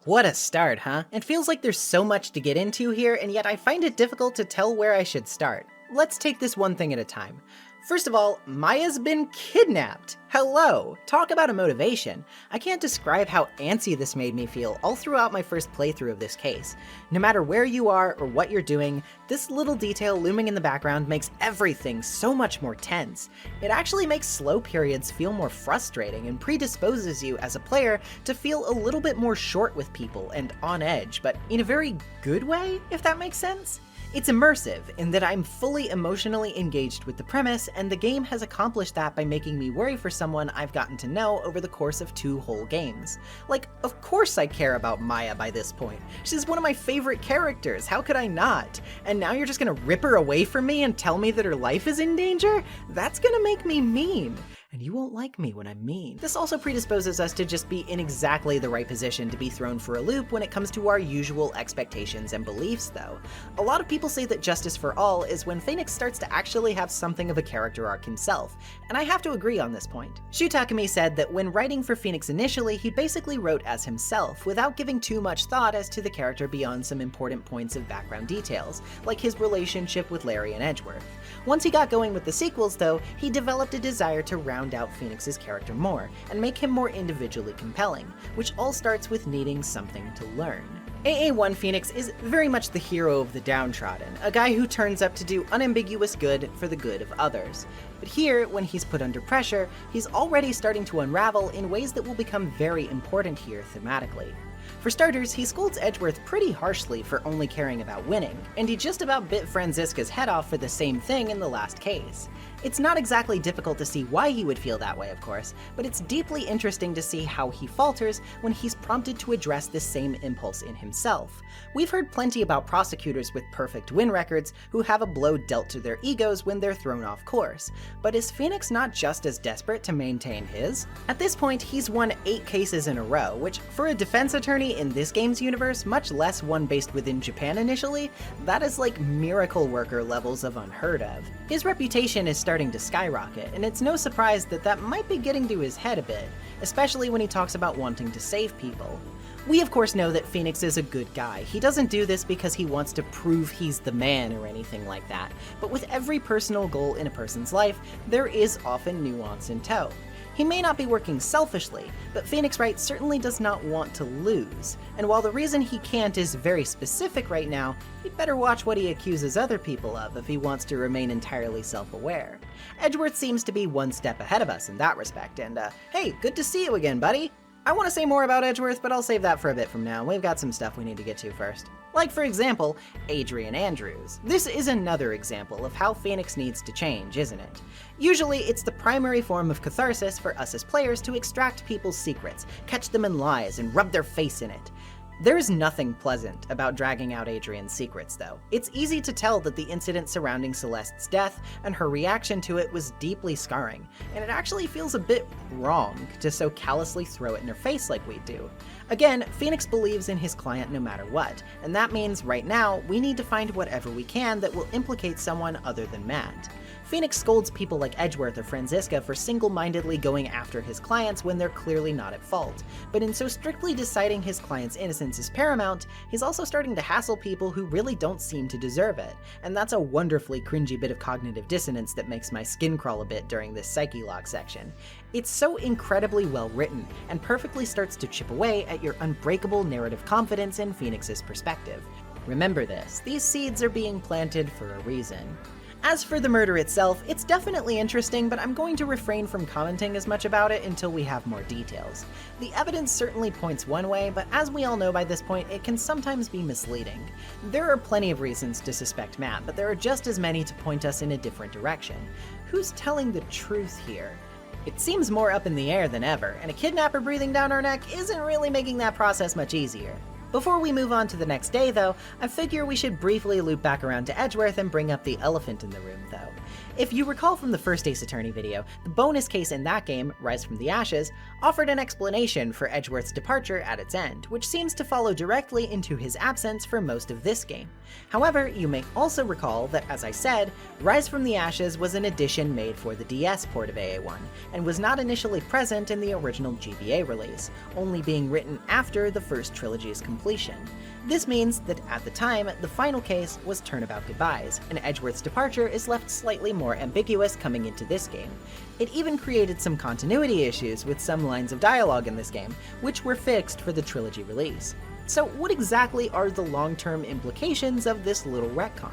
S5: What a start, huh? It feels like there's so much to get into here, and yet I find it difficult to tell where I should start. Let's take this one thing at a time. First of all, Maya's been kidnapped. Hello! Talk about a motivation. I can't describe how antsy this made me feel all throughout my first playthrough of this case. No matter where you are or what you're doing, this little detail looming in the background makes everything so much more tense. It actually makes slow periods feel more frustrating and predisposes you as a player to feel a little bit more short with people and on edge, but in a very good way, if that makes sense. It's immersive in that I'm fully emotionally engaged with the premise, and the game has accomplished that by making me worry for someone I've gotten to know over the course of 2 whole games. Like, of course I care about Maya by this point. She's one of my favorite characters, how could I not? And now you're just gonna rip her away from me and tell me that her life is in danger? That's gonna make me mean. And you won't like me when I'm mean. This also predisposes us to just be in exactly the right position to be thrown for a loop when it comes to our usual expectations and beliefs, though. A lot of people say that Justice for All is when Phoenix starts to actually have something of a character arc himself, and I have to agree on this point. Shu Takumi said that when writing for Phoenix initially, he basically wrote as himself, without giving too much thought as to the character beyond some important points of background details, like his relationship with Larry and Edgeworth. Once he got going with the sequels, though, he developed a desire to round out Phoenix's character more, and make him more individually compelling, which all starts with needing something to learn. AA1 Phoenix is very much the hero of the downtrodden, a guy who turns up to do unambiguous good for the good of others. But here, when he's put under pressure, he's already starting to unravel in ways that will become very important here thematically. For starters, he scolds Edgeworth pretty harshly for only caring about winning, and he just about bit Franziska's head off for the same thing in the last case. It's not exactly difficult to see why he would feel that way, of course, but it's deeply interesting to see how he falters when he's prompted to address this same impulse in himself. We've heard plenty about prosecutors with perfect win records who have a blow dealt to their egos when they're thrown off course, but is Phoenix not just as desperate to maintain his? At this point, he's won 8 cases in a row, which for a defense attorney in this game's universe, much less one based within Japan initially, that is like miracle worker levels of unheard of. His reputation is starting to skyrocket, and it's no surprise that that might be getting to his head a bit, especially when he talks about wanting to save people. We of course know that Phoenix is a good guy. He doesn't do this because he wants to prove he's the man or anything like that, but with every personal goal in a person's life, there is often nuance in tow. He may not be working selfishly, but Phoenix Wright certainly does not want to lose, and while the reason he can't is very specific right now, he'd better watch what he accuses other people of if he wants to remain entirely self-aware. Edgeworth seems to be one step ahead of us in that respect, and hey, good to see you again, buddy! I want to say more about Edgeworth, but I'll save that for a bit from now. We've got some stuff we need to get to first. Like, for example, Adrian Andrews. This is another example of how Phoenix needs to change, isn't it? Usually, it's the primary form of catharsis for us as players to extract people's secrets, catch them in lies, and rub their face in it. There's nothing pleasant about dragging out Adrian's secrets, though. It's easy to tell that the incident surrounding Celeste's death and her reaction to it was deeply scarring, and it actually feels a bit wrong to so callously throw it in her face like we do. Again, Phoenix believes in his client no matter what, and that means right now we need to find whatever we can that will implicate someone other than Matt. Phoenix scolds people like Edgeworth or Franziska for single-mindedly going after his clients when they're clearly not at fault, but in so strictly deciding his client's innocence is paramount, he's also starting to hassle people who really don't seem to deserve it, and that's a wonderfully cringy bit of cognitive dissonance that makes my skin crawl a bit during this psyche log section. It's so incredibly well written, and perfectly starts to chip away at your unbreakable narrative confidence in Phoenix's perspective. Remember this, these seeds are being planted for a reason. As for the murder itself, it's definitely interesting, but I'm going to refrain from commenting as much about it until we have more details. The evidence certainly points one way, but as we all know by this point, it can sometimes be misleading. There are plenty of reasons to suspect Matt, but there are just as many to point us in a different direction. Who's telling the truth here? It seems more up in the air than ever, and a kidnapper breathing down our neck isn't really making that process much easier. Before we move on to the next day though, I figure we should briefly loop back around to Edgeworth and bring up the elephant in the room though. If you recall from the first Ace Attorney video, the bonus case in that game, Rise from the Ashes, offered an explanation for Edgeworth's departure at its end, which seems to follow directly into his absence for most of this game. However, you may also recall that, as I said, Rise from the Ashes was an addition made for the DS port of AA1, and was not initially present in the original GBA release, only being written after the first trilogy's completion. This means that at the time, the final case was Turnabout Goodbyes, and Edgeworth's departure is left slightly more ambiguous coming into this game. It even created some continuity issues with some lines of dialogue in this game, which were fixed for the trilogy release. So what exactly are the long-term implications of this little retcon?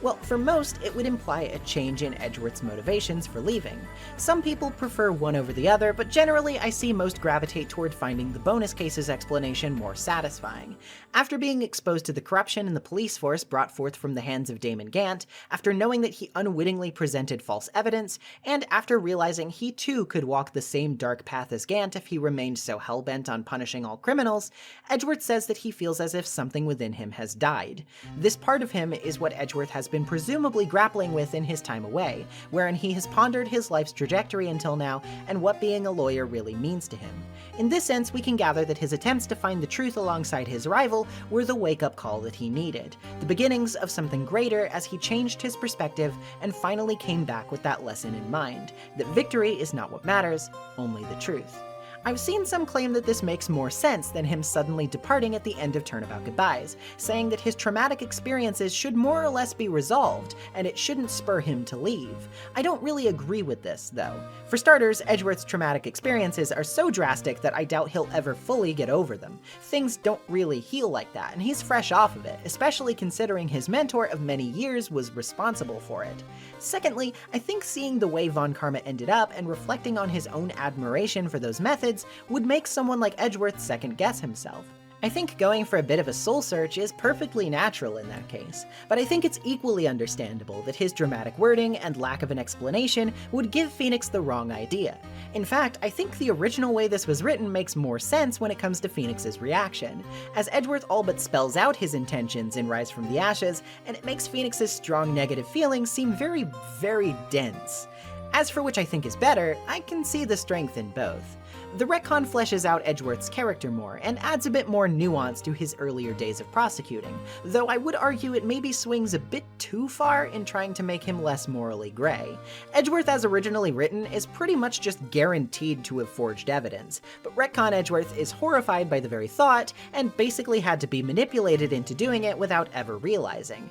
S5: Well, for most, it would imply a change in Edgeworth's motivations for leaving. Some people prefer one over the other, but generally I see most gravitate toward finding the bonus case's explanation more satisfying. After being exposed to the corruption in the police force brought forth from the hands of Damon Gant, after knowing that he unwittingly presented false evidence, and after realizing he too could walk the same dark path as Gant if he remained so hellbent on punishing all criminals, Edgeworth says that he feels as if something within him has died. This part of him is what Edgeworth has been presumably grappling with in his time away, wherein he has pondered his life's trajectory until now and what being a lawyer really means to him. In this sense, we can gather that his attempts to find the truth alongside his rival were the wake-up call that he needed, the beginnings of something greater as he changed his perspective and finally came back with that lesson in mind, that victory is not what matters, only the truth. I've seen some claim that this makes more sense than him suddenly departing at the end of Turnabout Goodbyes, saying that his traumatic experiences should more or less be resolved, and it shouldn't spur him to leave. I don't really agree with this, though. For starters, Edgeworth's traumatic experiences are so drastic that I doubt he'll ever fully get over them. Things don't really heal like that, and he's fresh off of it, especially considering his mentor of many years was responsible for it. Secondly, I think seeing the way Von Karma ended up and reflecting on his own admiration for those methods would make someone like Edgeworth second-guess himself. I think going for a bit of a soul search is perfectly natural in that case, but I think it's equally understandable that his dramatic wording and lack of an explanation would give Phoenix the wrong idea. In fact, I think the original way this was written makes more sense when it comes to Phoenix's reaction, as Edgeworth all but spells out his intentions in Rise from the Ashes, and it makes Phoenix's strong negative feelings seem very, very dense. As for which I think is better, I can see the strength in both. The retcon fleshes out Edgeworth's character more, and adds a bit more nuance to his earlier days of prosecuting, though I would argue it maybe swings a bit too far in trying to make him less morally gray. Edgeworth as originally written is pretty much just guaranteed to have forged evidence, but retcon Edgeworth is horrified by the very thought, and basically had to be manipulated into doing it without ever realizing.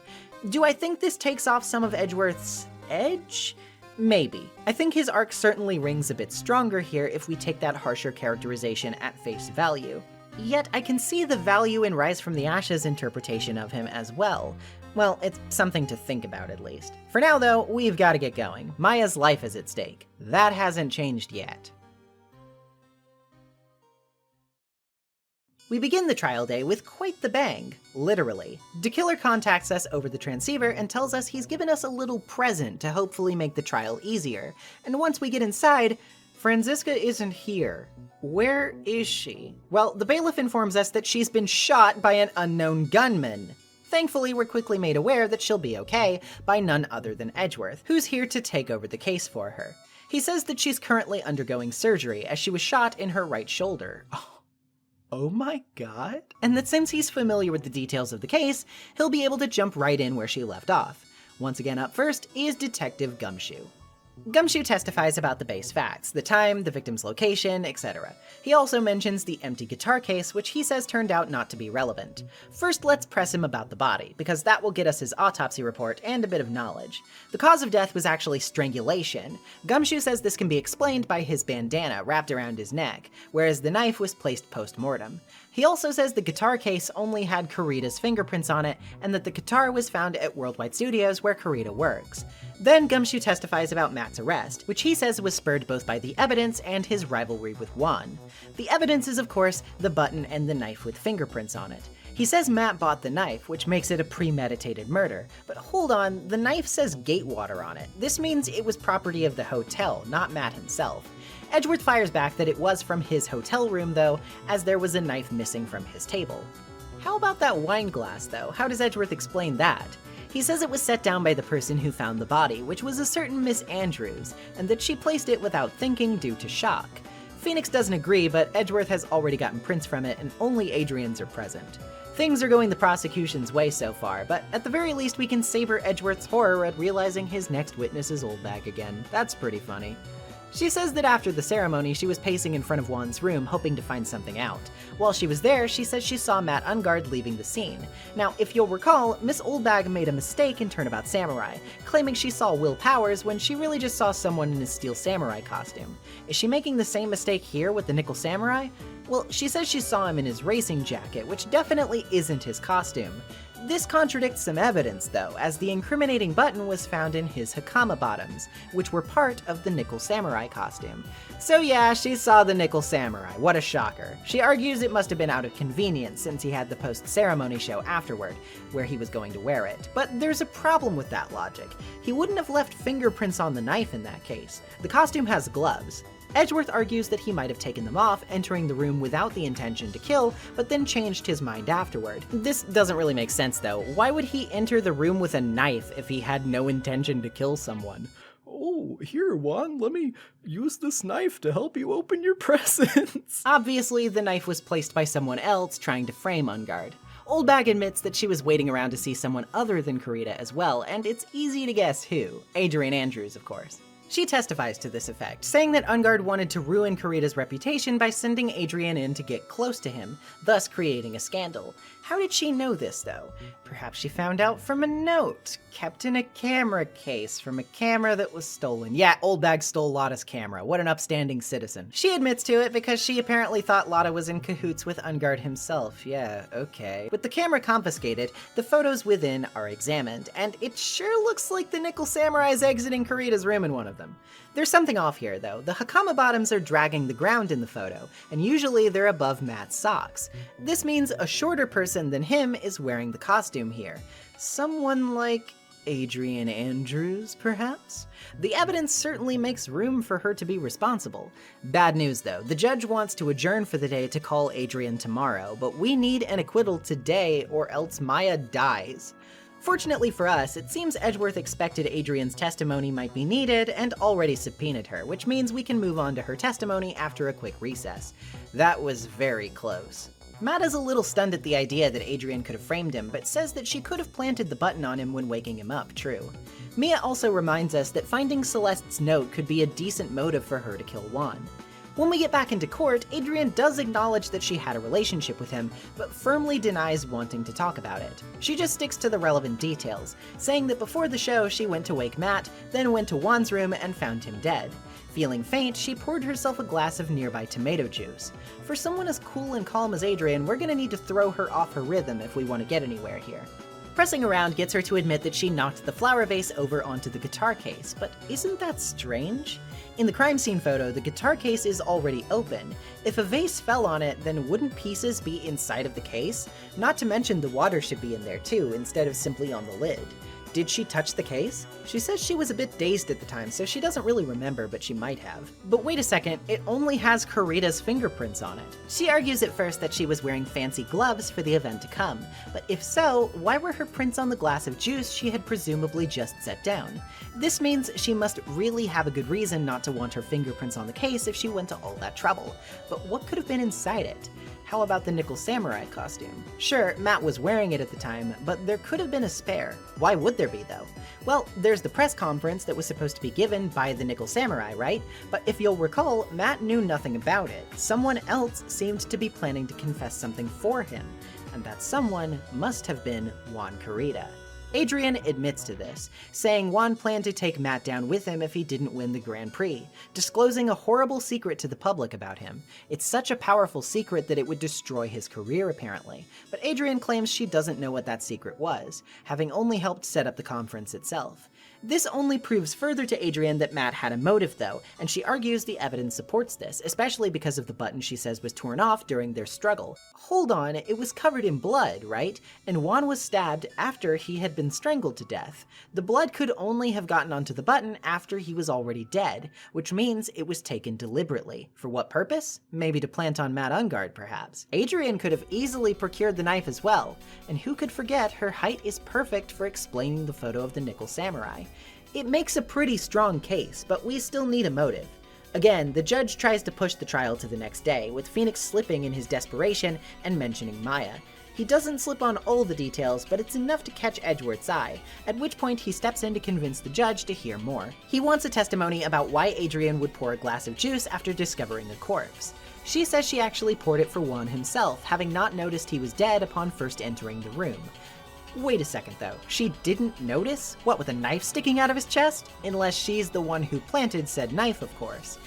S5: Do I think this takes off some of Edgeworth's edge? Maybe. I think his arc certainly rings a bit stronger here if we take that harsher characterization at face value. Yet I can see the value in Rise from the Ashes' interpretation of him as well. Well, it's something to think about at least. For now though, we've got to get going. Maya's life is at stake. That hasn't changed yet. We begin the trial day with quite the bang, literally. DeKiller contacts us over the transceiver and tells us he's given us a little present to hopefully make the trial easier. And once we get inside, Franziska isn't here. Where is she? Well, the bailiff informs us that she's been shot by an unknown gunman. Thankfully, we're quickly made aware that she'll be okay by none other than Edgeworth, who's here to take over the case for her. He says that she's currently undergoing surgery as she was shot in her right shoulder. Oh my god. And that since he's familiar with the details of the case, he'll be able to jump right in where she left off. Once again up first is Detective Gumshoe. Gumshoe testifies about the base facts, the time, the victim's location, etc. He also mentions the empty guitar case, which he says turned out not to be relevant. First, let's press him about the body, because that will get us his autopsy report and a bit of knowledge. The cause of death was actually strangulation. Gumshoe says this can be explained by his bandana wrapped around his neck, whereas the knife was placed post-mortem. He also says the guitar case only had Karita's fingerprints on it, and that the guitar was found at Worldwide Studios where Karita works. Then Gumshoe testifies about Matt's arrest, which he says was spurred both by the evidence and his rivalry with Juan. The evidence is of course the button and the knife with fingerprints on it. He says Matt bought the knife, which makes it a premeditated murder. But hold on, the knife says Gatewater on it. This means it was property of the hotel, not Matt himself. Edgeworth fires back that it was from his hotel room though, as there was a knife missing from his table. How about that wine glass, though? How does Edgeworth explain that? He says it was set down by the person who found the body, which was a certain Miss Andrews, and that she placed it without thinking due to shock. Phoenix doesn't agree, but Edgeworth has already gotten prints from it and only Adrian's are present. Things are going the prosecution's way so far, but at the very least we can savor Edgeworth's horror at realizing his next witness is Oldbag again. That's pretty funny. She says that after the ceremony, she was pacing in front of Juan's room, hoping to find something out. While she was there, she says she saw Matt Ungard leaving the scene. Now, if you'll recall, Miss Oldbag made a mistake in Turnabout Samurai, claiming she saw Will Powers when she really just saw someone in his Steel Samurai costume. Is she making the same mistake here with the Nickel Samurai? Well, she says she saw him in his racing jacket, which definitely isn't his costume. This contradicts some evidence, though, as the incriminating button was found in his Hakama bottoms, which were part of the Nickel Samurai costume. So yeah, she saw the Nickel Samurai. What a shocker. She argues it must have been out of convenience since he had the post-ceremony show afterward, where he was going to wear it. But there's a problem with that logic. He wouldn't have left fingerprints on the knife in that case. The costume has gloves. Edgeworth argues that he might have taken them off, entering the room without the intention to kill, but then changed his mind afterward. This doesn't really make sense though. Why would he enter the room with a knife if he had no intention to kill someone?
S6: Oh, here, Juan, let me use this knife to help you open your presents.
S5: Obviously, the knife was placed by someone else trying to frame Ungard. Oldbag admits that she was waiting around to see someone other than Kurita as well, and it's easy to guess who. Adrian Andrews, of course. She testifies to this effect, saying that Ungard wanted to ruin Kurita's reputation by sending Adrian in to get close to him, thus creating a scandal. How did she know this, though? Perhaps she found out from a note, kept in a camera case from a camera that was stolen. Yeah, Oldbag stole Lotta's camera. What an upstanding citizen. She admits to it because she apparently thought Lotta was in cahoots with Ungard himself. Yeah, okay. With the camera confiscated, the photos within are examined, and it sure looks like the Nickel Samurai is exiting Kurita's room in one of them. There's something off here, though. The Hakama bottoms are dragging the ground in the photo, and usually they're above Matt's socks. This means a shorter person than him is wearing the costume here. Someone like Adrian Andrews, perhaps? The evidence certainly makes room for her to be responsible. Bad news, though. The judge wants to adjourn for the day to call Adrian tomorrow, but we need an acquittal today or else Maya dies. Fortunately for us, it seems Edgeworth expected Adrian's testimony might be needed and already subpoenaed her, which means we can move on to her testimony after a quick recess. That was very close. Matt is a little stunned at the idea that Adrian could have framed him, but says that she could have planted the button on him when waking him up, true. Mia also reminds us that finding Celeste's note could be a decent motive for her to kill Juan. When we get back into court, Adrian does acknowledge that she had a relationship with him, but firmly denies wanting to talk about it. She just sticks to the relevant details, saying that before the show she went to wake Matt, then went to Juan's room and found him dead. Feeling faint, she poured herself a glass of nearby tomato juice. For someone as cool and calm as Adrian, we're gonna need to throw her off her rhythm if we want to get anywhere here. Pressing around gets her to admit that she knocked the flower vase over onto the guitar case, but isn't that strange? In the crime scene photo, the guitar case is already open. If a vase fell on it, then wouldn't pieces be inside of the case? Not to mention the water should be in there too, instead of simply on the lid. Did she touch the case? She says she was a bit dazed at the time, so she doesn't really remember, but she might have. But wait a second, it only has Kurita's fingerprints on it. She argues at first that she was wearing fancy gloves for the event to come, but if so, why were her prints on the glass of juice she had presumably just set down? This means she must really have a good reason not to want her fingerprints on the case if she went to all that trouble. But what could have been inside it? How about the Nickel Samurai costume? Sure, Matt was wearing it at the time, but there could have been a spare. Why would there be, though? Well, there's the press conference that was supposed to be given by the Nickel Samurai, right? But if you'll recall, Matt knew nothing about it. Someone else seemed to be planning to confess something for him, and that someone must have been Juan Kurita. Adrian admits to this, saying Juan planned to take Matt down with him if he didn't win the Grand Prix, disclosing a horrible secret to the public about him. It's such a powerful secret that it would destroy his career, apparently, but Adrian claims she doesn't know what that secret was, having only helped set up the conference itself. This only proves further to Adrian that Matt had a motive though, and she argues the evidence supports this, especially because of the button she says was torn off during their struggle. Hold on, it was covered in blood, right? And Juan was stabbed after he had been strangled to death. The blood could only have gotten onto the button after he was already dead, which means it was taken deliberately. For what purpose? Maybe to plant on Matt Ungard, perhaps. Adrian could have easily procured the knife as well, and who could forget her height is perfect for explaining the photo of the Nickel Samurai. It makes a pretty strong case, but we still need a motive. Again, the judge tries to push the trial to the next day, with Phoenix slipping in his desperation and mentioning Maya. He doesn't slip on all the details, but it's enough to catch Edgeworth's eye, at which point he steps in to convince the judge to hear more. He wants a testimony about why Adrian would pour a glass of juice after discovering a corpse. She says she actually poured it for Juan himself, having not noticed he was dead upon first entering the room. Wait a second though, she didn't notice? What, with a knife sticking out of his chest? Unless she's the one who planted said knife, of course.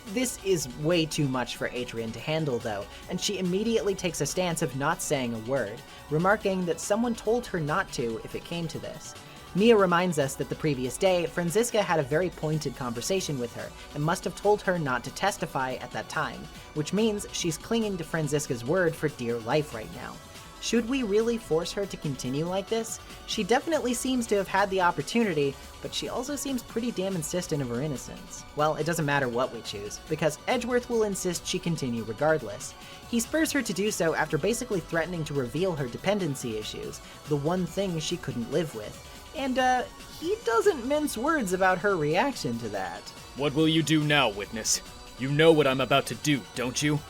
S5: This is way too much for Adrian to handle though, and she immediately takes a stance of not saying a word, remarking that someone told her not to if it came to this. Mia reminds us that the previous day, Franziska had a very pointed conversation with her, and must have told her not to testify at that time, which means she's clinging to Franziska's word for dear life right now. Should we really force her to continue like this? She definitely seems to have had the opportunity, but she also seems pretty damn insistent of her innocence. Well, it doesn't matter what we choose, because Edgeworth will insist she continue regardless. He spurs her to do so after basically threatening to reveal her dependency issues, the one thing she couldn't live with. And, he doesn't mince words about her reaction to that.
S6: What will you do now, witness? You know what I'm about to do, don't you?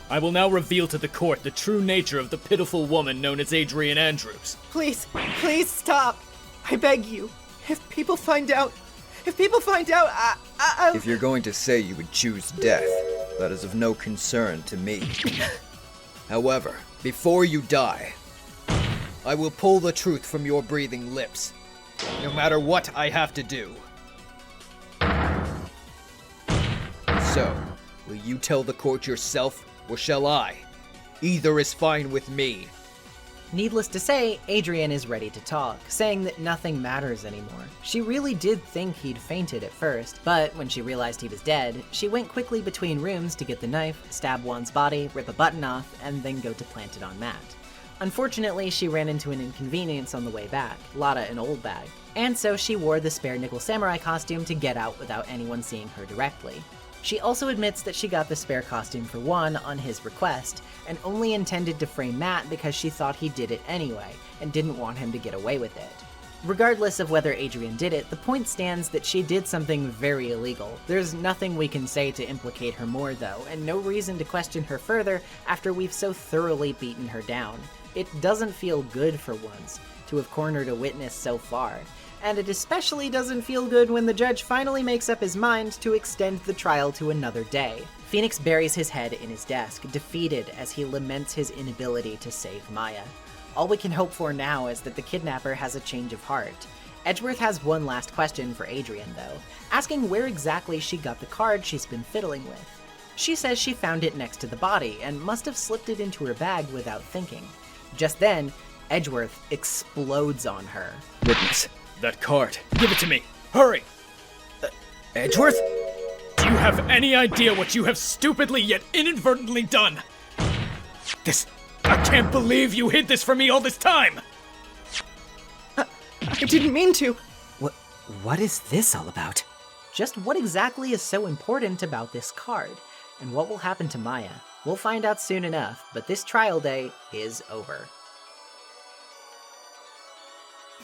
S6: I will now reveal to the court the true nature of the pitiful woman known as Adrian Andrews.
S5: Please stop. I beg you. If people find out, I...
S3: If you're going to say you would choose death, that is of no concern to me. However, before you die, I will pull the truth from your breathing lips, no matter what I have to do. So, will you tell the court yourself, or shall I? Either is fine with me.
S5: Needless to say, Adrian is ready to talk, saying that nothing matters anymore. She really did think he'd fainted at first, but when she realized he was dead, she went quickly between rooms to get the knife, stab Juan's body, rip a button off, and then go to plant it on Matt. Unfortunately, she ran into an inconvenience on the way back, Lotta an old bag, and so she wore the spare Nickel Samurai costume to get out without anyone seeing her directly. She also admits that she got the spare costume for Juan on his request, and only intended to frame Matt because she thought he did it anyway, and didn't want him to get away with it. Regardless of whether Adrian did it, the point stands that she did something very illegal. There's nothing we can say to implicate her more though, and no reason to question her further after we've so thoroughly beaten her down. It doesn't feel good for once, to have cornered a witness so far. And it especially doesn't feel good when the judge finally makes up his mind to extend the trial to another day. Phoenix buries his head in his desk, defeated as he laments his inability to save Maya. All we can hope for now is that the kidnapper has a change of heart. Edgeworth has one last question for Adrian, though, asking where exactly she got the card she's been fiddling with. She says she found it next to the body and must have slipped it into her bag without thinking. Just then, Edgeworth explodes on her.
S3: Witness.
S6: That card. Give it to me. Hurry!
S3: Edgeworth?
S6: Do you have any idea what you have stupidly yet inadvertently done? I can't believe you hid this from me all this time!
S5: I didn't mean to.
S1: What is this all about?
S5: Just what exactly is so important about this card? And what will happen to Maya? We'll find out soon enough, but this trial day is over.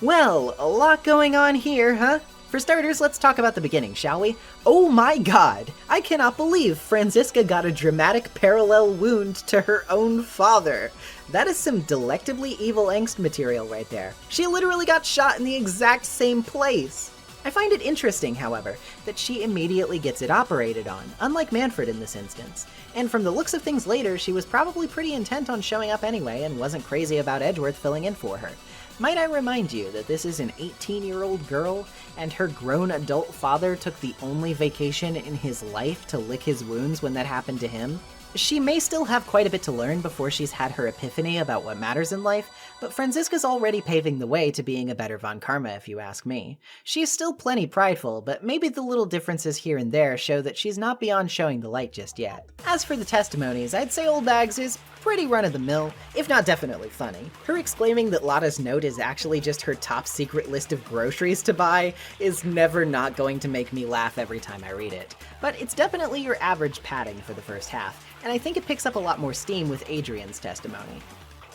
S5: Well, a lot going on here, huh? For starters, let's talk about the beginning, shall we? Oh my god! I cannot believe Franziska got a dramatic parallel wound to her own father. That is some delectably evil angst material right there. She literally got shot in the exact same place. I find it interesting, however, that she immediately gets it operated on, unlike Manfred in this instance. And from the looks of things later, she was probably pretty intent on showing up anyway and wasn't crazy about Edgeworth filling in for her. Might I remind you that this is an 18-year-old girl, and her grown adult father took the only vacation in his life to lick his wounds when that happened to him? She may still have quite a bit to learn before she's had her epiphany about what matters in life, but Franziska's already paving the way to being a better Von Karma if you ask me. She is still plenty prideful, but maybe the little differences here and there show that she's not beyond showing the light just yet. As for the testimonies, I'd say Old Bags is pretty run-of-the-mill, if not definitely funny. Her exclaiming that Lotta's note is actually just her top secret list of groceries to buy is never not going to make me laugh every time I read it. But it's definitely your average padding for the first half, and I think it picks up a lot more steam with Adrian's testimony.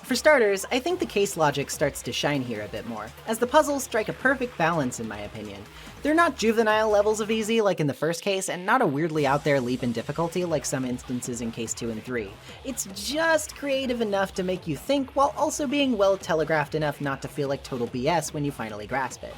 S5: For starters, I think the case logic starts to shine here a bit more, as the puzzles strike a perfect balance in my opinion. They're not juvenile levels of easy like in the first case, and not a weirdly out there leap in difficulty like some instances in case 2 and 3. It's just creative enough to make you think while also being well telegraphed enough not to feel like total BS when you finally grasp it.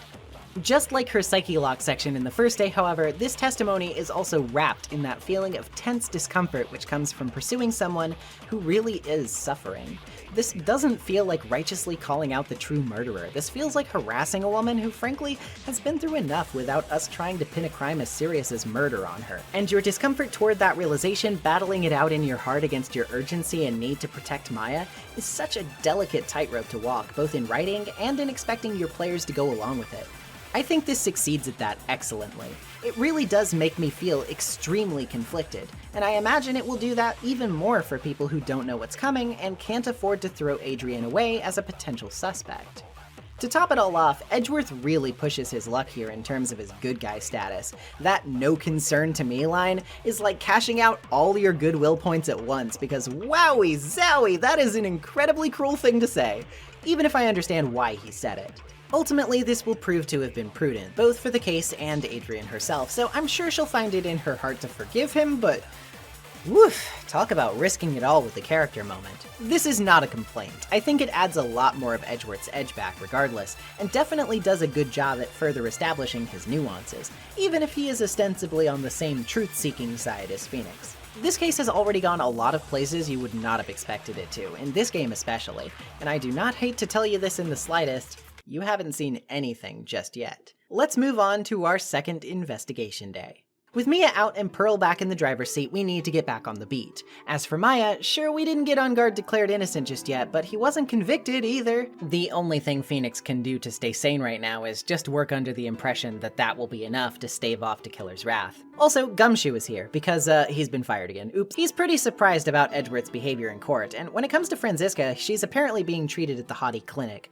S5: Just like her Psyche Lock section in the first day, however, this testimony is also wrapped in that feeling of tense discomfort which comes from pursuing someone who really is suffering. This doesn't feel like righteously calling out the true murderer. This feels like harassing a woman who frankly has been through enough without us trying to pin a crime as serious as murder on her. And your discomfort toward that realization, battling it out in your heart against your urgency and need to protect Maya, is such a delicate tightrope to walk, both in writing and in expecting your players to go along with it. I think this succeeds at that excellently. It really does make me feel extremely conflicted, and I imagine it will do that even more for people who don't know what's coming and can't afford to throw Adrian away as a potential suspect. To top it all off, Edgeworth really pushes his luck here in terms of his good guy status. That "no concern to me" line is like cashing out all your goodwill points at once, because wowie zowie, that is an incredibly cruel thing to say, even if I understand why he said it. Ultimately, this will prove to have been prudent, both for the case and Adrian herself, so I'm sure she'll find it in her heart to forgive him, but woof, talk about risking it all with the character moment. This is not a complaint. I think it adds a lot more of Edgeworth's edge back regardless, and definitely does a good job at further establishing his nuances, even if he is ostensibly on the same truth-seeking side as Phoenix. This case has already gone a lot of places you would not have expected it to, in this game especially, and I do not hate to tell you this in the slightest, you haven't seen anything just yet. Let's move on to our second investigation day. With Mia out and Pearl back in the driver's seat, we need to get back on the beat. As for Maya, sure, we didn't get On Guard declared innocent just yet, but he wasn't convicted either. The only thing Phoenix can do to stay sane right now is just work under the impression that that will be enough to stave off Dekiller's wrath. Also, Gumshoe is here, because he's been fired again. Oops. He's pretty surprised about Edgeworth's behavior in court, and when it comes to Franziska, she's apparently being treated at the Haughty Clinic.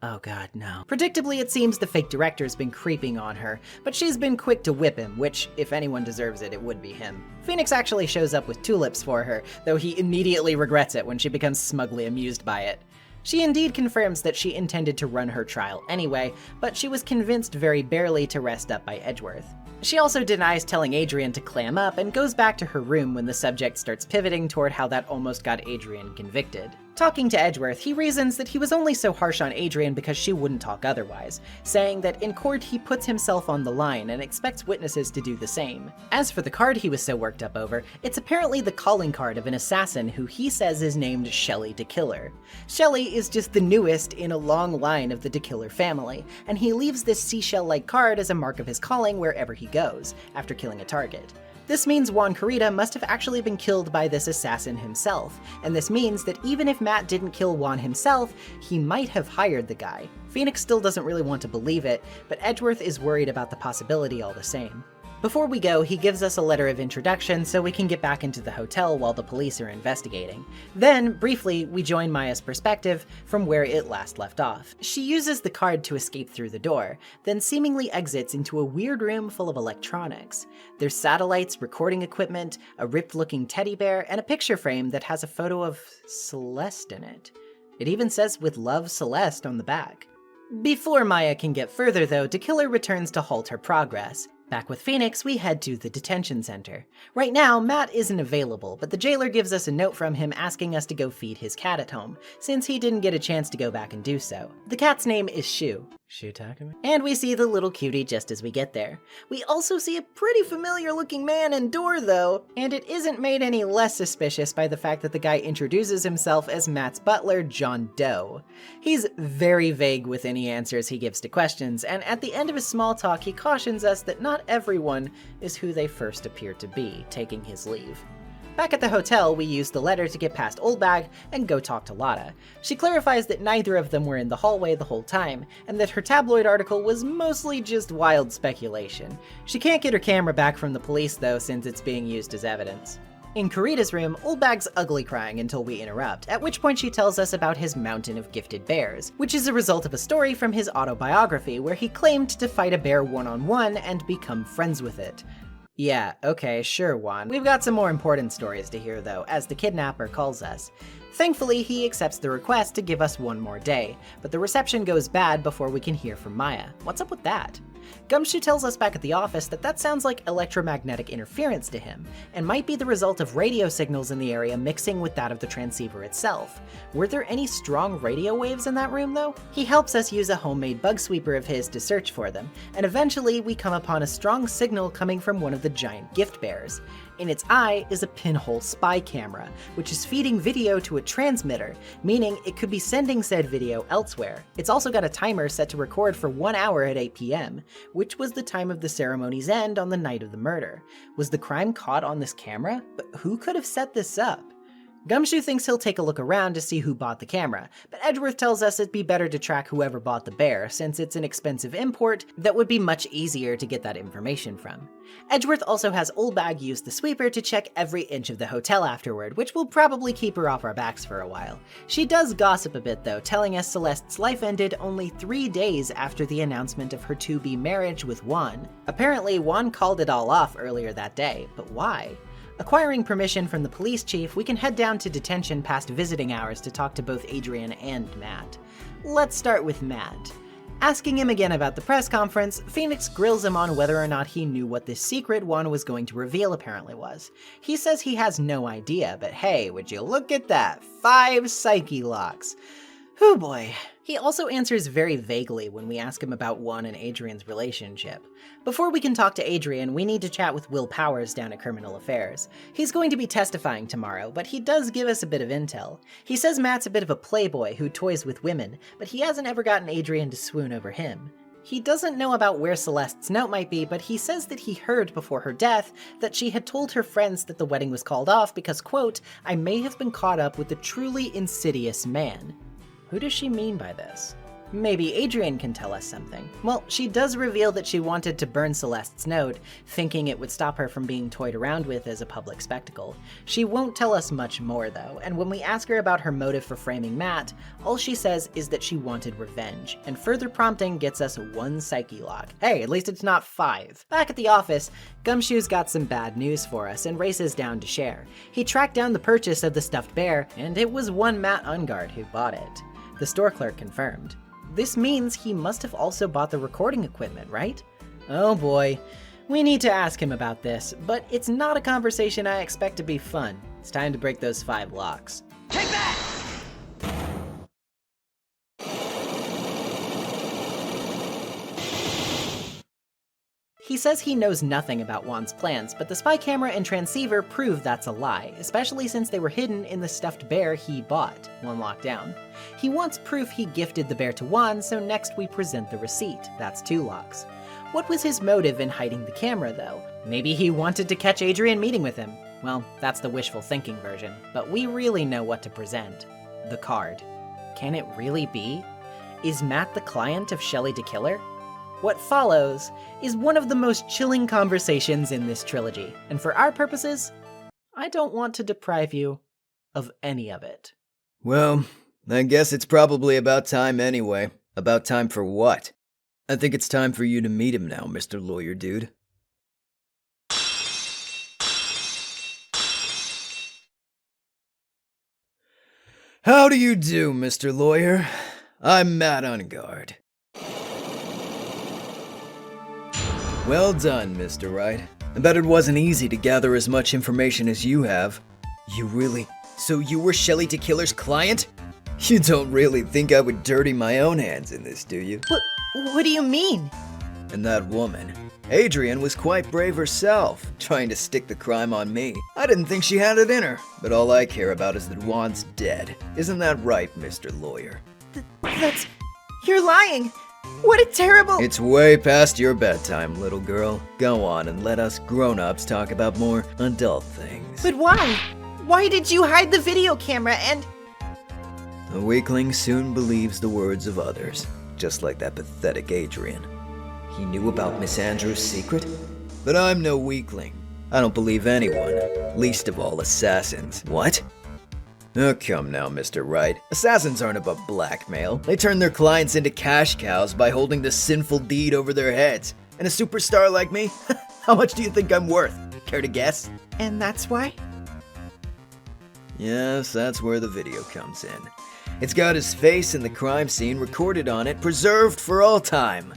S5: Oh god, no. Predictably, it seems the fake director's been creeping on her, but she's been quick to whip him, which, if anyone deserves it, it would be him. Phoenix actually shows up with tulips for her, though he immediately regrets it when she becomes smugly amused by it. She indeed confirms that she intended to run her trial anyway, but she was convinced very barely to rest up by Edgeworth. She also denies telling Adrian to clam up and goes back to her room when the subject starts pivoting toward how that almost got Adrian convicted. Talking to Edgeworth, he reasons that he was only so harsh on Adrian because she wouldn't talk otherwise, saying that in court he puts himself on the line and expects witnesses to do the same. As for the card he was so worked up over, it's apparently the calling card of an assassin who he says is named Shelley Dekiller. Shelley is just the newest in a long line of the Dekiller family, and he leaves this seashell-like card as a mark of his calling wherever he goes, after killing a target. This means Juan Carita must have actually been killed by this assassin himself, and this means that even if Matt didn't kill Juan himself, he might have hired the guy. Phoenix still doesn't really want to believe it, but Edgeworth is worried about the possibility all the same. Before we go, he gives us a letter of introduction so we can get back into the hotel while the police are investigating. Then, briefly, we join Maya's perspective from where it last left off. She uses the card to escape through the door, then seemingly exits into a weird room full of electronics. There's satellites, recording equipment, a ripped-looking teddy bear, and a picture frame that has a photo of Celeste in it. It even says "With love, Celeste" on the back. Before Maya can get further though, Dekiller returns to halt her progress. Back with Phoenix, we head to the detention center. Right now, Matt isn't available, but the jailer gives us a note from him asking us to go feed his cat at home, since he didn't get a chance to go back and do so. The cat's name is Shu. Shu Takumi? And we see the little cutie just as we get there. We also see a pretty familiar looking man and door though, and it isn't made any less suspicious by the fact that the guy introduces himself as Matt's butler, John Doe. He's very vague with any answers he gives to questions, and at the end of his small talk he cautions us that not everyone is who they first appear to be, taking his leave. Back at the hotel, we use the letter to get past Oldbag and go talk to Lotta. She clarifies that neither of them were in the hallway the whole time, and that her tabloid article was mostly just wild speculation. She can't get her camera back from the police though, since it's being used as evidence. In Kurita's room, Oldbag's ugly crying until we interrupt, at which point she tells us about his mountain of gifted bears, which is a result of a story from his autobiography where he claimed to fight a bear one-on-one and become friends with it. Yeah, okay, sure, Juan. We've got some more important stories to hear though, as the kidnapper calls us. Thankfully, he accepts the request to give us one more day, but the reception goes bad before we can hear from Maya. What's up with that? Gumshoe tells us back at the office that sounds like electromagnetic interference to him, and might be the result of radio signals in the area mixing with that of the transceiver itself. Were there any strong radio waves in that room though? He helps us use a homemade bug sweeper of his to search for them, and eventually we come upon a strong signal coming from one of the giant gift bears. In its eye is a pinhole spy camera, which is feeding video to a transmitter, meaning it could be sending said video elsewhere. It's also got a timer set to record for 1 hour at 8 p.m., which was the time of the ceremony's end on the night of the murder. Was the crime caught on this camera? But who could have set this up? Gumshoe thinks he'll take a look around to see who bought the camera, but Edgeworth tells us it'd be better to track whoever bought the bear, since it's an expensive import that would be much easier to get that information from. Edgeworth also has Oldbag use the sweeper to check every inch of the hotel afterward, which will probably keep her off our backs for a while. She does gossip a bit though, telling us Celeste's life ended only 3 days after the announcement of her to-be marriage with Juan. Apparently, Juan called it all off earlier that day, but why? Acquiring permission from the police chief, we can head down to detention past visiting hours to talk to both Adrian and Matt. Let's start with Matt. Asking him again about the press conference, Phoenix grills him on whether or not he knew what this secret Juan was going to reveal apparently was. He says he has no idea, but hey, would you look at that, 5 psyche locks. Whew boy. He also answers very vaguely when we ask him about Juan and Adrian's relationship. Before we can talk to Adrian, we need to chat with Will Powers down at Criminal Affairs. He's going to be testifying tomorrow, but he does give us a bit of intel. He says Matt's a bit of a playboy who toys with women, but he hasn't ever gotten Adrian to swoon over him. He doesn't know about where Celeste's note might be, but he says that he heard before her death that she had told her friends that the wedding was called off because, quote, "I may have been caught up with a truly insidious man." Who does she mean by this? Maybe Adrian can tell us something. Well, she does reveal that she wanted to burn Celeste's note, thinking it would stop her from being toyed around with as a public spectacle. She won't tell us much more though, and when we ask her about her motive for framing Matt, all she says is that she wanted revenge, and further prompting gets us 1 psyche lock. Hey, at least it's not 5. Back at the office, Gumshoe's got some bad news for us and races down to share. He tracked down the purchase of the stuffed bear, and it was one Matt Ungard who bought it. The store clerk confirmed. This means he must have also bought the recording equipment, right? Oh boy, we need to ask him about this, but it's not a conversation I expect to be fun. It's time to break those 5 locks.
S4: Take that!
S5: He says he knows nothing about Juan's plans, but the spy camera and transceiver prove that's a lie, especially since they were hidden in the stuffed bear he bought, 1 lock down. He wants proof he gifted the bear to Juan, so next we present the receipt, that's 2 locks. What was his motive in hiding the camera though? Maybe he wanted to catch Adrian meeting with him. Well, that's the wishful thinking version, but we really know what to present. The card. Can it really be? Is Matt the client of Shelley the Killer? What follows is one of the most chilling conversations in this trilogy, and for our purposes, I don't want to deprive you of any of it.
S3: Well, I guess it's probably about time anyway. About time for what? I think it's time for you to meet him now, Mr. Lawyer Dude. How do you do, Mr. Lawyer? I'm Matt Ungard. Well done, Mr. Wright. I bet it wasn't easy to gather as much information as you have. You really... So you were Shelley the Killer's client? You don't really think I would dirty my own hands in this, do you?
S5: What do you mean?
S3: And that woman, Adrian, was quite brave herself, trying to stick the crime on me. I didn't think she had it in her, but all I care about is that Juan's dead. Isn't that right, Mr. Lawyer?
S5: That's... You're lying!
S1: What a terrible—
S3: It's way past your bedtime, little girl. Go on and let us grown-ups talk about more adult things.
S1: But why? Why did you hide the video camera and—
S3: A weakling soon believes the words of others, just like that pathetic Adrian. He knew about Miss Andrews' secret? But I'm no weakling. I don't believe anyone, least of all assassins. What? Oh, come now, Mr. Wright. Assassins aren't above blackmail. They turn their clients into cash cows by holding the sinful deed over their heads. And a superstar like me? How much do you think I'm worth? Care to guess?
S1: And that's why?
S3: Yes, that's where the video comes in. It's got his face and the crime scene recorded on it, preserved for all time.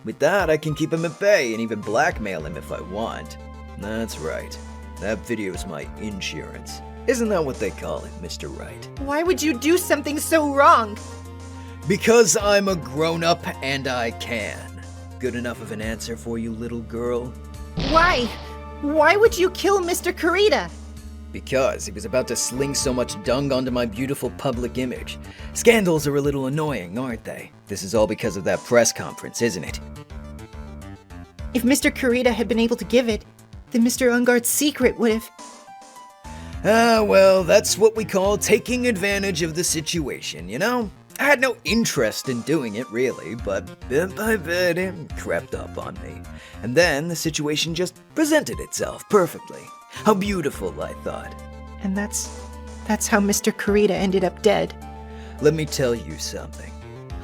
S3: With that, I can keep him at bay and even blackmail him if I want. That's right. That video's my insurance. Isn't that what they call it, Mr. Wright?
S1: Why would you do something so wrong?
S3: Because I'm a grown-up and I can. Good enough of an answer for you, little girl?
S1: Why? Why would you kill Mr. Kurita?
S3: Because he was about to sling so much dung onto my beautiful public image. Scandals are a little annoying, aren't they? This is all because of that press conference, isn't it?
S1: If Mr. Kurita had been able to give it, then Mr. Ungard's secret would have—
S3: well, that's what we call taking advantage of the situation, you know? I had no interest in doing it, really, but bit by bit it crept up on me. And then the situation just presented itself perfectly. How beautiful, I thought.
S1: And that's how Mr. Kurita ended up dead.
S3: Let me tell you something.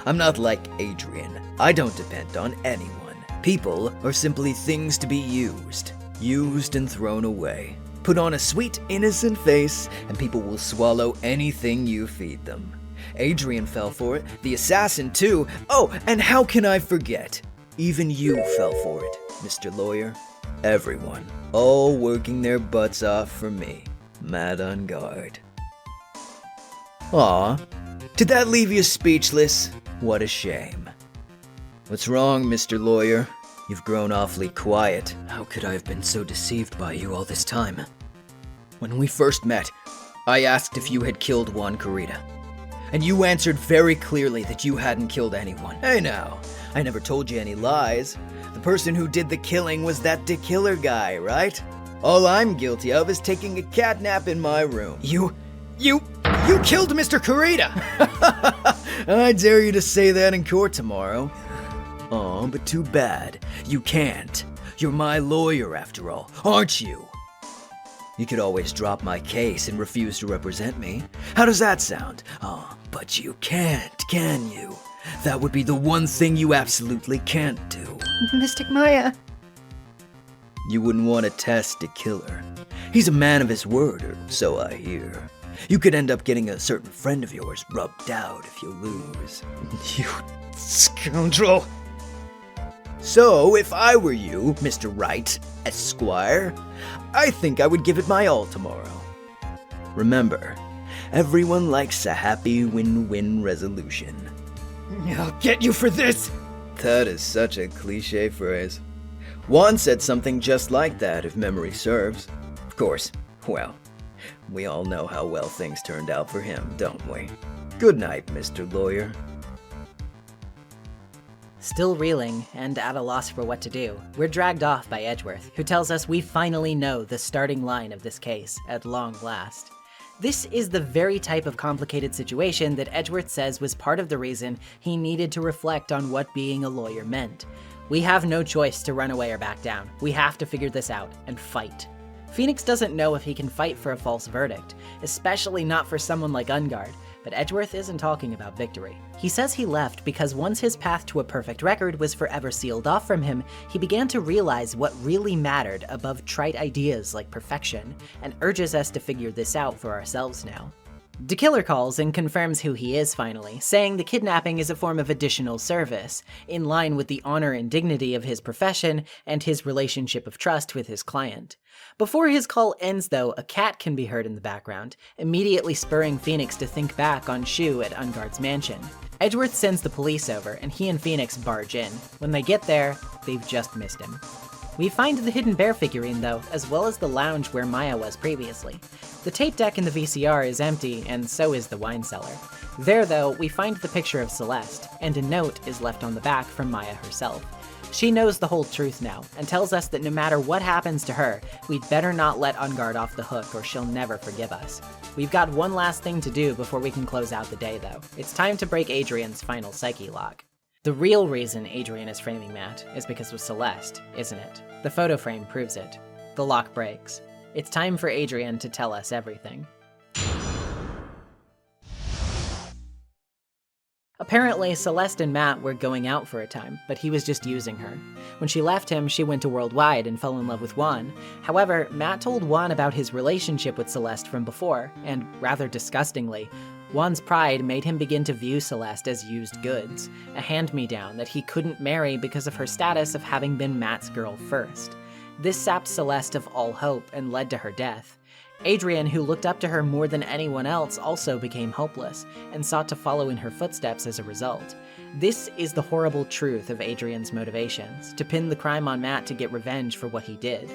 S3: I'm not like Adrian. I don't depend on anyone. People are simply things to be used. Used and thrown away. Put on a sweet, innocent face, and people will swallow anything you feed them. Adrian fell for it, the assassin too. Oh, and how can I forget? Even you fell for it, Mr. Lawyer. Everyone, all working their butts off for me, Mad on guard. Aw, did that leave you speechless? What a shame. What's wrong, Mr. Lawyer? You've grown awfully quiet. How could I have been so deceived by you all this time? When we first met, I asked if you had killed Juan Kurita. And you answered very clearly that you hadn't killed anyone. Hey now, I never told you any lies. The person who did the killing was that killer guy, right? All I'm guilty of is taking a catnap in my room. You killed Mr. Kurita! I dare you to say that in court tomorrow. Oh, but too bad. You can't. You're my lawyer after all, aren't you? You could always drop my case and refuse to represent me. How does that sound? Oh, but you can't, can you? That would be the one thing you absolutely can't do.
S1: Mystic Maya.
S3: You wouldn't want to test a killer. He's a man of his word, or so I hear. You could end up getting a certain friend of yours rubbed out if you lose. You scoundrel! So, if I were you, Mr. Wright, Esquire, I think I would give it my all tomorrow. Remember, everyone likes a happy win-win resolution. I'll get you for this! That is such a cliche phrase. Juan said something just like that, if memory serves. Of course, well, we all know how well things turned out for him, don't we? Good night, Mr. Lawyer.
S5: Still reeling and at a loss for what to do, we're dragged off by Edgeworth, who tells us we finally know the starting line of this case, at long last. This is the very type of complicated situation that Edgeworth says was part of the reason he needed to reflect on what being a lawyer meant. We have no choice to run away or back down. We have to figure this out and fight. Phoenix doesn't know if he can fight for a false verdict, especially not for someone like Ungard, but Edgeworth isn't talking about victory. He says he left because once his path to a perfect record was forever sealed off from him, he began to realize what really mattered above trite ideas like perfection, and urges us to figure this out for ourselves now. DeKiller calls and confirms who he is finally, saying the kidnapping is a form of additional service, in line with the honor and dignity of his profession and his relationship of trust with his client. Before his call ends though, a cat can be heard in the background, immediately spurring Phoenix to think back on Shu at Ungard's mansion. Edgeworth sends the police over and he and Phoenix barge in. When they get there, they've just missed him. We find the hidden bear figurine though, as well as the lounge where Maya was previously. The tape deck in the VCR is empty, and so is the wine cellar. There, though, we find the picture of Celeste, and a note is left on the back from Maya herself. She knows the whole truth now, and tells us that no matter what happens to her, we'd better not let Ungard off the hook or she'll never forgive us. We've got one last thing to do before we can close out the day, though. It's time to break Adrian's final psyche lock. The real reason Adrian is framing Matt is because of Celeste, isn't it? The photo frame proves it. The lock breaks. It's time for Adrian to tell us everything. Apparently, Celeste and Matt were going out for a time, but he was just using her. When she left him, she went to Worldwide and fell in love with Juan. However, Matt told Juan about his relationship with Celeste from before, and rather disgustingly, Juan's pride made him begin to view Celeste as used goods, a hand-me-down that he couldn't marry because of her status of having been Matt's girl first. This sapped Celeste of all hope and led to her death. Adrian, who looked up to her more than anyone else, also became hopeless, and sought to follow in her footsteps as a result. This is the horrible truth of Adrian's motivations, to pin the crime on Matt to get revenge for what he did.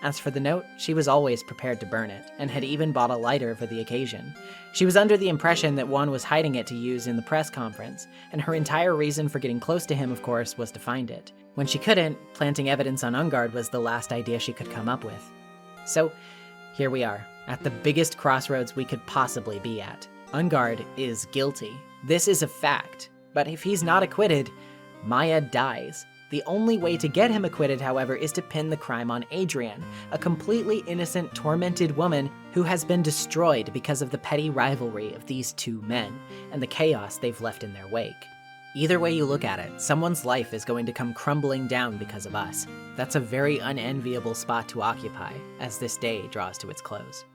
S5: As for the note, she was always prepared to burn it, and had even bought a lighter for the occasion. She was under the impression that Juan was hiding it to use in the press conference, and her entire reason for getting close to him, of course, was to find it. When she couldn't, planting evidence on Ungard was the last idea she could come up with. So, here we are, at the biggest crossroads we could possibly be at. Ungard is guilty. This is a fact. But if he's not acquitted, Maya dies. The only way to get him acquitted, however, is to pin the crime on Adrian, a completely innocent, tormented woman who has been destroyed because of the petty rivalry of these two men, and the chaos they've left in their wake. Either way you look at it, someone's life is going to come crumbling down because of us. That's a very unenviable spot to occupy, as this day draws to its close.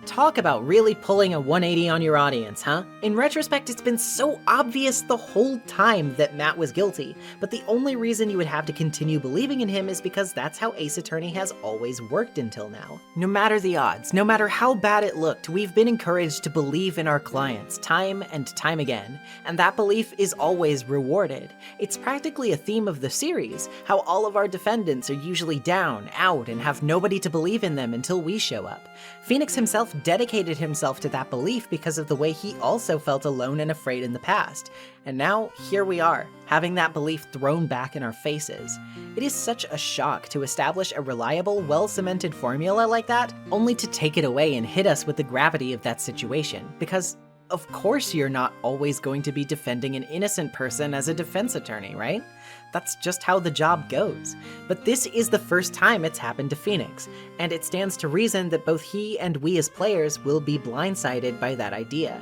S5: Talk about really pulling a 180 on your audience, huh? In retrospect, it's been so obvious the whole time that Matt was guilty, but the only reason you would have to continue believing in him is because that's how Ace Attorney has always worked until now. No matter the odds, no matter how bad it looked, we've been encouraged to believe in our clients time and time again, and that belief is always rewarded. It's practically a theme of the series, how all of our defendants are usually down, out, and have nobody to believe in them until we show up. Phoenix himself dedicated himself to that belief because of the way he also felt alone and afraid in the past. And now, here we are, having that belief thrown back in our faces. It is such a shock to establish a reliable, well-cemented formula like that, only to take it away and hit us with the gravity of that situation, because of course you're not always going to be defending an innocent person as a defense attorney, right? That's just how the job goes. But this is the first time it's happened to Phoenix, and it stands to reason that both he and we as players will be blindsided by that idea.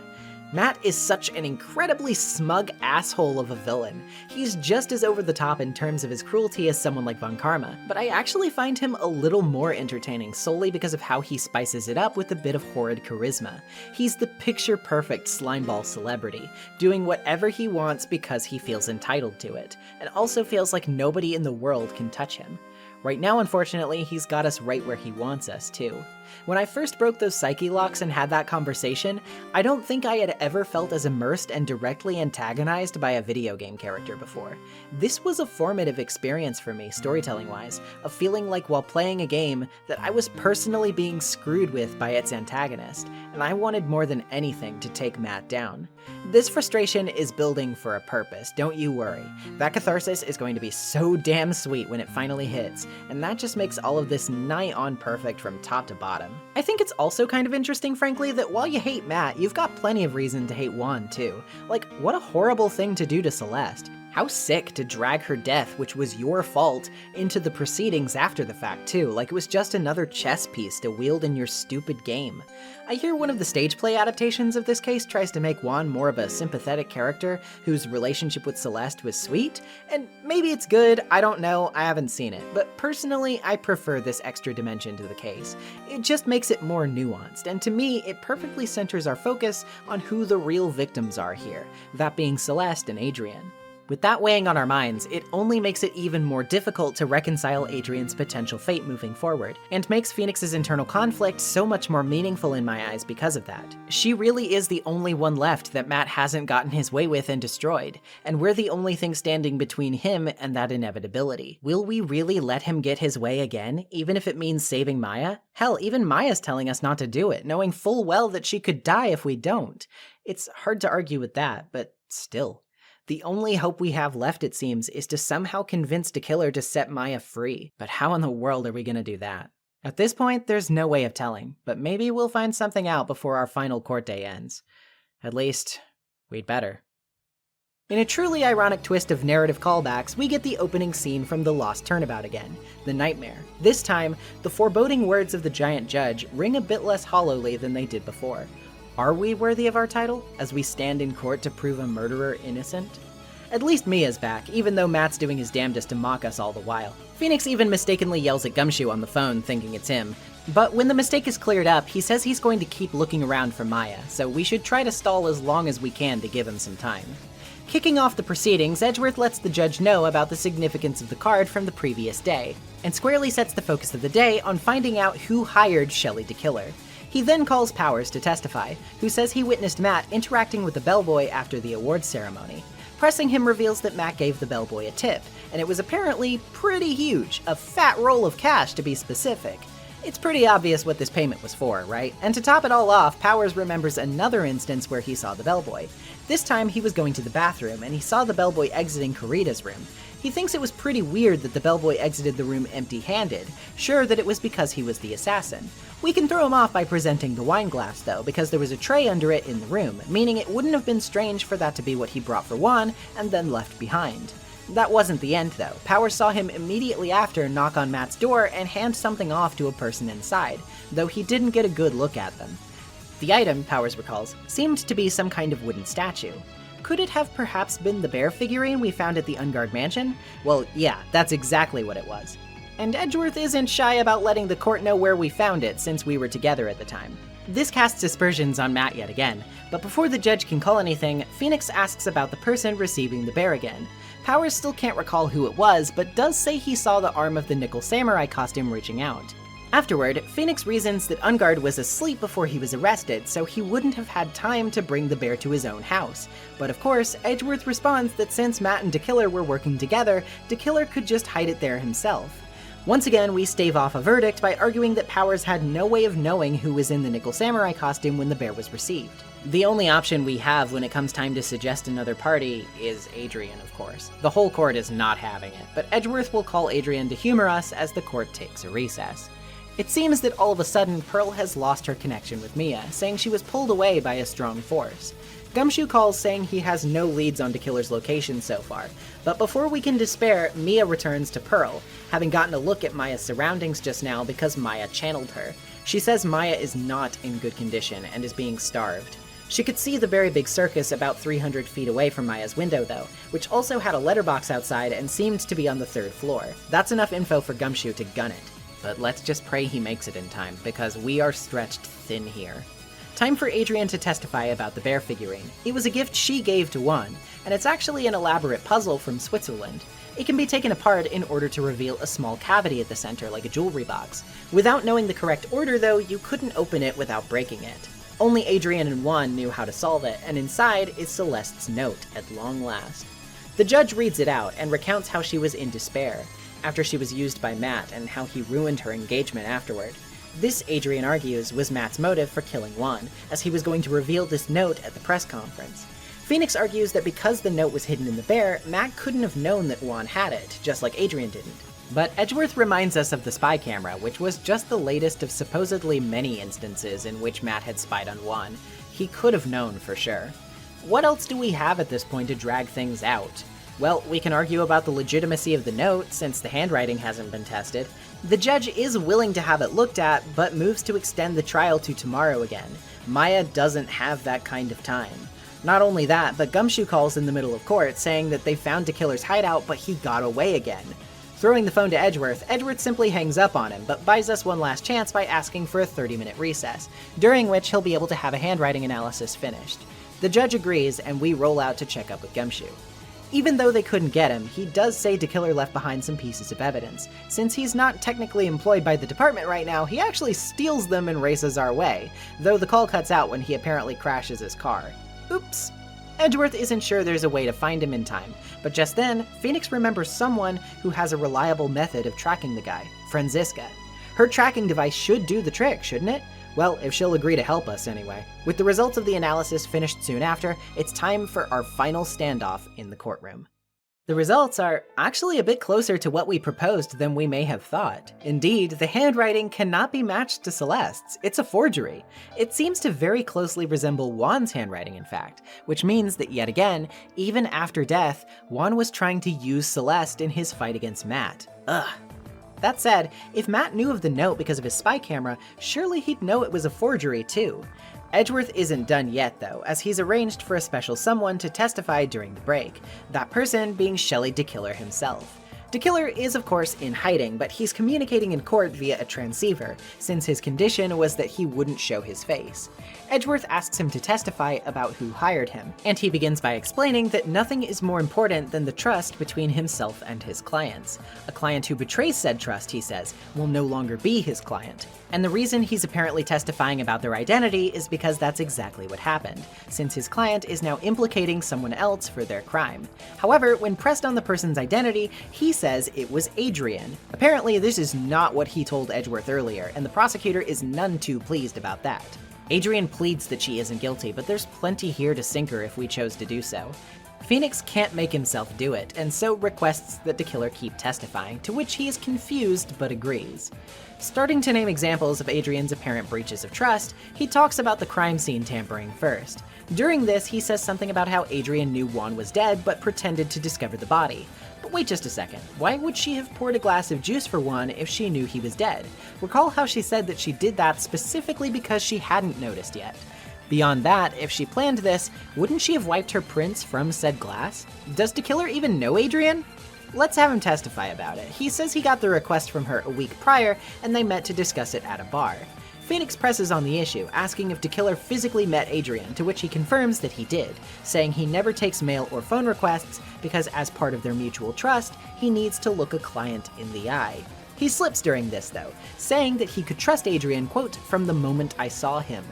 S5: Matt is such an incredibly smug asshole of a villain. He's just as over the top in terms of his cruelty as someone like Von Karma, but I actually find him a little more entertaining solely because of how he spices it up with a bit of horrid charisma. He's the picture-perfect slimeball celebrity, doing whatever he wants because he feels entitled to it, and also feels like nobody in the world can touch him. Right now, unfortunately, he's got us right where he wants us, too. When I first broke those psyche locks and had that conversation, I don't think I had ever felt as immersed and directly antagonized by a video game character before. This was a formative experience for me, storytelling-wise, of feeling like while playing a game that I was personally being screwed with by its antagonist, and I wanted more than anything to take Matt down. This frustration is building for a purpose, don't you worry. That catharsis is going to be so damn sweet when it finally hits, and that just makes all of this nigh on perfect from top to bottom. I think it's also kind of interesting, frankly, that while you hate Matt, you've got plenty of reason to hate Juan, too. Like, what a horrible thing to do to Celeste. How sick to drag her death, which was your fault, into the proceedings after the fact, too, like it was just another chess piece to wield in your stupid game. I hear one of the stage play adaptations of this case tries to make Juan more of a sympathetic character whose relationship with Celeste was sweet, and maybe it's good, I don't know, I haven't seen it, but personally I prefer this extra dimension to the case. It just makes it more nuanced, and to me it perfectly centers our focus on who the real victims are here, that being Celeste and Adrian. With that weighing on our minds, it only makes it even more difficult to reconcile Adrian's potential fate moving forward, and makes Phoenix's internal conflict so much more meaningful in my eyes because of that. She really is the only one left that Matt hasn't gotten his way with and destroyed, and we're the only thing standing between him and that inevitability. Will we really let him get his way again, even if it means saving Maya? Hell, even Maya's telling us not to do it, knowing full well that she could die if we don't. It's hard to argue with that, but still. The only hope we have left, it seems, is to somehow convince the killer to set Maya free. But how in the world are we gonna do that? At this point, there's no way of telling, but maybe we'll find something out before our final court day ends. At least, we'd better. In a truly ironic twist of narrative callbacks, we get the opening scene from The Lost Turnabout again, the nightmare. This time, the foreboding words of the giant judge ring a bit less hollowly than they did before. Are we worthy of our title, as we stand in court to prove a murderer innocent? At least Mia's back, even though Matt's doing his damnedest to mock us all the while. Phoenix even mistakenly yells at Gumshoe on the phone, thinking it's him. But when the mistake is cleared up, he says he's going to keep looking around for Maya, so we should try to stall as long as we can to give him some time. Kicking off the proceedings, Edgeworth lets the judge know about the significance of the card from the previous day, and squarely sets the focus of the day on finding out who hired Shelley to kill her. He then calls Powers to testify, who says he witnessed Matt interacting with the bellboy after the awards ceremony. Pressing him reveals that Matt gave the bellboy a tip, and it was apparently pretty huge, a fat roll of cash to be specific. It's pretty obvious what this payment was for, right? And to top it all off, Powers remembers another instance where he saw the bellboy. This time he was going to the bathroom, and he saw the bellboy exiting Karita's room. He thinks it was pretty weird that the bellboy exited the room empty-handed, sure that it was because he was the assassin. We can throw him off by presenting the wine glass, though, because there was a tray under it in the room, meaning it wouldn't have been strange for that to be what he brought for Juan, and then left behind. That wasn't the end, though. Powers saw him immediately after knock on Matt's door and hand something off to a person inside, though he didn't get a good look at them. The item, Powers recalls, seemed to be some kind of wooden statue. Could it have perhaps been the bear figurine we found at the Ungard mansion? Well, yeah, that's exactly what it was. And Edgeworth isn't shy about letting the court know where we found it, since we were together at the time. This casts aspersions on Matt yet again, but before the judge can call anything, Phoenix asks about the person receiving the bear again. Powers still can't recall who it was, but does say he saw the arm of the nickel samurai costume reaching out. Afterward, Phoenix reasons that Ungard was asleep before he was arrested, so he wouldn't have had time to bring the bear to his own house. But of course, Edgeworth responds that since Matt and DeKiller were working together, DeKiller could just hide it there himself. Once again, we stave off a verdict by arguing that Powers had no way of knowing who was in the nickel samurai costume when the bear was received. The only option we have when it comes time to suggest another party is Adrian, of course. The whole court is not having it, but Edgeworth will call Adrian to humor us as the court takes a recess. It seems that all of a sudden Pearl has lost her connection with Mia, saying she was pulled away by a strong force. Gumshoe calls saying he has no leads on DeKiller's location so far, but before we can despair, Mia returns to Pearl, having gotten a look at Maya's surroundings just now because Maya channeled her. She says Maya is not in good condition and is being starved. She could see the very big circus about 300 feet away from Maya's window though, which also had a letterbox outside and seemed to be on the 3rd floor. That's enough info for Gumshoe to gun it. But let's just pray he makes it in time, because we are stretched thin here. Time for Adrian to testify about the bear figurine. It was a gift she gave to Juan, and it's actually an elaborate puzzle from Switzerland. It can be taken apart in order to reveal a small cavity at the center, like a jewelry box. Without knowing the correct order though, you couldn't open it without breaking it. Only Adrian and Juan knew how to solve it, and inside is Celeste's note, at long last. The judge reads it out and recounts how she was in despair after she was used by Matt, and how he ruined her engagement afterward. This, Adrian argues, was Matt's motive for killing Juan, as he was going to reveal this note at the press conference. Phoenix argues that because the note was hidden in the bear, Matt couldn't have known that Juan had it, just like Adrian didn't. But Edgeworth reminds us of the spy camera, which was just the latest of supposedly many instances in which Matt had spied on Juan. He could have known for sure. What else do we have at this point to drag things out? Well, we can argue about the legitimacy of the note, since the handwriting hasn't been tested. The judge is willing to have it looked at, but moves to extend the trial to tomorrow again. Maya doesn't have that kind of time. Not only that, but Gumshoe calls in the middle of court, saying that they found DeKiller's hideout, but he got away again. Throwing the phone to Edgeworth, Edgeworth simply hangs up on him, but buys us one last chance by asking for a 30-minute recess, during which he'll be able to have a handwriting analysis finished. The judge agrees, and we roll out to check up with Gumshoe. Even though they couldn't get him, he does say DeKiller left behind some pieces of evidence. Since he's not technically employed by the department right now, he actually steals them and races our way, though the call cuts out when he apparently crashes his car. Oops. Edgeworth isn't sure there's a way to find him in time, but just then, Phoenix remembers someone who has a reliable method of tracking the guy, Franziska. Her tracking device should do the trick, shouldn't it? Well, if she'll agree to help us anyway. With the results of the analysis finished soon after, it's time for our final standoff in the courtroom. The results are actually a bit closer to what we proposed than we may have thought. Indeed, the handwriting cannot be matched to Celeste's. It's a forgery. It seems to very closely resemble Juan's handwriting, in fact, which means that yet again, even after death, Juan was trying to use Celeste in his fight against Matt. Ugh. That said, if Matt knew of the note because of his spy camera, surely he'd know it was a forgery too. Edgeworth isn't done yet though, as he's arranged for a special someone to testify during the break, that person being Shelley DeKiller himself. DeKiller is of course in hiding, but he's communicating in court via a transceiver, since his condition was that he wouldn't show his face. Edgeworth asks him to testify about who hired him, and he begins by explaining that nothing is more important than the trust between himself and his clients. A client who betrays said trust, he says, will no longer be his client. And the reason he's apparently testifying about their identity is because that's exactly what happened, since his client is now implicating someone else for their crime. However, when pressed on the person's identity, he says it was Adrian. Apparently, this is not what he told Edgeworth earlier, and the prosecutor is none too pleased about that. Adrian pleads that she isn't guilty, but there's plenty here to sink her if we chose to do so. Phoenix can't make himself do it, and so requests that DeKiller keep testifying, to which he is confused but agrees. Starting to name examples of Adrian's apparent breaches of trust, he talks about the crime scene tampering first. During this, he says something about how Adrian knew Juan was dead but pretended to discover the body. But wait just a second, why would she have poured a glass of juice for Juan if she knew he was dead? Recall how she said that she did that specifically because she hadn't noticed yet. Beyond that, if she planned this, wouldn't she have wiped her prints from said glass? Does DeKiller even know Adrian? Let's have him testify about it. He says he got the request from her a week prior, and they met to discuss it at a bar. Phoenix presses on the issue, asking if DeKiller physically met Adrian, to which he confirms that he did, saying he never takes mail or phone requests because as part of their mutual trust, he needs to look a client in the eye. He slips during this though, saying that he could trust Adrian, quote, from the moment I saw him.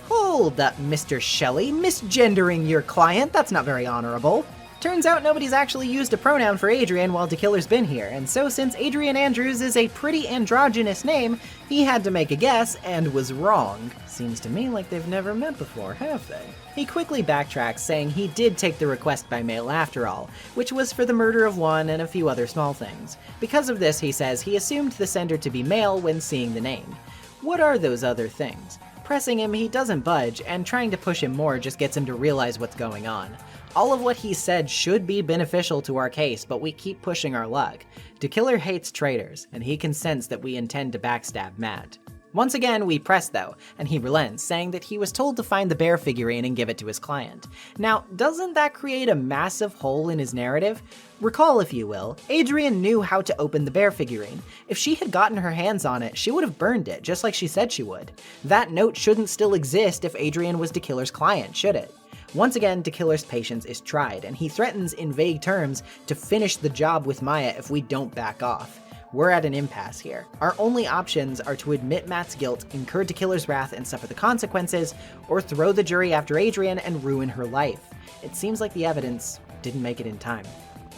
S5: Hold up, Mr. Shelley, misgendering your client, that's not very honorable. Turns out nobody's actually used a pronoun for Adrian while DeKiller's been here, and so since Adrian Andrews is a pretty androgynous name, he had to make a guess and was wrong. Seems to me like they've never met before, have they? He quickly backtracks, saying he did take the request by mail after all, which was for the murder of one and a few other small things. Because of this, he says he assumed the sender to be male when seeing the name. What are those other things? Pressing him, he doesn't budge, and trying to push him more just gets him to realize what's going on. All of what he said should be beneficial to our case, but we keep pushing our luck. DeKiller hates traitors, and he can sense that we intend to backstab Matt. Once again, we press though, and he relents, saying that he was told to find the bear figurine and give it to his client. Now, doesn't that create a massive hole in his narrative? Recall, if you will, Adrian knew how to open the bear figurine. If she had gotten her hands on it, she would have burned it, just like she said she would. That note shouldn't still exist if Adrian was DeKiller's client, should it? Once again, DeKiller's patience is tried, and he threatens in vague terms to finish the job with Maya if we don't back off. We're at an impasse here. Our only options are to admit Matt's guilt, incur DeKiller's wrath and suffer the consequences, or throw the jury after Adrian and ruin her life. It seems like the evidence didn't make it in time.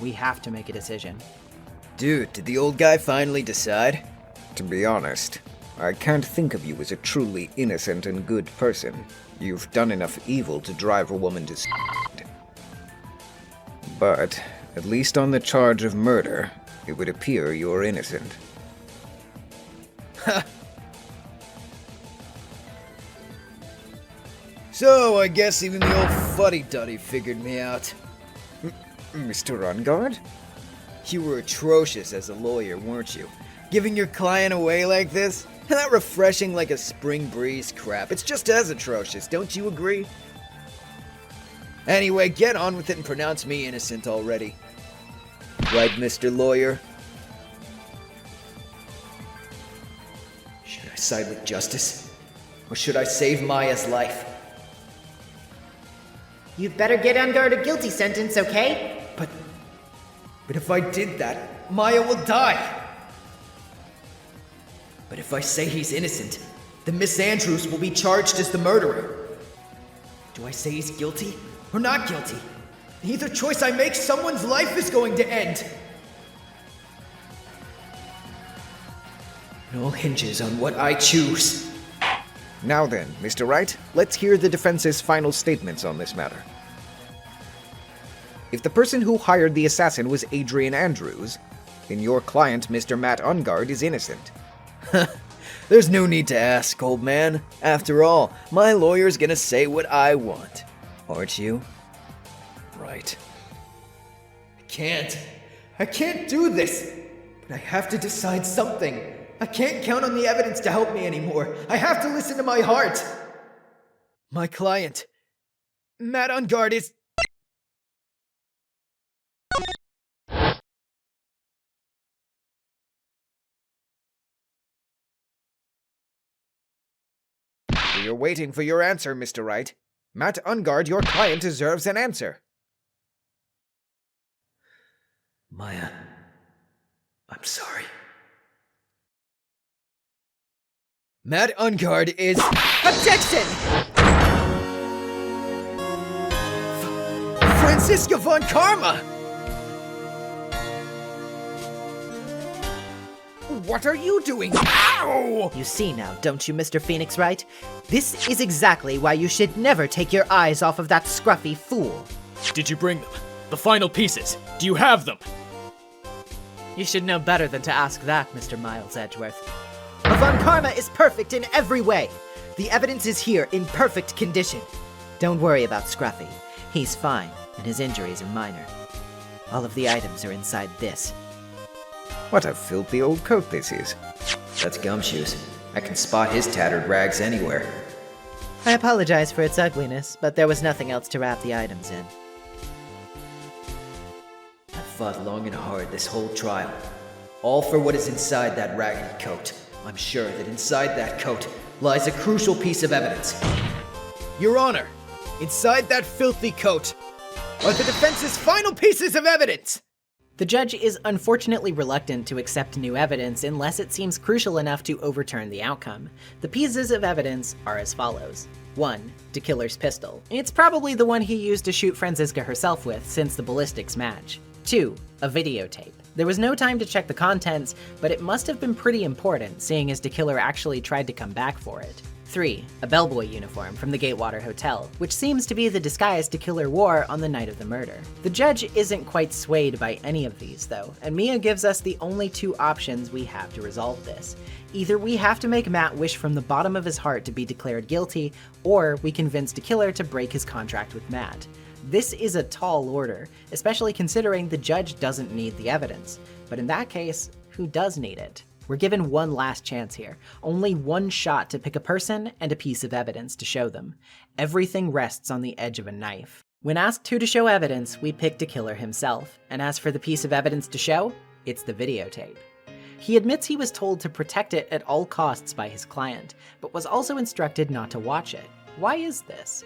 S5: We have to make a decision.
S3: Dude, did the old guy finally decide?
S9: To be honest, I can't think of you as a truly innocent and good person. You've done enough evil to drive a woman to But, at least on the charge of murder, it would appear you're innocent.
S3: Ha! So, I guess even the old fuddy-duddy figured me out.
S9: Mr. Rungard?
S3: You were atrocious as a lawyer, weren't you? Giving your client away like this? That refreshing like a spring breeze crap. It's just as atrocious, don't you agree? Anyway, get on with it and pronounce me innocent already. Right, Mr. Lawyer? Should I side with justice? Or should I save Maya's life?
S4: You'd better get Ungard a guilty sentence, okay?
S3: But if I did that, Maya will die! But if I say he's innocent, then Miss Andrews will be charged as the murderer. Do I say he's guilty or not guilty? Either choice I make, someone's life is going to end. It all hinges on what I choose.
S9: Now then, Mr. Wright, let's hear the defense's final statements on this matter. If the person who hired the assassin was Adrian Andrews, then your client, Mr. Matt Ungard, is innocent.
S3: There's no need to ask, old man. After all, my lawyer's gonna say what I want. Aren't you? Right. I can't do this! But I have to decide something. I can't count on the evidence to help me anymore. I have to listen to my heart. My client, Matt Ungard, is...
S9: We are waiting for your answer, Mr. Wright. Matt Ungard, your client deserves an answer.
S3: Maya, I'm sorry. Matt Ungard is...
S1: Objection!
S3: Franziska von Karma!
S9: What are you doing? Ow!
S1: You see now, don't you, Mr. Phoenix Wright? This is exactly why you should never take your eyes off of that scruffy fool.
S6: Did you bring them? The final pieces. Do you have them?
S1: You should know better than to ask that, Mr. Miles Edgeworth. Von Karma is perfect in every way. The evidence is here in perfect condition. Don't worry about Scruffy. He's fine, and his injuries are minor. All of the items are inside this.
S9: What a filthy old coat this is.
S3: That's Gumshoes. I can spot his tattered rags anywhere.
S1: I apologize for its ugliness, but there was nothing else to wrap the items in.
S3: I fought long and hard this whole trial. All for what is inside that raggedy coat. I'm sure that inside that coat lies a crucial piece of evidence. Your Honor, inside that filthy coat are the defense's final pieces of evidence!
S1: The judge is unfortunately reluctant to accept new evidence unless it seems crucial enough to overturn the outcome. The pieces of evidence are as follows. 1. De Killer's pistol. It's probably the one he used to shoot Franziska herself with since the ballistics match. 2. A videotape. There was no time to check the contents, but it must have been pretty important, seeing as De Killer actually tried to come back for it. 3. A bellboy uniform from the Gatewater Hotel, which seems to be the disguise De Killer wore on the night of the murder. The judge isn't quite swayed by any of these, though, and Mia gives us the only two options we have to resolve this. Either we have to make Matt wish from the bottom of his heart to be declared guilty, or we convince De Killer to break his contract with Matt. This is a tall order, especially considering the judge doesn't need the evidence. But in that case, who does need it? We're given one last chance here. Only one shot to pick a person and a piece of evidence to show them. Everything rests on the edge of a knife. When asked who to show evidence, we pick De Killer himself. And as for the piece of evidence to show, it's the videotape. He admits he was told to protect it at all costs by his client, but was also instructed not to watch it. Why is this?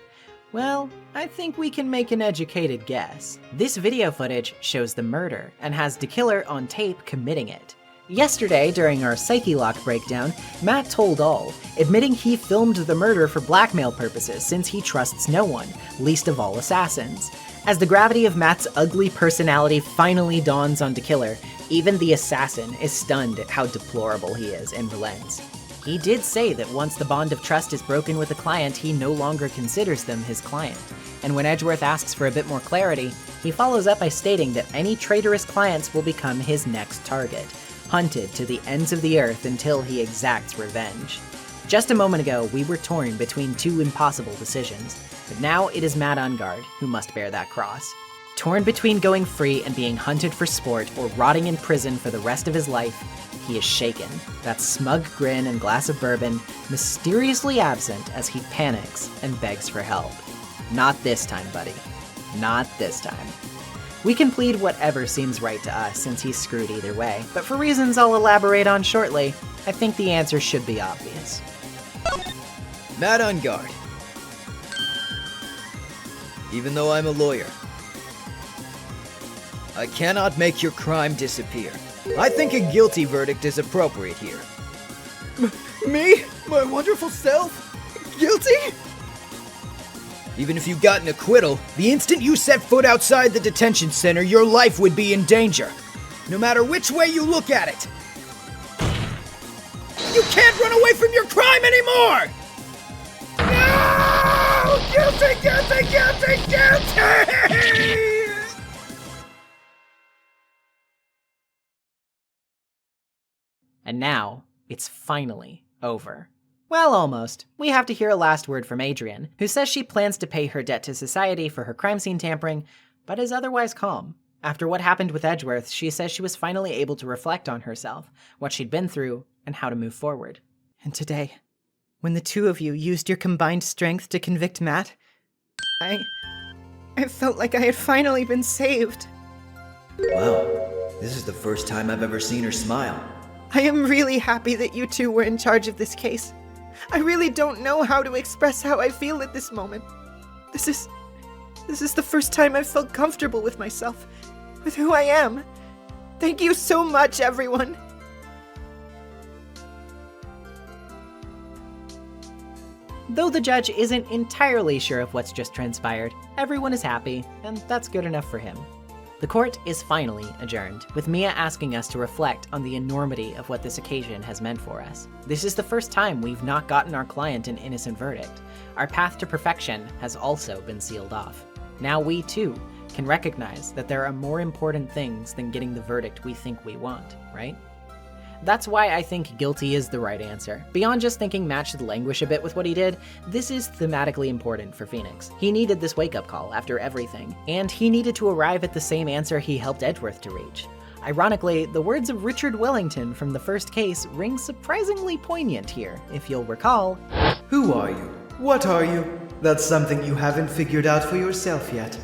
S1: Well, I think we can make an educated guess. This video footage shows the murder and has De Killer on tape committing it. Yesterday, during our Psyche Lock breakdown, Matt told all, admitting he filmed the murder for blackmail purposes since he trusts no one, least of all assassins. As the gravity of Matt's ugly personality finally dawns on De Killer, even the assassin is stunned at how deplorable he is and relents. He did say that once the bond of trust is broken with a client, he no longer considers them his client. And when Edgeworth asks for a bit more clarity, he follows up by stating that any traitorous clients will become his next target, hunted to the ends of the earth until he exacts revenge. Just a moment ago, we were torn between two impossible decisions, but now it is Matt Ungard who must bear that cross. Torn between going free and being hunted for sport or rotting in prison for the rest of his life, he is shaken, that smug grin and glass of bourbon mysteriously absent as he panics and begs for help. Not this time, buddy. Not this time. We can plead whatever seems right to us since he's screwed either way, but for reasons I'll elaborate on shortly, I think the answer should be obvious.
S3: Matt Ungard. Even though I'm a lawyer, I cannot make your crime disappear. I think a guilty verdict is appropriate here. Me? My wonderful self? Guilty? Even if you got an acquittal, the instant you set foot outside the detention center, your life would be in danger. No matter which way you look at it. You can't run away from your crime anymore! No! Guilty, guilty, guilty, guilty!
S5: And now, it's finally over. Well, almost. We have to hear a last word from Adrian, who says she plans to pay her debt to society for her crime scene tampering, but is otherwise calm. After what happened with Edgeworth, she says she was finally able to reflect on herself, what she'd been through, and how to move forward.
S1: And today, when the two of you used your combined strength to convict Matt, I felt like I had finally been saved.
S3: Wow, this is the first time I've ever seen her smile.
S1: I am really happy that you two were in charge of this case. I really don't know how to express how I feel at this moment. This is the first time I've felt comfortable with myself, with who I am. Thank you so much, everyone.
S5: Though the judge isn't entirely sure of what's just transpired, everyone is happy, and that's good enough for him. The court is finally adjourned, with Mia asking us to reflect on the enormity of what this occasion has meant for us. This is the first time we've not gotten our client an innocent verdict. Our path to perfection has also been sealed off. Now we, too, can recognize that there are more important things than getting the verdict we think we want, right? That's why I think guilty is the right answer. Beyond just thinking Matt should languish a bit with what he did, this is thematically important for Phoenix. He needed this wake-up call after everything, and he needed to arrive at the same answer he helped Edgeworth to reach. Ironically, the words of Richard Wellington from the first case ring surprisingly poignant here, if you'll recall.
S10: Who are you? What are you? That's something you haven't figured out for yourself yet.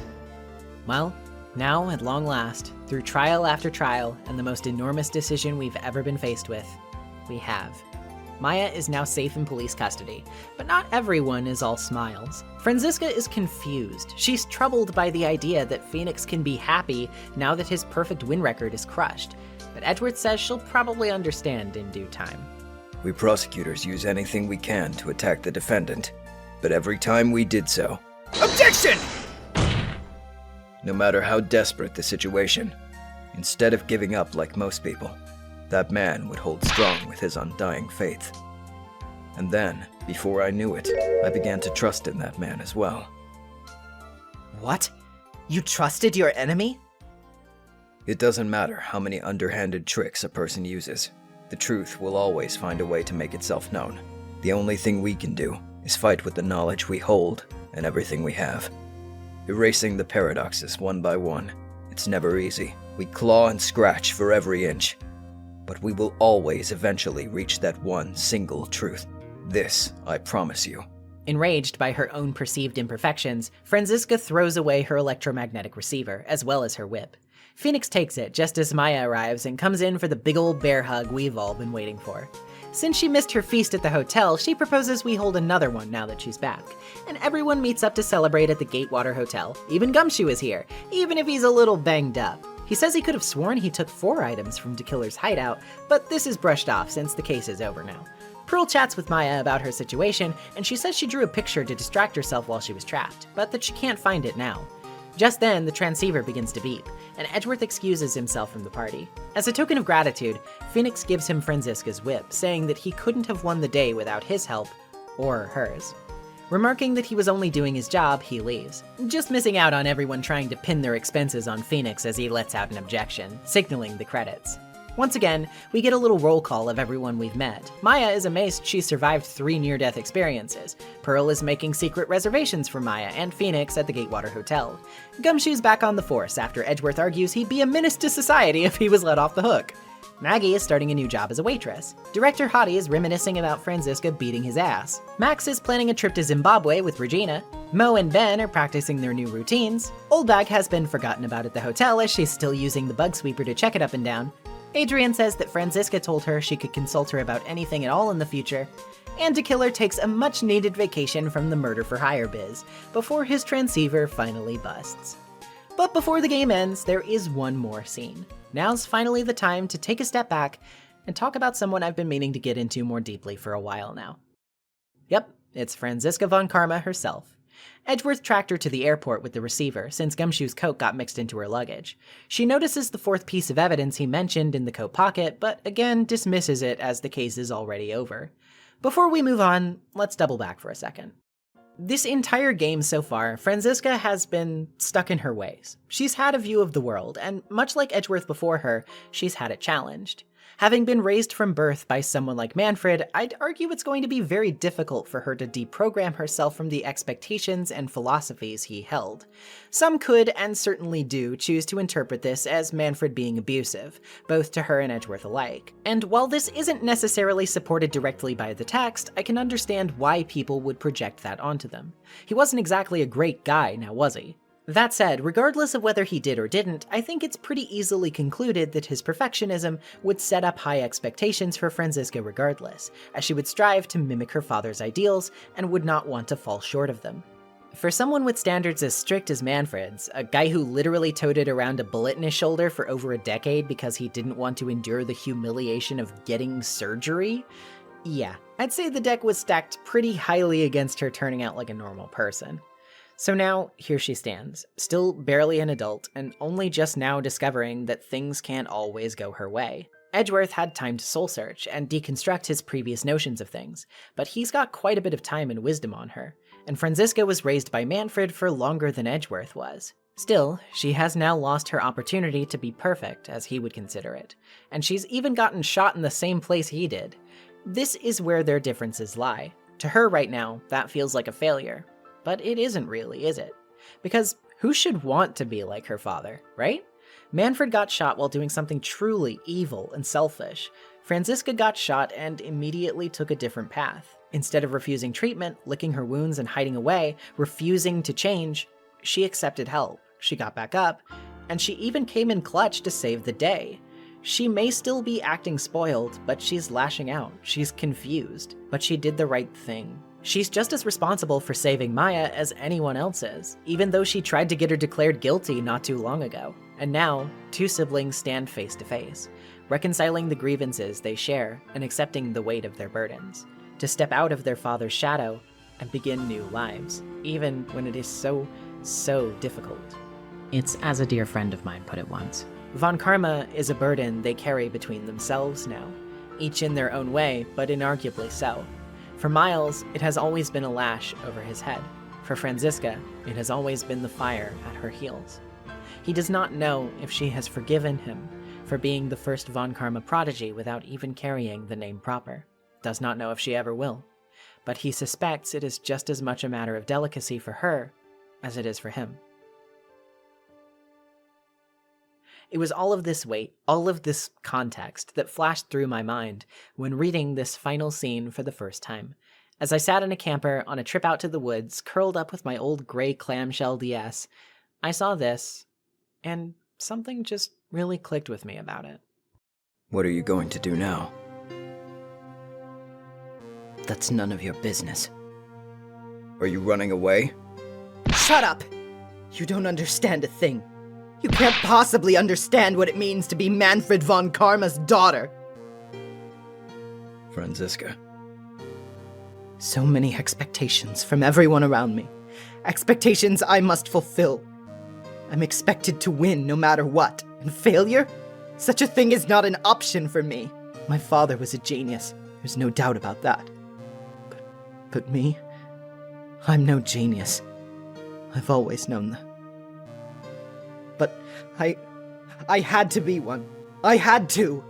S5: Well, now, at long last, through trial after trial and the most enormous decision we've ever been faced with, we have. Maya is now safe in police custody, but not everyone is all smiles. Franziska is confused. She's troubled by the idea that Phoenix can be happy now that his perfect win record is crushed, but Edgeworth says she'll probably understand in due time.
S3: We prosecutors use anything we can to attack the defendant, but every time we did so,
S10: Objection!
S3: no matter how desperate the situation, instead of giving up like most people, that man would hold strong with his undying faith. And then, before I knew it, I began to trust in that man as well.
S1: What? You trusted your enemy?
S3: It doesn't matter how many underhanded tricks a person uses. The truth will always find a way to make itself known. The only thing we can do is fight with the knowledge we hold and everything we have. Erasing the paradoxes one by one. It's never easy. We claw and scratch for every inch. But we will always eventually reach that one single truth. This, I promise you.
S5: Enraged by her own perceived imperfections, Franziska throws away her electromagnetic receiver, as well as her whip. Phoenix takes it just as Maya arrives and comes in for the big old bear hug we've all been waiting for. Since she missed her feast at the hotel, she proposes we hold another one now that she's back. And everyone meets up to celebrate at the Gatewater Hotel. Even Gumshoe is here, even if he's a little banged up. He says he could have sworn he took 4 items from DeKiller's hideout, but this is brushed off since the case is over now. Pearl chats with Maya about her situation, and she says she drew a picture to distract herself while she was trapped, but that she can't find it now. Just then, the transceiver begins to beep, and Edgeworth excuses himself from the party. As a token of gratitude, Phoenix gives him Franziska's whip, saying that he couldn't have won the day without his help, or hers. Remarking that he was only doing his job, he leaves, just missing out on everyone trying to pin their expenses on Phoenix as he lets out an objection, signaling the credits. Once again, we get a little roll call of everyone we've met. Maya is amazed she survived 3 near-death experiences. Pearl is making secret reservations for Maya and Phoenix at the Gatewater Hotel. Gumshoe's back on the force after Edgeworth argues he'd be a menace to society if he was let off the hook. Maggie is starting a new job as a waitress. Director Hottie is reminiscing about Franziska beating his ass. Max is planning a trip to Zimbabwe with Regina. Mo and Ben are practicing their new routines. Oldbag has been forgotten about at the hotel as she's still using the bug sweeper to check it up and down. Adrian says that Franziska told her she could consult her about anything at all in the future. And DeKiller takes a much-needed vacation from the murder-for-hire biz before his transceiver finally busts. But before the game ends, there is one more scene. Now's finally the time to take a step back and talk about someone I've been meaning to get into more deeply for a while now. Yep, it's Franziska von Karma herself. Edgeworth tracked her to the airport with the receiver, since Gumshoe's coat got mixed into her luggage. She notices the 4th piece of evidence he mentioned in the coat pocket, but again dismisses it as the case is already over. Before we move on, let's double back for a second. This entire game so far, Franziska has been stuck in her ways. She's had a view of the world, and much like Edgeworth before her, she's had it challenged. Having been raised from birth by someone like Manfred, I'd argue it's going to be very difficult for her to deprogram herself from the expectations and philosophies he held. Some could, and certainly do, choose to interpret this as Manfred being abusive, both to her and Edgeworth alike. And while this isn't necessarily supported directly by the text, I can understand why people would project that onto them. He wasn't exactly a great guy, now was he? That said, regardless of whether he did or didn't, I think it's pretty easily concluded that his perfectionism would set up high expectations for Franziska regardless, as she would strive to mimic her father's ideals and would not want to fall short of them. For someone with standards as strict as Manfred's, a guy who literally toted around a bullet in his shoulder for over a decade because he didn't want to endure the humiliation of getting surgery, yeah, I'd say the deck was stacked pretty highly against her turning out like a normal person. So now, here she stands, still barely an adult, and only just now discovering that things can't always go her way. Edgeworth had time to soul search and deconstruct his previous notions of things, but he's got quite a bit of time and wisdom on her, and Franziska was raised by Manfred for longer than Edgeworth was. Still, she has now lost her opportunity to be perfect, as he would consider it, and she's even gotten shot in the same place he did. This is where their differences lie. To her right now, that feels like a failure. But it isn't really, is it? Because who should want to be like her father, right? Manfred got shot while doing something truly evil and selfish. Franziska got shot and immediately took a different path. Instead of refusing treatment, licking her wounds and hiding away, refusing to change, she accepted help. She got back up, and she even came in clutch to save the day. She may still be acting spoiled, but she's lashing out. She's confused, but she did the right thing. She's just as responsible for saving Maya as anyone else is, even though she tried to get her declared guilty not too long ago. And now, two siblings stand face to face, reconciling the grievances they share and accepting the weight of their burdens, to step out of their father's shadow and begin new lives, even when it is so difficult. It's as a dear friend of mine put it once. Von Karma is a burden they carry between themselves now, each in their own way, but inarguably so. For Miles, it has always been a lash over his head. For Franziska, it has always been the fire at her heels. He does not know if she has forgiven him for being the first Von Karma prodigy without even carrying the name proper. Does not know if she ever will. But he suspects it is just as much a matter of delicacy for her as it is for him. It was all of this weight, all of this context that flashed through my mind when reading this final scene for the first time. As I sat in a camper on a trip out to the woods, curled up with my old gray clamshell DS, I saw this, and something just really clicked with me about it.
S3: What are you going to do now?
S1: That's none of your business.
S3: Are you running away?
S1: Shut up! You don't understand a thing. You can't possibly understand what it means to be Manfred von Karma's daughter.
S3: Franziska.
S1: So many expectations from everyone around me. Expectations I must fulfill. I'm expected to win no matter what, and failure? Such a thing is not an option for me. My father was a genius, there's no doubt about that. But me? I'm no genius. I've always known that. But I had to be one. I had to!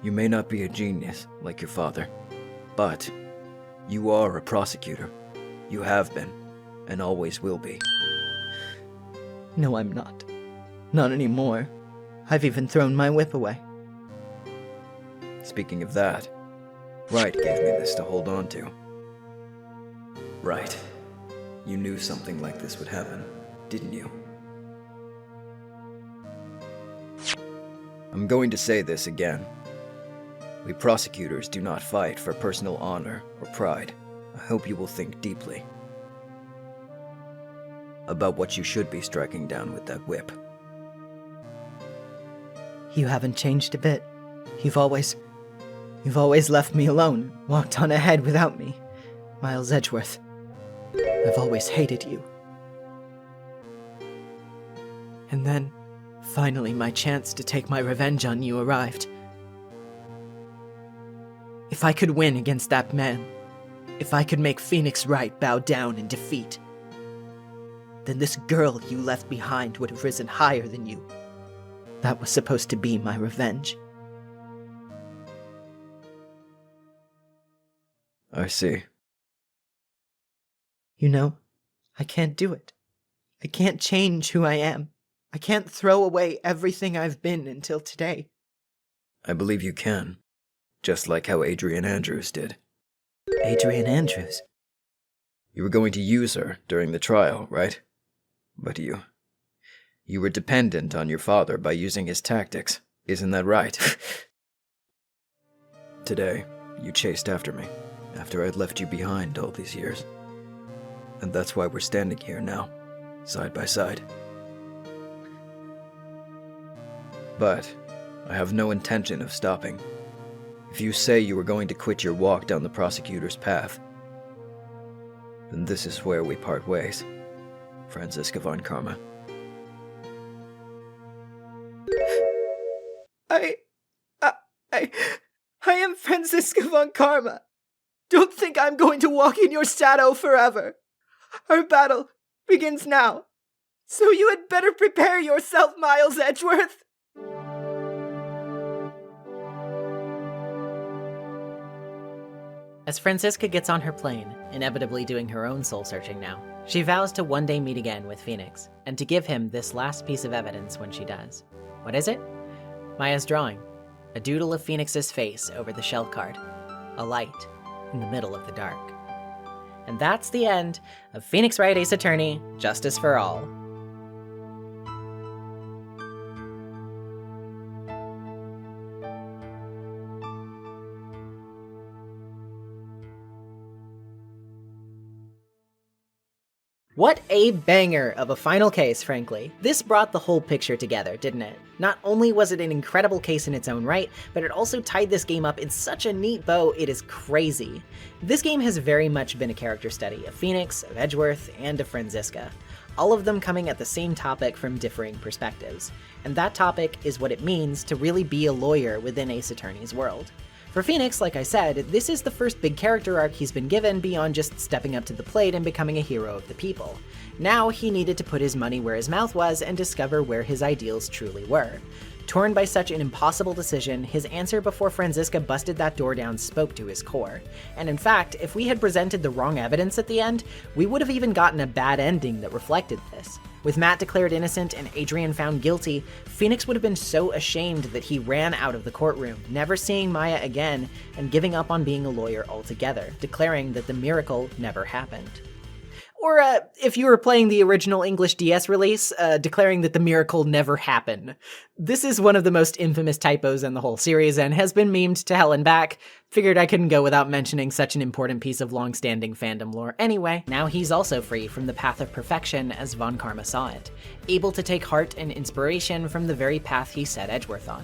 S3: You may not be a genius, like your father, but you are a prosecutor. You have been, and always will be.
S1: No, I'm not. Not anymore. I've even thrown my whip away.
S3: Speaking of that, Wright gave me this to hold on to. Right. You knew something like this would happen, didn't you? I'm going to say this again. We prosecutors do not fight for personal honor or pride. I hope you will think deeply about what you should be striking down with that whip.
S1: You haven't changed a bit. You've always left me alone, walked on ahead without me. Miles Edgeworth, I've always hated you. And then, finally, my chance to take my revenge on you arrived. If I could win against that man,
S5: If I could make Phoenix Wright bow down in defeat, then this girl you left behind would have risen higher than you. That was supposed to be my revenge.
S3: I see.
S5: You know, I can't do it. I can't change who I am. I can't throw away everything I've been until today.
S3: I believe you can. Just like how Adrian Andrews did.
S5: Adrian Andrews?
S3: You were going to use her during the trial, right? But you were dependent on your father by using his tactics. Isn't that right? Today, you chased after me, after I'd left you behind all these years. And that's why we're standing here now, side by side. But I have no intention of stopping. If you say you were going to quit your walk down the prosecutor's path, then this is where we part ways, Franziska von Karma.
S5: I am Franziska von Karma. Don't think I'm going to walk in your shadow forever. Our battle begins now. So you had better prepare yourself, Miles Edgeworth. As Franziska gets on her plane, inevitably doing her own soul-searching now, she vows to one day meet again with Phoenix, and to give him this last piece of evidence when she does. What is it? Maya's drawing. A doodle of Phoenix's face over the shell card. A light in the middle of the dark. And that's the end of Phoenix Wright Ace Attorney, Justice for All. What a banger of a final case, frankly. This brought the whole picture together, didn't it? Not only was it an incredible case in its own right, but it also tied this game up in such a neat bow, it is crazy. This game has very much been a character study of Phoenix, of Edgeworth, and of Franziska. All of them coming at the same topic from differing perspectives. And that topic is what it means to really be a lawyer within Ace Attorney's world. For Phoenix, like I said, this is the first big character arc he's been given beyond just stepping up to the plate and becoming a hero of the people. Now he needed to put his money where his mouth was and discover where his ideals truly were. Torn by such an impossible decision, his answer before Franziska busted that door down spoke to his core. And in fact, if we had presented the wrong evidence at the end, we would have even gotten a bad ending that reflected this. With Matt declared innocent and Adrian found guilty, Phoenix would have been so ashamed that he ran out of the courtroom, never seeing Maya again, and giving up on being a lawyer altogether, declaring that the miracle never happened. Or, if you were playing the original English DS release, declaring that the miracle never happened. This is one of the most infamous typos in the whole series and has been memed to hell and back. Figured I couldn't go without mentioning such an important piece of long-standing fandom lore anyway. Now he's also free from the path of perfection as Von Karma saw it, able to take heart and inspiration from the very path he set Edgeworth on.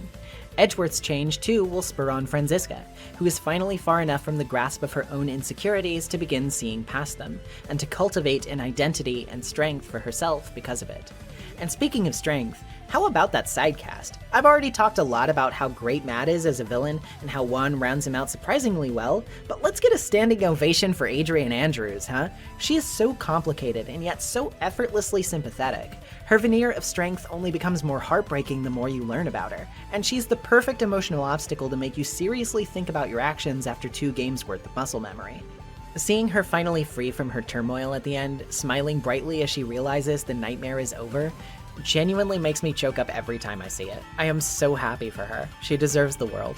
S5: Edgeworth's change, too, will spur on Franziska, who is finally far enough from the grasp of her own insecurities to begin seeing past them, and to cultivate an identity and strength for herself because of it. And speaking of strength, how about that sidecast? I've already talked a lot about how great Matt is as a villain, and how Juan rounds him out surprisingly well, but let's get a standing ovation for Adrian Andrews, huh? She is so complicated, and yet so effortlessly sympathetic. Her veneer of strength only becomes more heartbreaking the more you learn about her, and she's the perfect emotional obstacle to make you seriously think about your actions after 2 games worth of muscle memory. Seeing her finally free from her turmoil at the end, smiling brightly as she realizes the nightmare is over, genuinely makes me choke up every time I see it. I am so happy for her. She deserves the world.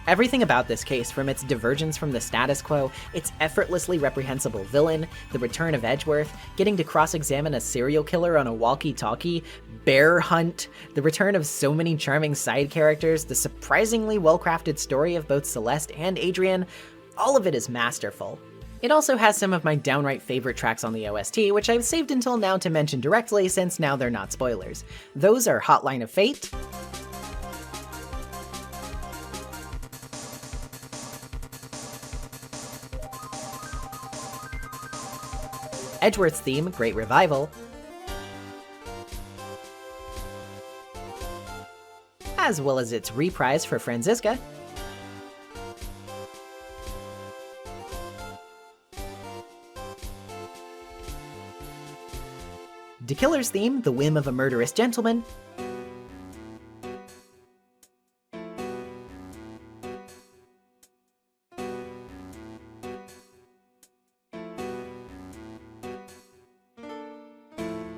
S5: Everything about this case, from its divergence from the status quo, its effortlessly reprehensible villain, the return of Edgeworth, getting to cross-examine a serial killer on a walkie-talkie, bear hunt, the return of so many charming side characters, the surprisingly well-crafted story of both Celeste and Adrian, all of it is masterful. It also has some of my downright favorite tracks on the OST, which I've saved until now to mention directly since now they're not spoilers. Those are Hotline of Fate, Edgeworth's theme, Great Revival, as well as its reprise for Franziska, De Killer's theme, The Whim of a Murderous Gentleman,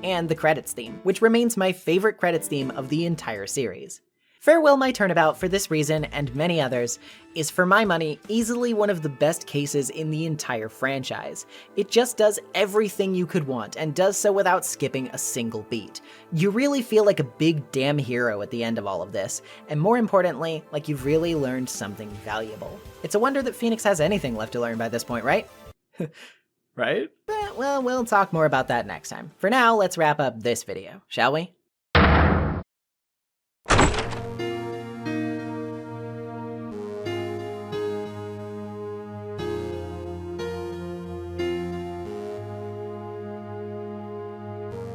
S5: and the credits theme, which remains my favorite credits theme of the entire series. Farewell My Turnabout, for this reason and many others, is for my money easily one of the best cases in the entire franchise. It just does everything you could want and does so without skipping a single beat. You really feel like a big damn hero at the end of all of this, and more importantly, like you've really learned something valuable. It's a wonder that Phoenix has anything left to learn by this point, right?
S6: Right?
S5: Well, we'll talk more about that next time. For now, let's wrap up this video, shall we?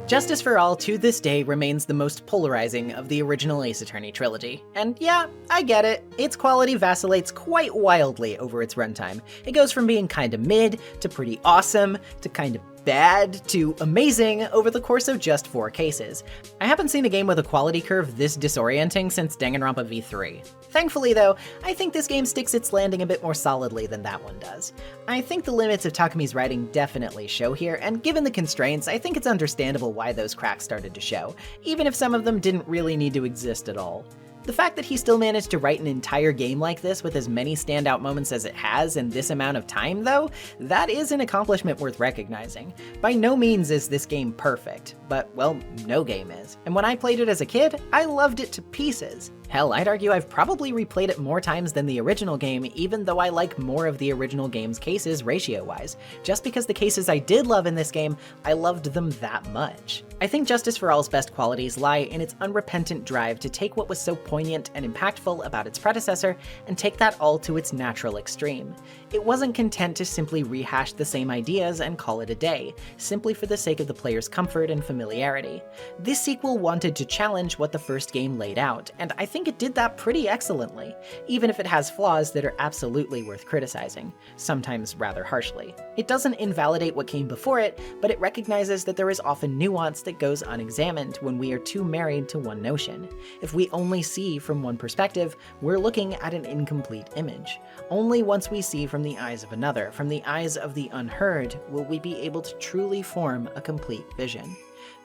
S5: Justice for All to this day remains the most polarizing of the original Ace Attorney trilogy. And yeah, I get it, its quality vacillates quite wildly over its runtime. It goes from being kinda mid, to pretty awesome, to kind of bad, to amazing over the course of just 4 cases. I haven't seen a game with a quality curve this disorienting since Danganronpa V3. Thankfully though, I think this game sticks its landing a bit more solidly than that one does. I think the limits of Takumi's writing definitely show here, and given the constraints, I think it's understandable why those cracks started to show, even if some of them didn't really need to exist at all. The fact that he still managed to write an entire game like this with as many standout moments as it has in this amount of time though, that is an accomplishment worth recognizing. By no means is this game perfect, but well, no game is. And when I played it as a kid, I loved it to pieces. Hell, I'd argue I've probably replayed it more times than the original game, even though I like more of the original game's cases ratio-wise, just because the cases I did love in this game, I loved them that much. I think Justice for All's best qualities lie in its unrepentant drive to take what was so poignant and impactful about its predecessor and take that all to its natural extreme. It wasn't content to simply rehash the same ideas and call it a day, simply for the sake of the player's comfort and familiarity. This sequel wanted to challenge what the first game laid out, and I think it did that pretty excellently, even if it has flaws that are absolutely worth criticizing, sometimes rather harshly. It doesn't invalidate what came before it, but it recognizes that there is often nuance that goes unexamined when we are too married to one notion. If we only see from one perspective, we're looking at an incomplete image. Only once we see from the eyes of another, from the eyes of the unheard, will we be able to truly form a complete vision.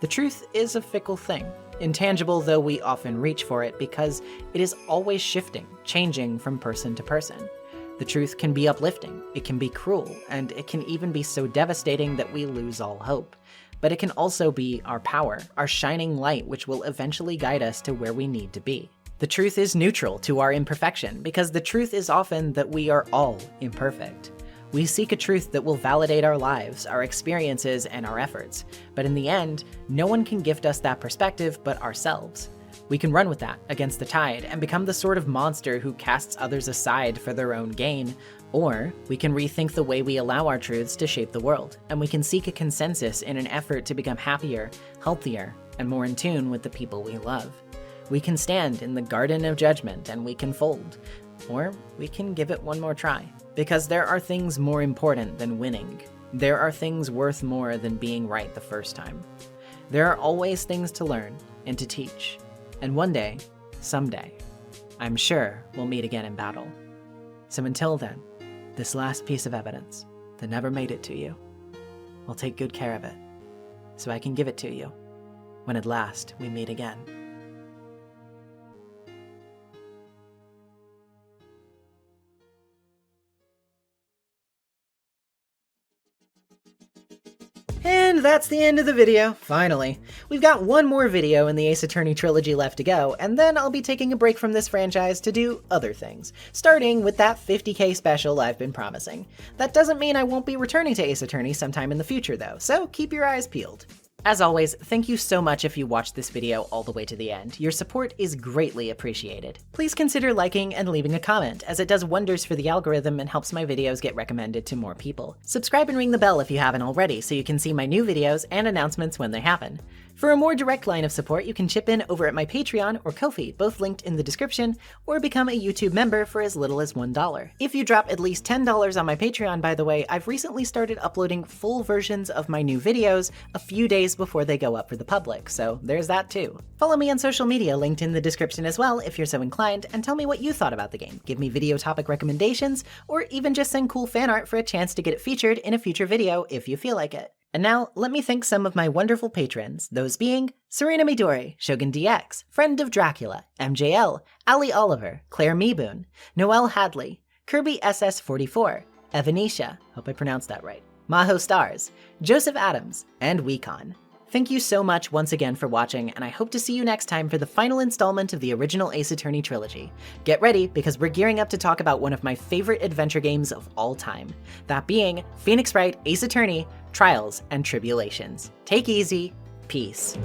S5: The truth is a fickle thing, intangible though we often reach for it because it is always shifting, changing from person to person. The truth can be uplifting, it can be cruel, and it can even be so devastating that we lose all hope. But it can also be our power, our shining light which will eventually guide us to where we need to be. The truth is neutral to our imperfection because the truth is often that we are all imperfect. We seek a truth that will validate our lives, our experiences, and our efforts, but in the end, no one can gift us that perspective but ourselves. We can run with that against the tide and become the sort of monster who casts others aside for their own gain, or we can rethink the way we allow our truths to shape the world, and we can seek a consensus in an effort to become happier, healthier, and more in tune with the people we love. We can stand in the garden of judgment and we can fold, or we can give it one more try. Because there are things more important than winning. There are things worth more than being right the first time. There are always things to learn and to teach. And one day, someday, I'm sure we'll meet again in battle. So until then, this last piece of evidence that never made it to you, I'll take good care of it, so I can give it to you when at last we meet again. And that's the end of the video, finally. We've got one more video in the Ace Attorney trilogy left to go, and then I'll be taking a break from this franchise to do other things, starting with that 50k special I've been promising. That doesn't mean I won't be returning to Ace Attorney sometime in the future though, so keep your eyes peeled. As always, thank you so much if you watched this video all the way to the end. Your support is greatly appreciated. Please consider liking and leaving a comment, as it does wonders for the algorithm and helps my videos get recommended to more people. Subscribe and ring the bell if you haven't already so you can see my new videos and announcements when they happen. For a more direct line of support, you can chip in over at my Patreon or Ko-fi, both linked in the description, or become a YouTube member for as little as $1. If you drop at least $10 on my Patreon, by the way, I've recently started uploading full versions of my new videos a few days before they go up for the public, so there's that too. Follow me on social media linked in the description as well if you're so inclined, and tell me what you thought about the game. Give me video topic recommendations, or even just send cool fan art for a chance to get it featured in a future video if you feel like it. And now, let me thank some of my wonderful patrons, those being Serena Midori, Shogun DX, Friend of Dracula, MJL, Ali Oliver, Claire Meeboon, Noelle Hadley, Kirby SS44, Evanisha, hope I pronounced that right, Maho Stars, Joseph Adams, and Weecon. Thank you so much once again for watching, and I hope to see you next time for the final installment of the original Ace Attorney trilogy. Get ready, because we're gearing up to talk about one of my favorite adventure games of all time, that being Phoenix Wright Ace Attorney, Trials and Tribulations. Take easy, peace.